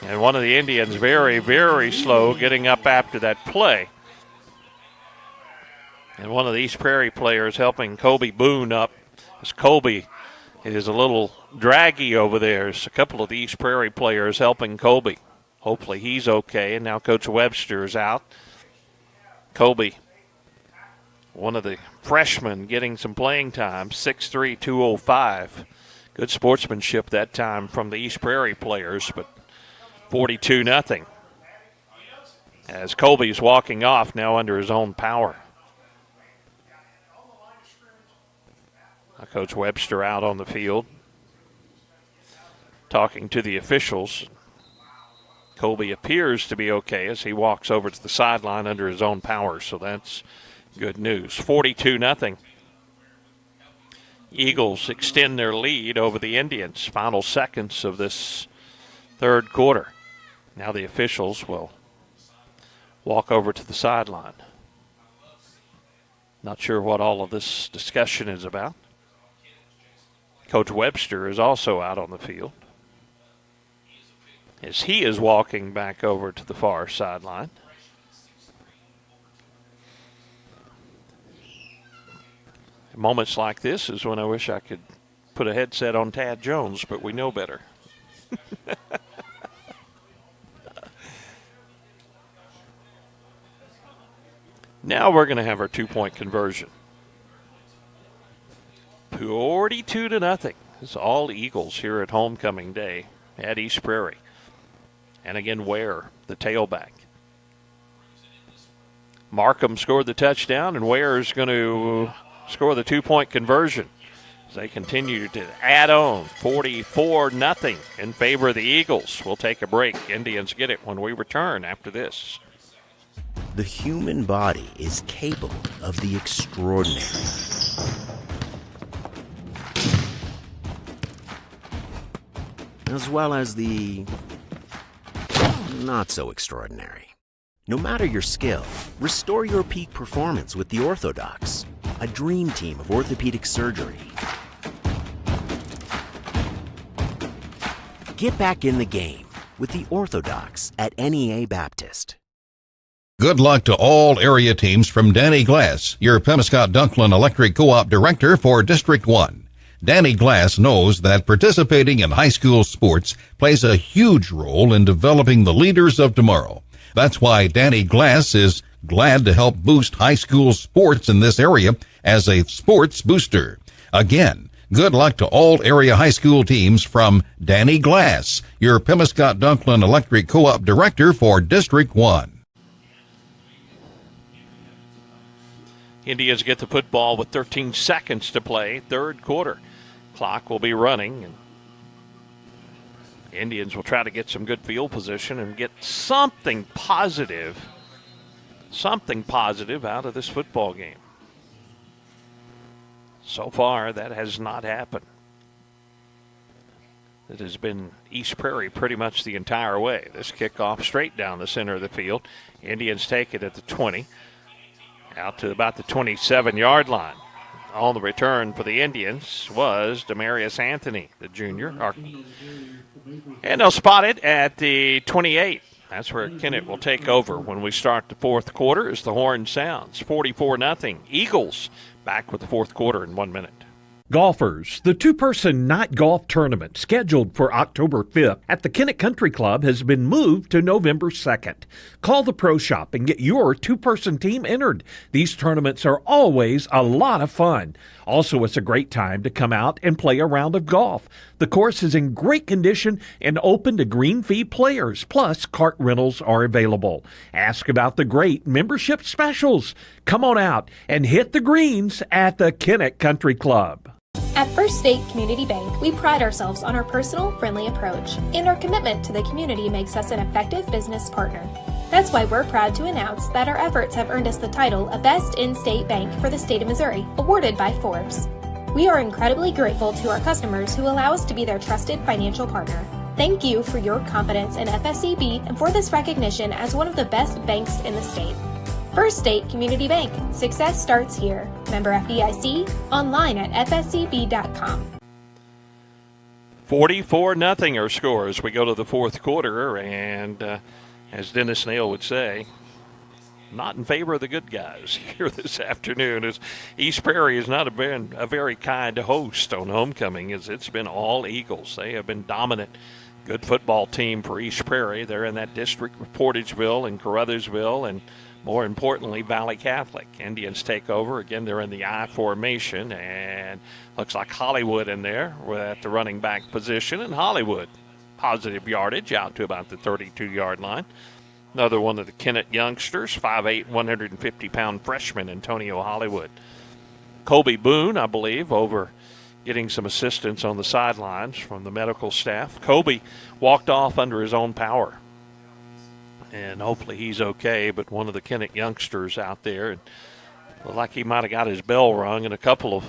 And one of the Indians very, very slow getting up after that play. And one of the East Prairie players helping Colby Boone up. As Colby is a little draggy over there. There's a couple of the East Prairie players helping Colby. Hopefully he's okay. And now Coach Webster is out. Colby, one of the freshmen, getting some playing time. 6'3", 205. Good sportsmanship that time from the East Prairie players, but 42-0. As Colby's walking off now under his own power. Coach Webster out on the field talking to the officials. Colby appears to be okay as he walks over to the sideline under his own power, so that's good news. 42-0. Eagles extend their lead over the Indians. Final seconds of this 3rd quarter. Now the officials will walk over to the sideline. Not sure what all of this discussion is about. Coach Webster is also out on the field as he is walking back over to the far sideline. Moments like this is when I wish I could put a headset on Tad Jones, but we know better. Now we're going to have our 2-point conversion. 42-0. It's all Eagles here at homecoming day at East Prairie. And again, Ware, the tailback. Markham scored the touchdown, and Ware is going to score the 2-point conversion. As they continue to add on 44-0 in favor of the Eagles. We'll take a break. Indians get it when we return after this. The human body is capable of the extraordinary. As well as the not so extraordinary. No matter your skill, restore your peak performance with the Orthodox, a dream team of orthopedic surgery. Get back in the game with the Orthodox at NEA Baptist. Good luck to all area teams from Danny Glass, your Pemiscot-Dunklin Electric Co-op Director for District 1. Danny Glass knows that participating in high school sports plays a huge role in developing the leaders of tomorrow. That's why Danny Glass is glad to help boost high school sports in this area as a sports booster. Again, good luck to all area high school teams from Danny Glass, your Pemiscot-Dunklin Electric Co-op Director for District 1. Indians get the football with 13 seconds to play, third quarter. Clock will be running, and Indians will try to get some good field position and get something positive out of this football game. So far, that has not happened. It has been East Prairie pretty much the entire way. This kickoff straight down the center of the field. Indians take it at the 20, out to about the 27-yard line. On the return for the Indians was Demarius Anthony, the junior. And they'll spot it at the 28. That's where Kennett will take over when we start the fourth quarter as the horn sounds. 44-0. Eagles back with the fourth quarter in 1 minute. Golfers, the two-person night golf tournament scheduled for October 5th at the Kennett Country Club has been moved to November 2nd. Call the Pro Shop and get your two-person team entered. These tournaments are always a lot of fun. Also, it's a great time to come out and play a round of golf. The course is in great condition and open to green fee players, plus cart rentals are available. Ask about the great membership specials. Come on out and hit the greens at the Kennett Country Club. At First State Community Bank, we pride ourselves on our personal, friendly approach, and our commitment to the community makes us an effective business partner. That's why we're proud to announce that our efforts have earned us the title of Best In-State Bank for the state of Missouri, awarded by Forbes. We are incredibly grateful to our customers who allow us to be their trusted financial partner. Thank you for your confidence in FSCB and for this recognition as one of the best banks in the state. First State Community Bank. Success starts here. Member FDIC. Online at fscb.com. 44-0 our score as we go to the fourth quarter. And as Dennis Nail would say, not in favor of the good guys here this afternoon. As East Prairie has not been a very kind host on homecoming, as it's been all Eagles. They have been dominant. Good football team for East Prairie. They're in that district with Portageville and Caruthersville and, more importantly, Valley Catholic. Indians take over. Again, they're in the I formation, and looks like Hollywood in there at the running back position. And Hollywood, positive yardage out to about the 32-yard line. Another one of the Kennett youngsters, 5'8", 150-pound freshman Antonio Hollywood. Colby Boone, I believe, over getting some assistance on the sidelines from the medical staff. Colby walked off under his own power. And hopefully he's okay, but one of the Kennett youngsters out there, and looked like he might have got his bell rung, and a couple of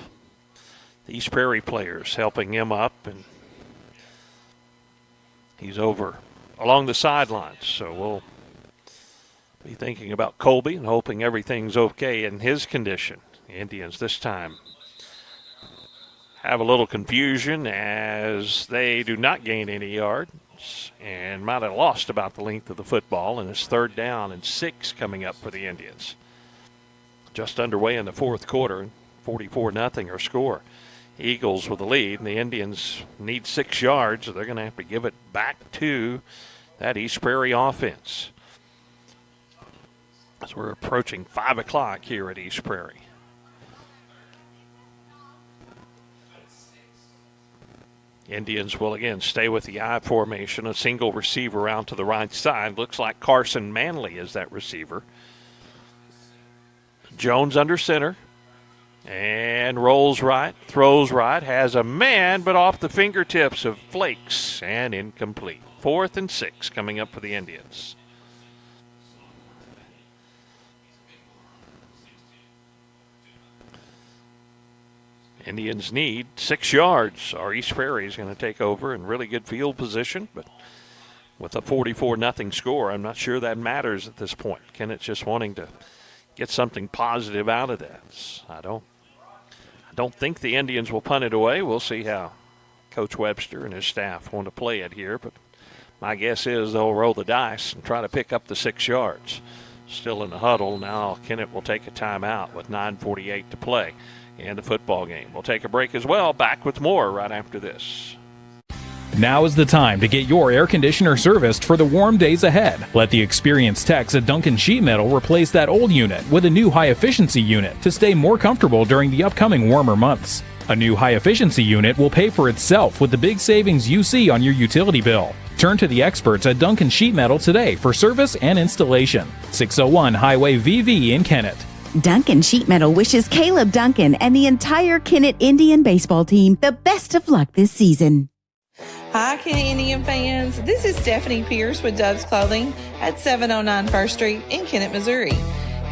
the East Prairie players helping him up, and he's over along the sidelines. So we'll be thinking about Colby and hoping everything's okay in his condition. The Indians this time have a little confusion as they do not gain any yards and might have lost about the length of the football, and it's 3rd down and 6 coming up for the Indians. Just underway in the fourth quarter, 44-0 our score. Eagles with the lead, and the Indians need 6 yards, so they're going to have to give it back to that East Prairie offense. As we're approaching 5 o'clock here at East Prairie. Indians will again stay with the I formation. A single receiver out to the right side. Looks like Carson Manley is that receiver. Jones under center. And rolls right, throws right, has a man, but off the fingertips of Flakes and incomplete. 4th and 6 coming up for the Indians. Indians need 6 yards. Our East Prairie is going to take over in really good field position, but with a 44-0 score, I'm not sure that matters at this point. Kennett's just wanting to get something positive out of that. I don't think the Indians will punt it away. We'll see how Coach Webster and his staff want to play it here, but my guess is they'll roll the dice and try to pick up the 6 yards. Still in the huddle. Now Kennett will take a timeout with 9:48 to play in the football game. We'll take a break as well. Back with more right after this. Now is the time to get your air conditioner serviced for the warm days ahead. Let the experienced techs at Duncan Sheet Metal replace that old unit with a new high-efficiency unit to stay more comfortable during the upcoming warmer months. A new high-efficiency unit will pay for itself with the big savings you see on your utility bill. Turn to the experts at Duncan Sheet Metal today for service and installation. 601 Highway VV in Kennett. Duncan Sheet Metal wishes Caleb Duncan and the entire Kennett Indian baseball team the best of luck this season. Hi, Kennett Indian fans. This is Stephanie Pierce with Dubs Clothing at 709 First Street in Kennett, Missouri.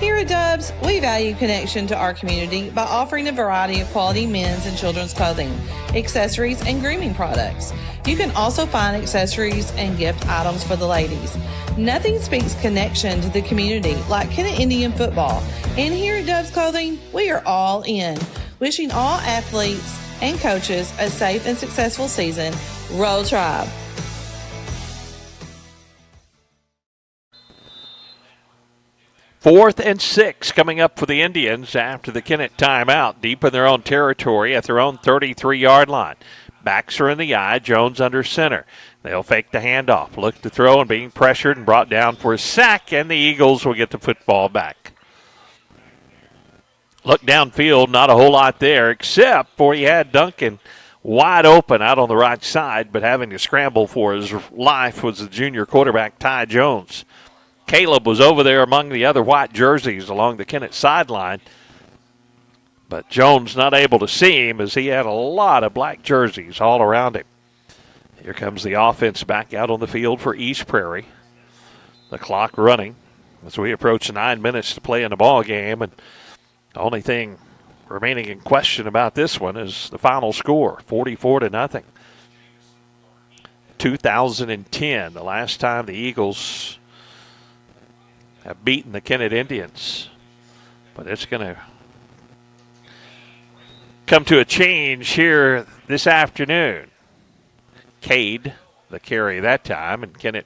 Here at Dubs, we value connection to our community by offering a variety of quality men's and children's clothing, accessories, and grooming products. You can also find accessories and gift items for the ladies. Nothing speaks connection to the community like Kennett Indian football. And here at Dubs Clothing, we are all in. Wishing all athletes and coaches a safe and successful season. Roll Tribe. Fourth and 6 coming up for the Indians after the Kennett timeout, deep in their own territory at their own 33-yard line. Backs are in the eye, Jones under center. They'll fake the handoff, look to throw, and being pressured and brought down for a sack, and the Eagles will get the football back. Look downfield, not a whole lot there, except for he had Duncan wide open out on the right side, but having to scramble for his life was the junior quarterback, Ty Jones. Caleb was over there among the other white jerseys along the Kennett sideline, but Jones not able to see him as he had a lot of black jerseys all around him. Here comes the offense back out on the field for East Prairie. The clock running as we approach 9 minutes to play in the ball game, and the only thing remaining in question about this one is the final score, 44-0. 2010, the last time the Eagles have beaten the Kennett Indians. But it's going to come to a change here this afternoon. Cade, the carry that time, and Kennett,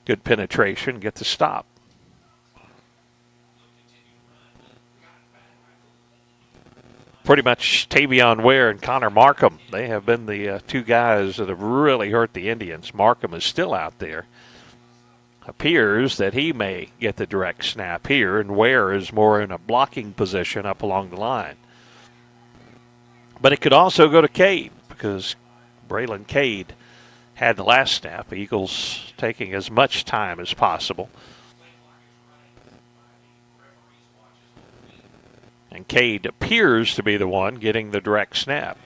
good penetration, get the stop. Pretty much Tavion Ware and Connor Markham. They have been the two guys that have really hurt the Indians. Markham is still out there. Appears that he may get the direct snap here, and Ware is more in a blocking position up along the line. But it could also go to Cade because Braylon Cade had the last snap. Eagles taking as much time as possible. And Cade appears to be the one getting the direct snap.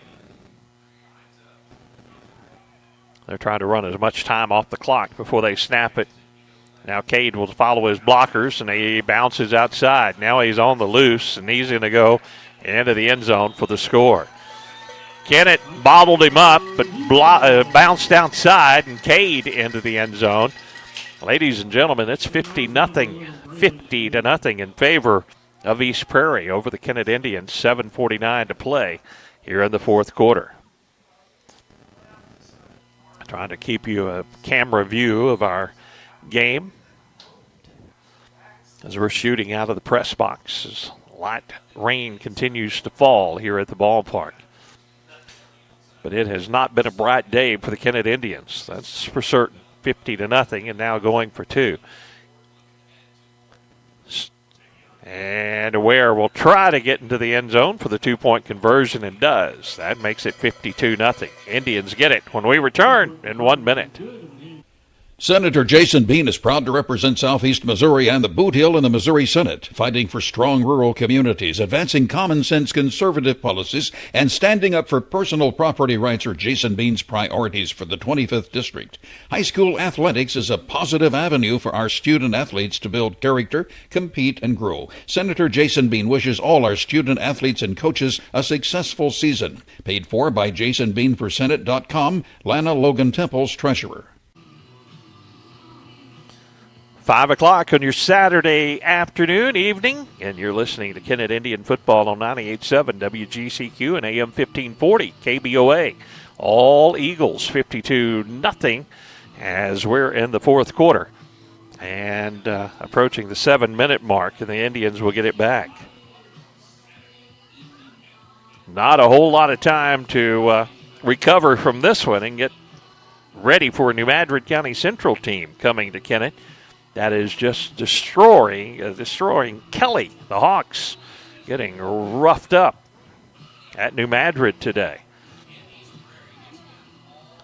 They're trying to run as much time off the clock before they snap it. Now Cade will follow his blockers, and he bounces outside. Now he's on the loose, and he's going to go into the end zone for the score. Kennett bobbled him up, but bounced outside, and Cade into the end zone. Ladies and gentlemen, it's 50-0 in favor of East Prairie over the Kennett Indians. 7:49 to play here in the fourth quarter. Trying to keep you a camera view of our game as we're shooting out of the press box as light rain continues to fall here at the ballpark. But it has not been a bright day for the Kennett Indians. That's for certain. 50-0, and now going for two. And Ware will try to get into the end zone for the two-point conversion and does. That makes it 52-0. Indians get it when we return in 1 minute. Senator Jason Bean is proud to represent Southeast Missouri and the Boot Hill in the Missouri Senate, fighting for strong rural communities, advancing common-sense conservative policies, and standing up for personal property rights are Jason Bean's priorities for the 25th District. High school athletics is a positive avenue for our student athletes to build character, compete, and grow. Senator Jason Bean wishes all our student athletes and coaches a successful season. Paid for by JasonBeanForSenate.com, Lana Logan Temple's treasurer. 5 o'clock on your Saturday afternoon, evening, and you're listening to Kennett Indian Football on 98.7 WGCQ and AM 1540 KBOA. All Eagles 52-0 as we're in the fourth quarter and approaching the 7-minute mark, and the Indians will get it back. Not a whole lot of time to recover from this one and get ready for a New Madrid County Central team coming to Kennett. That is just destroying Kelly. The Hawks getting roughed up at New Madrid today.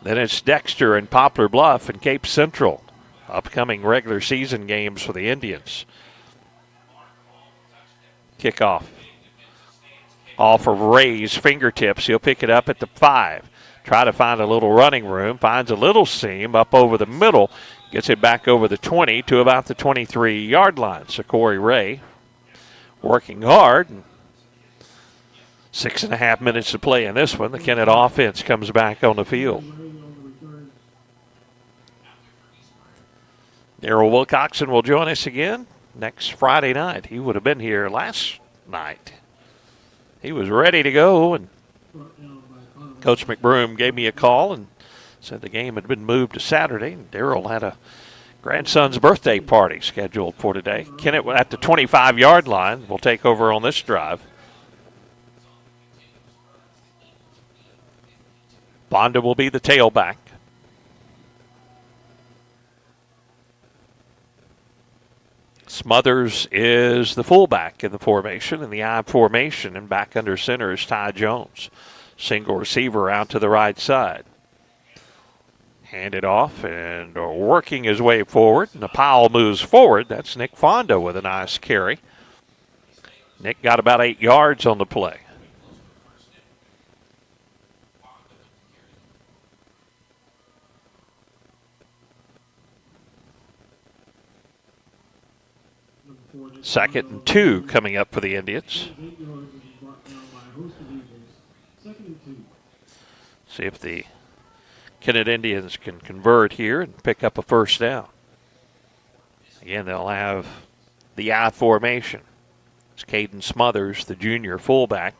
Then it's Dexter and Poplar Bluff and Cape Central. Upcoming regular season games for the Indians. Kickoff off of Ray's fingertips. He'll pick it up at the 5. Try to find a little running room. Finds a little seam up over the middle. Gets it back over the 20 to about the 23-yard line. So Corey Ray working hard. 6.5 minutes to play in this one. The Kennett offense comes back on the field. Darrell Wilcoxon will join us again next Friday night. He would have been here last night. He was ready to go, and Coach McBroom gave me a call and said the game had been moved to Saturday. Darrell had a grandson's birthday party scheduled for today. Kennett at the 25-yard line will take over on this drive. Bonda will be the tailback. Smothers is the fullback in the formation, in the I formation, and back under center is Ty Jones. Single receiver out to the right side. Hand it off and working his way forward. And the Powell moves forward. That's Nick Fonda with a nice carry. Nick got about 8 yards on the play. Second and 2 coming up for the Indians. See if the Kennett Indians can convert here and pick up a first down. Again, they'll have the I formation. It's Caden Smothers, the junior fullback.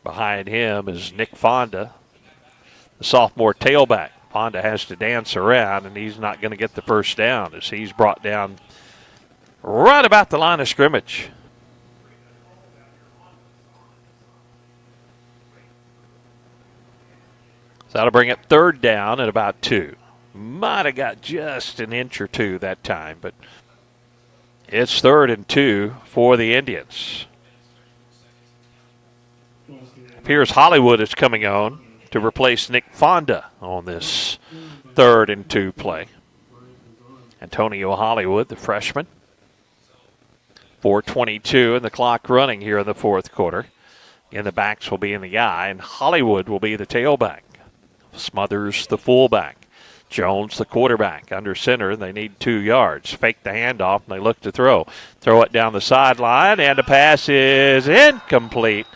Behind him is Nick Fonda, the sophomore tailback. Fonda has to dance around, and he's not going to get the first down as he's brought down right about the line of scrimmage. So that'll bring up third down at about 2. Might have got just an inch or 2 that time, but it's 3rd and 2 for the Indians. Appears Hollywood is coming on to replace Nick Fonda on this 3rd and 2 play. Antonio Hollywood, the freshman. 4:22 and the clock running here in the fourth quarter. And the backs will be in the I, and Hollywood will be the tailback. Smothers, the fullback. Jones, the quarterback, under center. They need 2 yards. Fake the handoff, and they look to throw. Throw it down the sideline, and the pass is incomplete.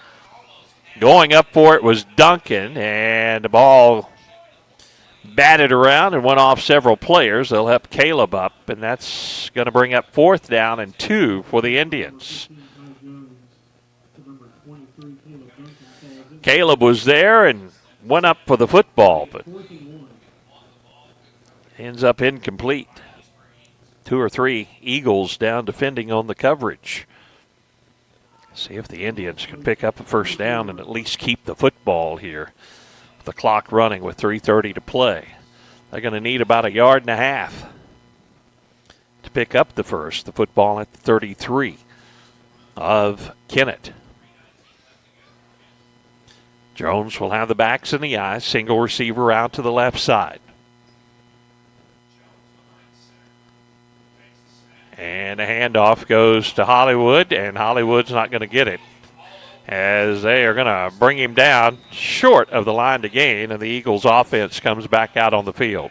Going up for it was Duncan, and the ball batted around and went off several players. They'll help Caleb up, and that's going to bring up 4th down and 2 for the Indians. Caleb was there and went up for the football, but ends up incomplete. 2 or 3 Eagles down defending on the coverage. See if the Indians can pick up a first down and at least keep the football here. The clock running with 3:30 to play. They're going to need about 1.5 yards to pick up the first. The football at the 33 of Kennett. Jones will have the backs in the I. Single receiver out to the left side. And the handoff goes to Hollywood, and Hollywood's not going to get it, as they are going to bring him down short of the line to gain, and the Eagles offense comes back out on the field.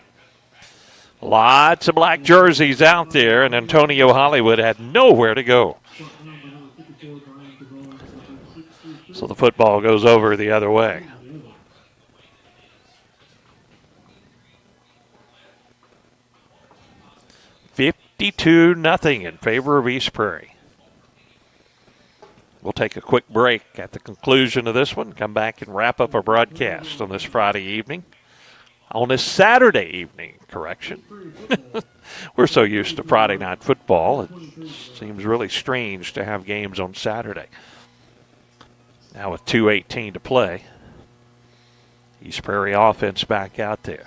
Lots of black jerseys out there, and Antonio Hollywood had nowhere to go. So the football goes over the other way. $52-0 in favor of East Prairie. We'll take a quick break at the conclusion of this one, come back and wrap up our broadcast on this Friday evening. On this Saturday evening, correction. We're so used to Friday night football, it seems really strange to have games on Saturday. Now with 2:18 to play, East Prairie offense back out there.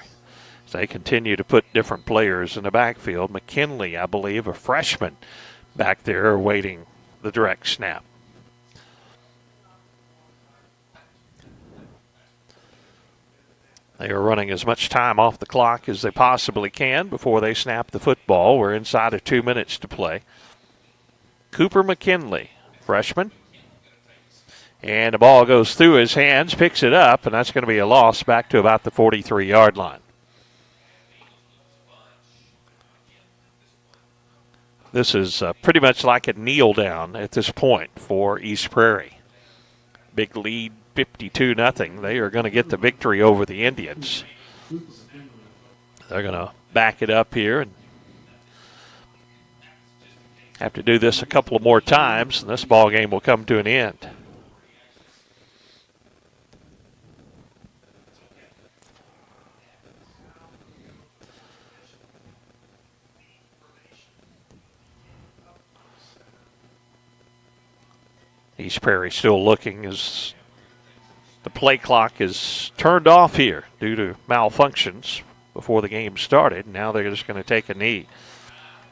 As they continue to put different players in the backfield. McKinley, I believe, a freshman back there awaiting the direct snap. They are running as much time off the clock as they possibly can before they snap the football. We're inside of 2 minutes to play. Cooper McKinley freshman. And the ball goes through his hands, picks it up, and that's going to be a loss back to about the 43-yard line. This is pretty much like a kneel down at this point for East Prairie. Big lead, 52-0. They are going to get the victory over the Indians. They're going to back it up here and have to do this a couple of more times, and this ball game will come to an end. East Prairie still looking as the play clock is turned off here due to malfunctions before the game started. Now they're just going to take a knee,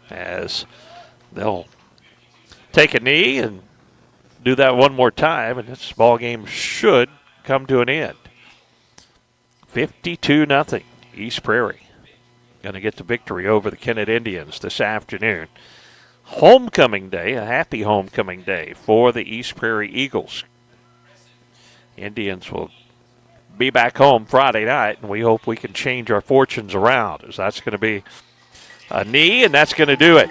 as they'll take a knee and do that one more time, and this ball game should come to an end. 52-0. East Prairie going to get the victory over the Kennett Indians this afternoon. Homecoming day, a happy homecoming day for the East Prairie Eagles. Indians will be back home Friday night, and we hope we can change our fortunes around, as that's going to be a knee, and that's going to do it.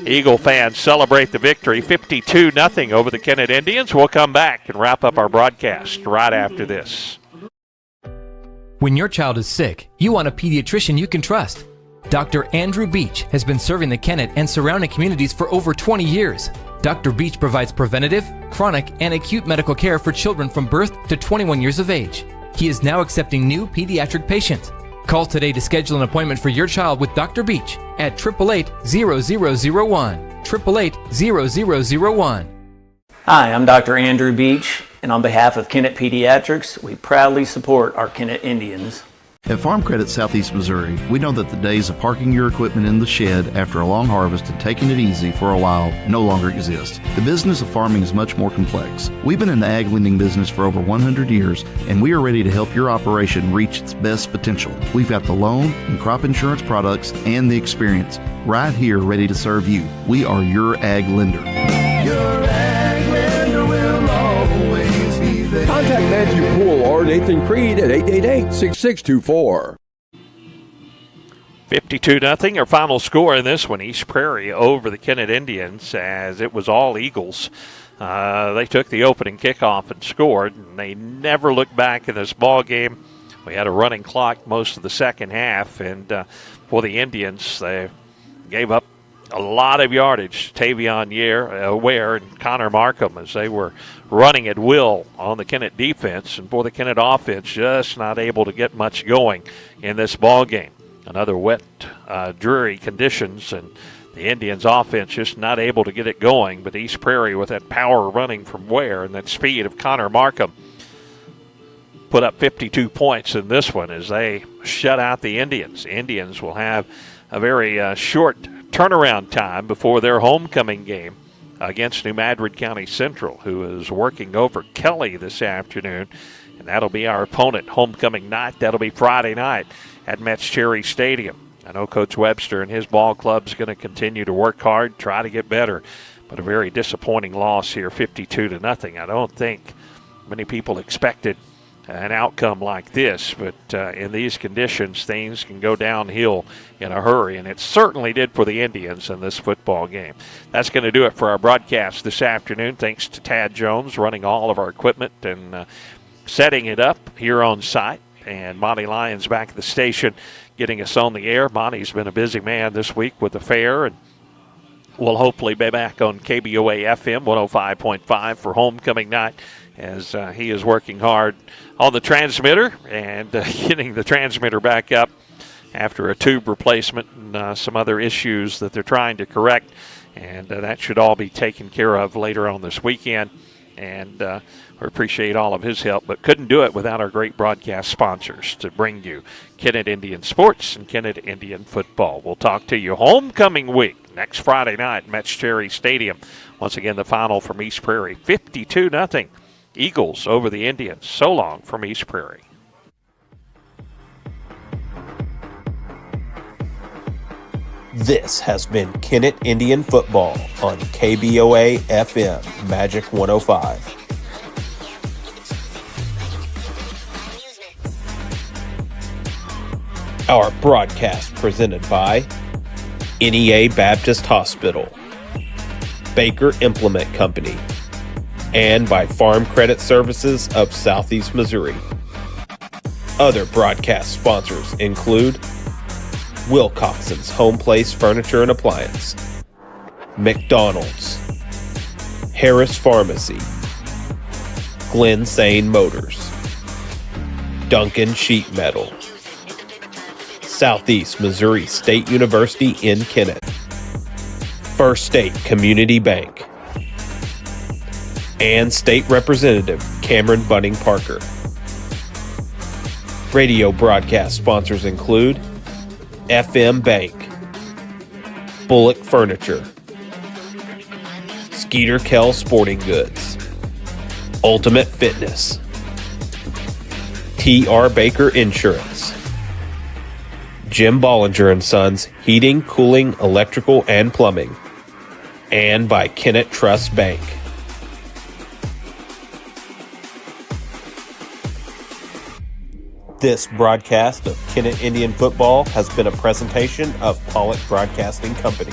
Eagle fans celebrate the victory, 52-0 over the Kennett Indians. We'll come back and wrap up our broadcast right after this. When your child is sick, you want a pediatrician you can trust. Dr. Andrew Beach has been serving the Kennett and surrounding communities for over 20 years. Dr. Beach provides preventative, chronic, and acute medical care for children from birth to 21 years of age. He is now accepting new pediatric patients. Call today to schedule an appointment for your child with Dr. Beach at 888-0001. 888-0001. Hi, I'm Dr. Andrew Beach, and on behalf of Kennett Pediatrics, we proudly support our Kennett Indians. At Farm Credit Southeast Missouri, we know that the days of parking your equipment in the shed after a long harvest and taking it easy for a while no longer exist. The business of farming is much more complex. We've been in the ag lending business for over 100 years, and we are ready to help your operation reach its best potential. We've got the loan and crop insurance products and the experience right here ready to serve you. We are your ag lender. Your ag lender will always be there. Contact Matthew Poole or Nathan Creed at 888-6624. 52-0, our final score in this one, East Prairie over the Kennett Indians, as it was all Eagles. They took the opening kickoff and scored, and they never looked back in this ball game. We had a running clock most of the second half, and for the Indians, they gave up a lot of yardage. Tavion Ware and Connor Markham, as they were running at will on the Kennett defense, and for the Kennett offense, just not able to get much going in this ball game. Another wet, dreary conditions, and the Indians offense just not able to get it going. But East Prairie, with that power running from Ware and that speed of Connor Markham, put up 52 points in this one as they shut out the Indians. Indians will have a very short turnaround time before their homecoming game against New Madrid County Central, who is working over Kelly this afternoon. And that'll be our opponent homecoming night. That'll be Friday night at Metz Cherry Stadium. I know Coach Webster and his ball club's going to continue to work hard, try to get better, but a very disappointing loss here, 52-0. I don't think many people expected an outcome like this, but in these conditions, things can go downhill in a hurry, and it certainly did for the Indians in this football game. That's going to do it for our broadcast this afternoon. Thanks to Tad Jones running all of our equipment and setting it up here on site, and Monty Lyons back at the station getting us on the air. Monty's been a busy man this week with the fair, and we'll hopefully be back on KBOA FM 105.5 for homecoming night, as he is working hard on the transmitter and getting the transmitter back up after a tube replacement and some other issues that they're trying to correct. And that should all be taken care of later on this weekend. And we appreciate all of his help, but couldn't do it without our great broadcast sponsors to bring you Kennett Indian Sports and Kennett Indian Football. We'll talk to you homecoming week next Friday night at Metz Cherry Stadium. Once again, the final from East Prairie, 52-0. Eagles over the Indians. So long from East Prairie. This has been Kennett Indian Football on KBOA FM Magic 105. Our broadcast presented by NEA Baptist Hospital, Baker Implement Company, and by Farm Credit Services of Southeast Missouri. Other broadcast sponsors include Wilcoxon's Home Place Furniture and Appliance, McDonald's, Harris Pharmacy, Glen Sane Motors, Duncan Sheet Metal, Southeast Missouri State University in Kennett, First State Community Bank, and State Representative Cameron Bunning Parker. Radio broadcast sponsors include FM Bank, Bullock Furniture, Skeeter Kell Sporting Goods, Ultimate Fitness, T.R. Baker Insurance, Jim Bollinger & Sons Heating, Cooling, Electrical, and Plumbing, and by Kennett Trust Bank. This broadcast of Kennett Indian Football has been a presentation of Pollock Broadcasting Company.